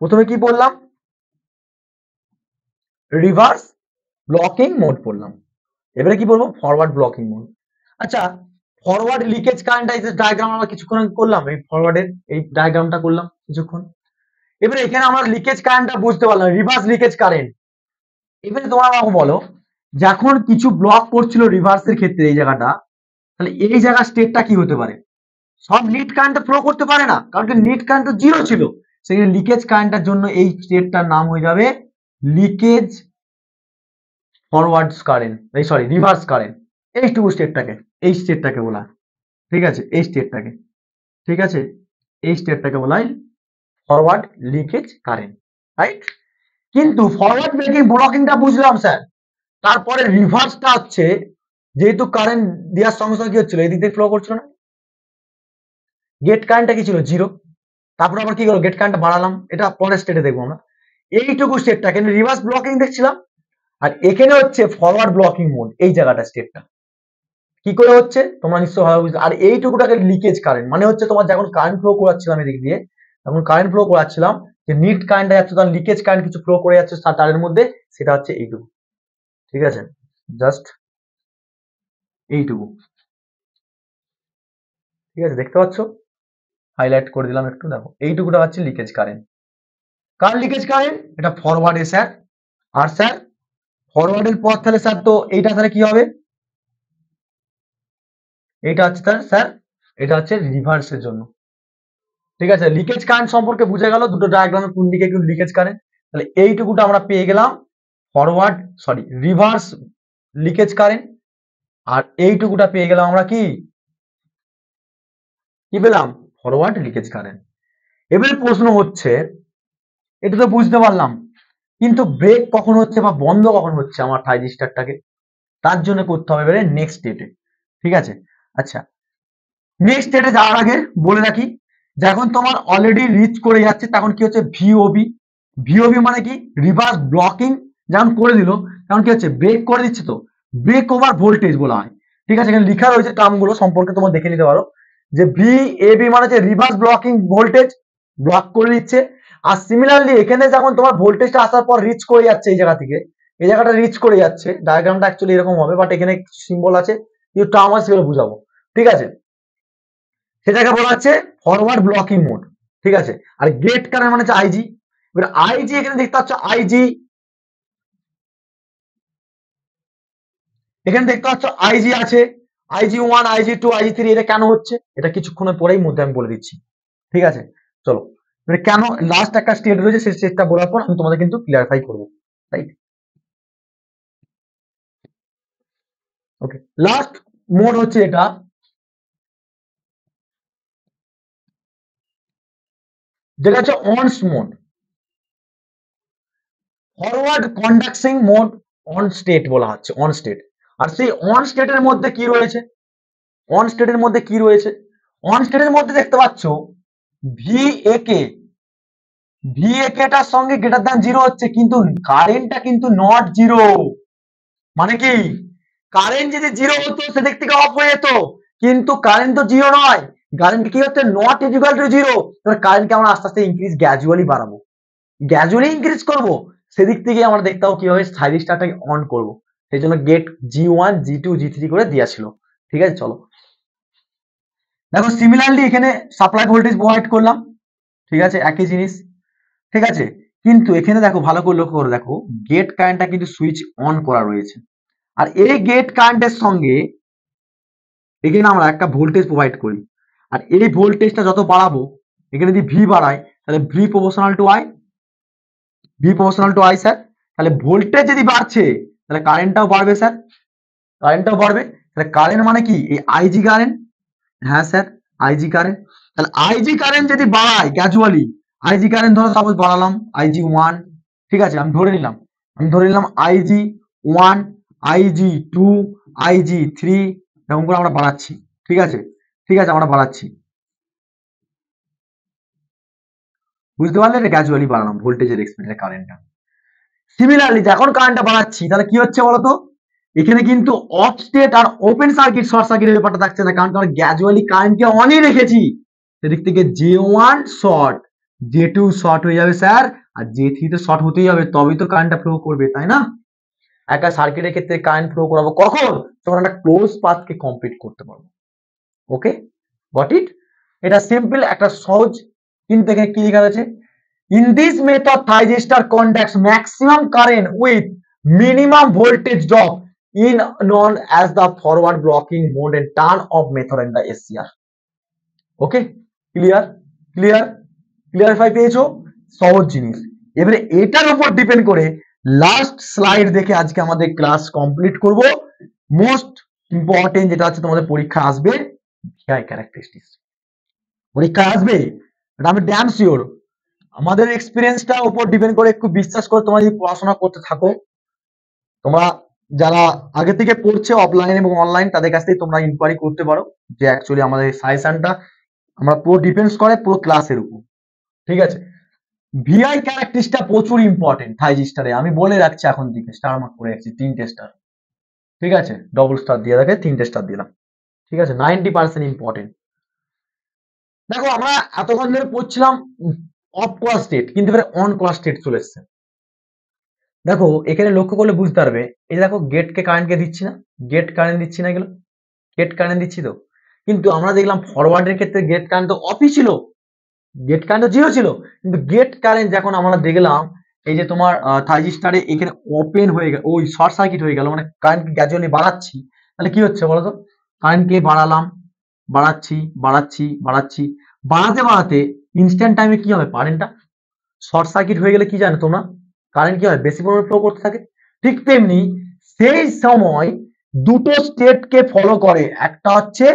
প্রথমে কি পড়লাম, রিভার্স ব্লকিং মোড পড়লাম। এবারে কি বলবো, ফরওয়ার্ড ব্লকিং মোড। আচ্ছা, ফরওয়ার্ড লিকেজ কারেন্ট ডায়াগ্রাম আমরা কিছুক্ষণ আগে করলাম, এই ফরওয়ার্ডের এই ডায়াগ্রামটা করলাম কিছুক্ষণ। এবারে এখানে আমরা লিকেজ কারেন্টটা বুঝতে পারলাম, রিভার্স লিকেজ কারেন্ট। এবারে তোমরা আমাকে বলো, যখন কিছু ব্লক করছিল রিভার্সের ক্ষেত্রে এই জায়গাটা, তাহলে এই জায়গার স্টেটটা কি হতে পারে, সব নিট কারেন্ট ফ্লো করতে পারে না, কারণ কি নিট কারেন্ট তো জিরো ছিল, সেখানে লিকেজ কারেন্টের জন্য এই স্টেটটার নাম হয়ে যাবে লিকেজ ফরওয়ার্ড কারেন্ট, এই সরি রিভার্স কারেন্ট। এইটুকু স্টেটটাকে, এই স্টেটটাকে বলা হয়, ঠিক আছে, এই স্টেটটাকে, ঠিক আছে, এই স্টেটটাকে বলা হয় ফরওয়ার্ড লিকেজ কারেন্ট, রাইট। কিন্তু ফরওয়ার্ড ব্লকিংটা বুঝলাম স্যার, তারপরে রিভার্সটা হচ্ছে, যেহেতু কারেন্ট দেওয়ার সঙ্গে সঙ্গে কি হচ্ছিল, এদিক দিয়ে ফ্লো করছিল না, গেট কারেন্টটা কি ছিল জিরো, তারপর আবার কি করবো গেট কারেন্টটা বাড়ালাম, এটা পরের স্টেটে দেখবো আমরা। এইটুকু স্টেটটা কিন্তু রিভার্স ব্লকিং দেখছিলাম, আর এখানে হচ্ছে ফরওয়ার্ড ব্লকিং মোড, এই জায়গাটা স্টেটটা কি করে হচ্ছে তোমরা নিশ্চয়ই ভালো বুঝতে। আর এইটুকুটাকে লিকেজ কারেন্ট মানে হচ্ছে তোমার যখন কারেন্ট ফ্লো করাচ্ছিলাম এদিক দিয়ে, যখন কারেন্ট ফ্লো করাচ্ছিলাম, যে নিট কারেন্টটা যাচ্ছে তখন লিকেজ কারেন্ট কিছু ফ্লো করে যাচ্ছে তারের মধ্যে, সেটা হচ্ছে এইটুকু, ঠিক আছে, জাস্ট এইটুকু, ঠিক আছে, দেখতে পাচ্ছ, হাইলাইট করে দিলাম একটু, দেখো এইটুকুটা হচ্ছে লিকেজ কারেন্ট। কার লিকেজ কারেন্ট, এটা ফরওয়ার্ডে স্যার, আর স্যার ফরওয়ার্ডের পর তাহলে স্যার তো এইটা তাহলে কি হবে, এইটা হচ্ছে স্যার এটা হচ্ছে রিভার্সের জন্য, ঠিক আছে। লিকেজ কারেন্ট সম্পর্কে বুঝে গেল, দুটো ডায়াগ্রামের কোন দিকে কোন লিকেজ কারেন্ট, তাহলে এইটুকুটা আমরা পেয়ে গেলাম forward sorry reverse leakage current, আর এইটুকুটা পেয়ে গেলাম আমরা কি কি পেলাম, ফরওয়ার্ড লিকেজ কারেন্ট। এবারে প্রশ্ন হচ্ছে, এটা তো বুঝতে পারলাম, কিন্তু ব্রেক কখন হচ্ছে বা বন্ধ কখন হচ্ছে আমার থাইরিস্টারটাকে, তার জন্য করতে হবে এবারে নেক্সট স্টেটে, ঠিক আছে। আচ্ছা, নেক্সট স্টেটে যাওয়ার আগে বলে রাখি, যখন তোমার অলরেডি রিচ করে যাচ্ছে তখন কি হচ্ছে ভিওবি, ভিওবি মানে কি রিভার্স ব্লকিং যখন করে দিল তখন কি হচ্ছে ব্রেক করে দিচ্ছে, তো ব্রেক ওভার ভোল্টেজ বলা হয়, ঠিক আছে। এখানে লেখা রয়েছে টার্মগুলো সম্পর্কে তোমরা দেখে নিতে পারো, যে ভিএবি মানে হচ্ছে রিভার্স ব্লকিং ভোল্টেজ, ব্লক করে দিচ্ছে। আর সিমিলারলি এখানে যখন তোমার ভোল্টেজটা আসার পর রিচ করে যাচ্ছে এই জায়গা থেকে, এই জায়গাটা রিচ করে যাচ্ছে, ডায়াগ্রামটা অ্যাকচুয়ালি এরকম হবে, বাট এখানে সিম্বল আছে, কিছু টার্ম আছে সেগুলো বুঝাবো, ঠিক আছে। সেটাকে বলা হচ্ছে ফরওয়ার্ড ব্লকিং মোড, ঠিক আছে। আর গেট কারেন্ট মানে হচ্ছে আইজি। এবার আইজি এখানে দেখতে পাচ্ছ আইজি, এখানে দেখতে পাচ্ছ আইজি আছে, IG one, IG two, IG three, এটা কেন হচ্ছে এটা কিছুক্ষণের পরেই মধ্যে আমি বলে দিচ্ছি, ঠিক আছে। চলো, এবার কেন লাস্ট একটা স্টেট রয়েছে সেই স্টেটটা বলার পর আমি তোমাদের কিন্তু ক্লিয়ারিফাই করবো, রাইট। ওকে, লাস্ট মোড হচ্ছে এটা, যেটা হচ্ছে ons mode, forward conducting mode on state বলা হচ্ছে, অন স্টেট। আর সেই অন স্টেটের মধ্যে কি রয়েছে, অন স্টেটের মধ্যে কি রয়েছে, অন স্টেটের মধ্যে দেখতে পাচ্ছ ভিএকে, ভিএকেটার সঙ্গে গ্রেটার দ্যান জিরো হচ্ছে, কিন্তু কারেন্টটা কিন্তু নট জিরো, মানে কি কারেন্ট যদি জিরো হতো সেদিক থেকে অফ হয়ে যেত, কিন্তু কারেন্ট তো জিরো নয়, কারেন্ট কি হচ্ছে নট ইকুয়াল টু জিরো, এবার কারেন্টকে আমরা আস্তে আস্তে ইনক্রিজ গ্র্যাজুয়ালি বাড়াবো, গ্র্যাজুয়ালি ইনক্রিজ করবো, সেদিক থেকে আমরা দেখতে হবে কিভাবে থাইরিস্টারটাকে অন করবো, সেই জন্য গেট জি ওয়ান, জি টু, জি থ্রি করে দেওয়া ছিল, ঠিক আছে। চলো দেখো, সিমিলারলি এখানে সাপ্লাই ভোল্টেজ প্রোভাইড করলাম, ঠিক আছে, একই জিনিস, ঠিক আছে। কিন্তু এখানে দেখো ভালো করে লক্ষ্য করে দেখো, গেট কারেন্টটা কিন্তু সুইচ অন করা রয়েছে, আর এই গেট কারেন্টের সঙ্গে এখানে আমরা একটা ভোল্টেজ প্রোভাইড করি, আর এই ভোল্টেজটা যত বাড়াবো, এখানে যদি ভি বাড়ায় তাহলে V proportional to I, V proportional to I sir. তাহলে ভোল্টেজ যদি বাড়ছে তাহলে কারেন্টটাও বাড়বে স্যার, কারেন্টটাও বাড়বে। তাহলে কারেন্ট মানে কি, এই আইজি কারেন্ট, হ্যাঁ স্যার আইজি কারেন্ট। তাহলে আইজি কারেন্ট যদি বাড়ায় গ্র্যাজুয়ালি, আইজি কারেন্ট ধরো সাপোজ বাড়ালাম আইজি 1, ঠিক আছে, আমি ধরে নিলাম আইজি 1, আইজি 2, আইজি 3, এরকম করে আমরা বাড়াচ্ছি, ঠিক আছে, আমরা বাড়াচ্ছি, বুঝতে পারলে? এটা গ্র্যাজুয়ালি বাড়ালাম ভোল্টেজের এক্সপেরিয়েন্স কারেন্টটা। সিমিলারলি যখন কারেন্টটা বাড়াচ্ছি তাহলে কি হচ্ছে বলতো, এখানে কিন্তু অফ স্টেট আর ওপেন সার্কিট শর্ট সার্কিটের ব্যাপারটা থাকছে না, কারণ আমরা গ্র্যাজুয়ালি কারেন্টকে অনই রেখেছি। সেদিক থেকে J1 শর্ট, J2 শর্ট হয়ে যাবে স্যার, আর J3 তো শর্ট হতেই হবে, তবেই তো কারেন্টটা ফ্লো করবে, তাই না? একটা সার্কিটের ক্ষেত্রে কারেন্ট ফ্লো করাবো কখন, যখন একটা ক্লোজ পাথকে কমপ্লিট করতে পারবো। ওকে, গট ইট? এটা সিম্পল একটা সহজ, কিন্তু এখানে কি লেখা আছে, in this method thyristor conducts maximum current with minimum voltage drop in known as the forward blocking mode and turn off method and the SCR. Okay, clarify পেয়েছো? সহজ জিনিস। এবারে এটার উপর ডিপেন্ড করে লাস্ট স্লাইড দেখে আজকে আমাদের ক্লাস কমপ্লিট করব। মোস্ট ইম্পর্টেন্ট যেটা হচ্ছে তোমাদের পরীক্ষা আসবে, ভিআই ক্যারেক্টারিস্টিক্স পরীক্ষা আসবে, এটা আমি ড্যাম শিওর। আমাদের এক্সপিরিয়েন্সটা উপর ডিপেন্ড করে, একটু বিশ্বাস করে তোমরা যদি পড়াশোনা করতে থাকো, তোমরা যারা আগে থেকে পড়ছে অফলাইন এবং অনলাইন, তাদের কাছ থেকে তোমরা ইনকোয়ারি করতে পারো যে অ্যাকচুয়ালি আমাদের সাজেশনটা আমরা পুরো ডিপেন্ডস করে পুরো ক্লাসের উপর, ঠিক আছে? ভিআই ক্যারেক্টারিস্টিক্সটা প্রচুর ইম্পর্টেন্ট থাইজিস্টারে, আমি বলে রাখছি এখন থেকে, স্টার মার্ক করে রাখছি 3টে স্টার, ঠিক আছে, ডবল স্টার দিয়ে রাখে 3টে স্টার দিলাম, ঠিক আছে, 90% ইম্পর্টেন্ট। দেখো আমরা এতক্ষণ ধরে পড়ছিলাম অফ করা স্টেট, কিন্তু এবারে অন করা স্টেট চলে এসছে। দেখো এখানে লক্ষ্য করলে বুঝতে পারবে, এই দেখো গেটকে কারেন্টকে দিচ্ছি না, গেট কারেন্ট দিচ্ছি না, এগুলো গেট কারেন্ট দিচ্ছি তো, কিন্তু আমরা দেখলাম ফরওয়ার্ডের ক্ষেত্রে গেট কারেন্ট তো অফই ছিল, গেট কারেন্ট জিরো ছিল, কিন্তু গেট কারেন্ট যখন আমরা দেখলাম এই যে তোমার থাইজিস্টারে এখানে ওপেন হয়ে গেল, ওই শর্ট সার্কিট হয়ে গেল, মানে কারেন্ট গ্র্যাজুয়ালি বাড়াচ্ছি, তাহলে কি হচ্ছে বলতো, কারেন্টকে বাড়ালাম, বাড়াচ্ছি, বাড়াতে ইনস্ট্যান্ট টাইমে কি হবে, কারেন্টটা শর্ট সার্কিট হয়ে গেলে কি জানো তোমরা, কারেন্ট কি হয়, বেশি পরিমাণে ফ্লো করতে থাকে। ঠিক তেমনি সেই সময় দুটো স্টেটকে ফলো করে, একটা হচ্ছে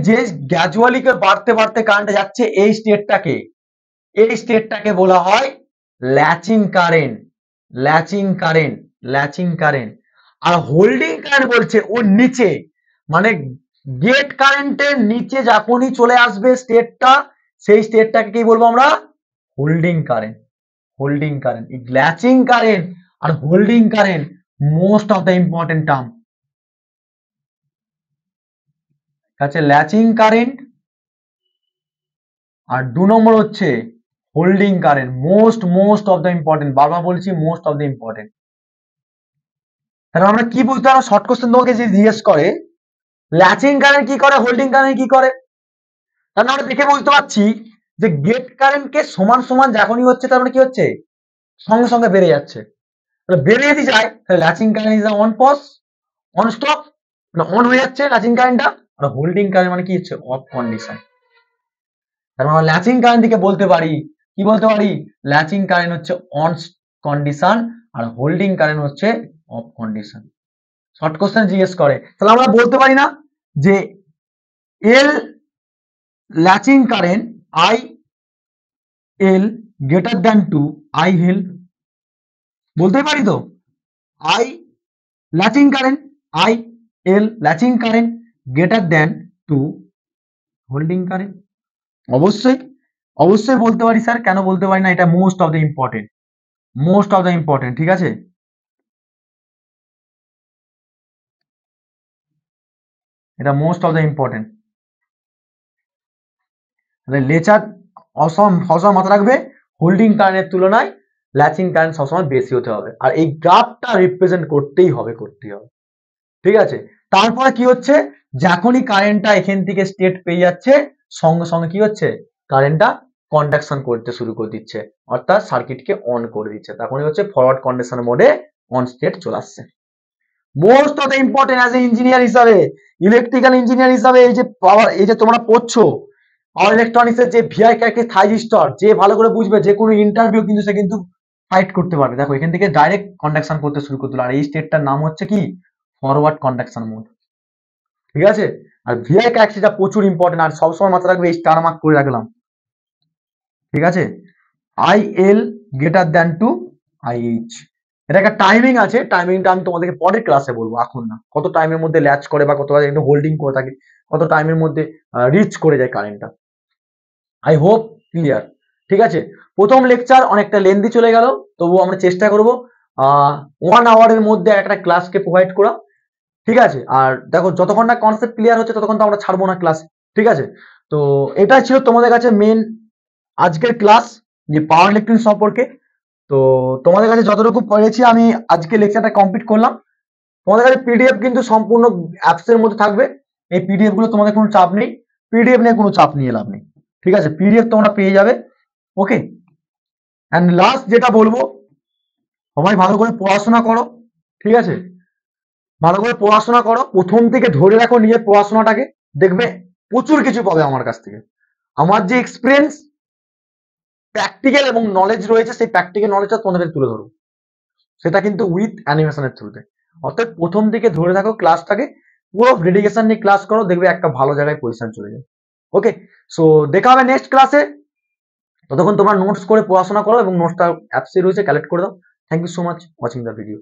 যে গ্র্যাজুয়ালি বাড়তে কারেন্ট যাচ্ছে, এই স্টেটটাকে বলা হয় ল্যাচিং কারেন্ট। আর হোল্ডিং কারেন্ট বলছে ওর নিচে, মানে গেট কারেন্টের নিচে যখনই চলে আসবে স্টেটটা, সেই স্টেটটাকে কি বলবো আমরা, হোল্ডিং কারেন্ট। এই ল্যাচিং কারেন্ট আর holding current most of the important term আছে, ল্যাচিং কারেন্ট আর 2 নম্বর হচ্ছে holding current, most of the important, বারবার বলছি মোস্ট অফ দ্য ইম্পর্টেন্ট। তাহলে আমরা কি বুঝতে পারবো, শর্ট কোশ্চেন তোমাকে যে জিজ্ঞেস করে ল্যাচিং কারেন্ট কি করে, হোল্ডিং কারেন্ট কি করে, তাহলে আমরা দেখে বুঝতে পারছি যে গেট কারেন্টকে সমান যখনই হচ্ছে, তার মানে কি হচ্ছে, সঙ্গে সঙ্গে বেড়ে যাচ্ছে। তাহলে বেড়ে যদি যায় তাহলে latching current is on stop, মানে অন হয়ে যাচ্ছে ল্যাচিং কারেন্টটা, আর হোল্ডিং কারেন্ট মানে কি হচ্ছে, অফ কন্ডিশন। তার মানে ল্যাচিং কারেন্ট থেকে বলতে পারি, কি বলতে পারি, ল্যাচিং কারেন্ট হচ্ছে অন কন্ডিশন আর হোল্ডিং কারেন্ট হচ্ছে অফ কন্ডিশন। শর্ট কোশ্চেন জিজ্ঞেস করে, তাহলে আমরা বলতে পারি না যে L latching current I L greater than to I H, বলতে পারি তো, I latching current I L latching current greater than to holding current, অবশ্যই বলতে পারি স্যার, কেন বলতে পারি না, এটা মোস্ট অফ দ্য ইম্পর্টেন্ট, ঠিক আছে, এটা most of the important. Letcher সবসময় মাথা রাখবে, হোল্ডিং কারেন্টের তুলনায় ল্যাচিং কারেন্ট সবসময় বেশি হতে হবে, আর এই গ্রাফটা রিপ্রেজেন্ট করতেই হবে, ঠিক আছে। তারপরে কি হচ্ছে, যখনই কারেন্টটা এখান থেকে স্টেট পেয়ে যাচ্ছে, সঙ্গে সঙ্গে কি হচ্ছে, কারেন্টটা কন্ডাকশন করতে শুরু করে দিচ্ছে, অর্থাৎ সার্কিটকে অন করে দিচ্ছে, তখনই হচ্ছে ফরওয়ার্ড কন্ডাকশন মোডে অন স্টেট চলে আসছে। Most of the important as a engineer হিসাবে, ইলেকট্রিক্যাল ইঞ্জিনিয়ার হিসাবে, এই যে পাওয়ার, এই যে তোমরা পড়ছো পাওয়ার ইলেকট্রনিক্সের যে ভিআই ক্যারেক্টার থাইজিস্টর, যে ভালো করে বুঝবে যে কোনো ইন্টারভিউ কিন্তু সে কিন্তু ফাইট করতে পারবে। দেখো এখান থেকে ডাইরেক্ট কন্ডাকশন করতে শুরু করতে আর এই স্টেটটার নাম হচ্ছে কি ফরওয়ার্ড কন্ডাকশন মোড, ঠিক আছে। আর ভিআই ক্যারেক্টারটা প্রচুর ইম্পর্টেন্ট, আর সবসময় মাথায় রাখবে, এই স্টার মার্ক করে রাখলাম, ঠিক আছে। IL greater than two IH, এটা একটা টাইমিং আছে, টাইমিংটা আমি তোমাদেরকে পরের ক্লাসে বলবো, এখন না। কত টাইমের মধ্যে ল্যাচ করে বা কত হোল্ডিং করে থাকে, কত টাইমের মধ্যে রিচ করে যায় কারেন্টটা। আই হোপ ক্লিয়ার, ঠিক আছে। প্রথম লেকচার অনেকটা লেন্দি চলে গেল, তবুও আমরা চেষ্টা করব 1 আওয়ারের মধ্যে একটা ক্লাসকে প্রোভাইড করা, ঠিক আছে। আর দেখো যতক্ষণ না কনসেপ্ট ক্লিয়ার হচ্ছে ততক্ষণ তো আমরা ছাড়বো না ক্লাস, ঠিক আছে। তো এটাই ছিল তোমাদের কাছে মেন আজকের ক্লাস, যে পাওয়ার ইলেকট্রনিক্স সম্পর্কে। তো তোমাদের কাছে যতটুকু পেরেছি আমি আজকে লেকচারটা কমপ্লিট করলাম। তোমাদের কাছে পিডিএফ কিন্তু সম্পূর্ণ অ্যাপস এর মধ্যে থাকবে, এই পিডিএফ গুলো তোমাদের কোনো চাপ নেই, পিডিএফ নিয়ে কোনো চাপ নিয়ে লাভ নেই, ঠিক আছে। পিডিএফ তোমরা পেয়ে যাবে, ওকে। অ্যান্ড লাস্ট যেটা বলবো, সবাই ভালো করে পড়াশোনা করো, ঠিক আছে। ভালো করে পড়াশোনা করো, প্রথম থেকে ধরে রাখো নিজের পড়াশোনাটাকে, দেখবে প্রচুর কিছু পাবে আমার কাছ থেকে। আমার যে এক্সপিরিয়েন্স, প্র্যাকটিক্যাল এবং নলেজ রয়েছে, সেই প্র্যাকটিক্যাল নলেজটা তোমাদের তুলে ধরো, সেটা কিন্তু উইথ অ্যানিমেশনের থ্রুতে। অর্থাৎ প্রথম থেকে ধরে থাকো ক্লাসটাকে, পুরো ডেডিকেশন নিয়ে ক্লাস করো, দেখবে একটা ভালো জায়গায় পজিশন চলে যাবে, ওকে। সো দেখা হবে নেক্সট ক্লাসে, ততক্ষণ তোমরা নোটস করে পড়াশোনা করো এবং নোটসটা অ্যাপসে রয়েছে কালেক্ট করে দাও। Thank you so much watching the video.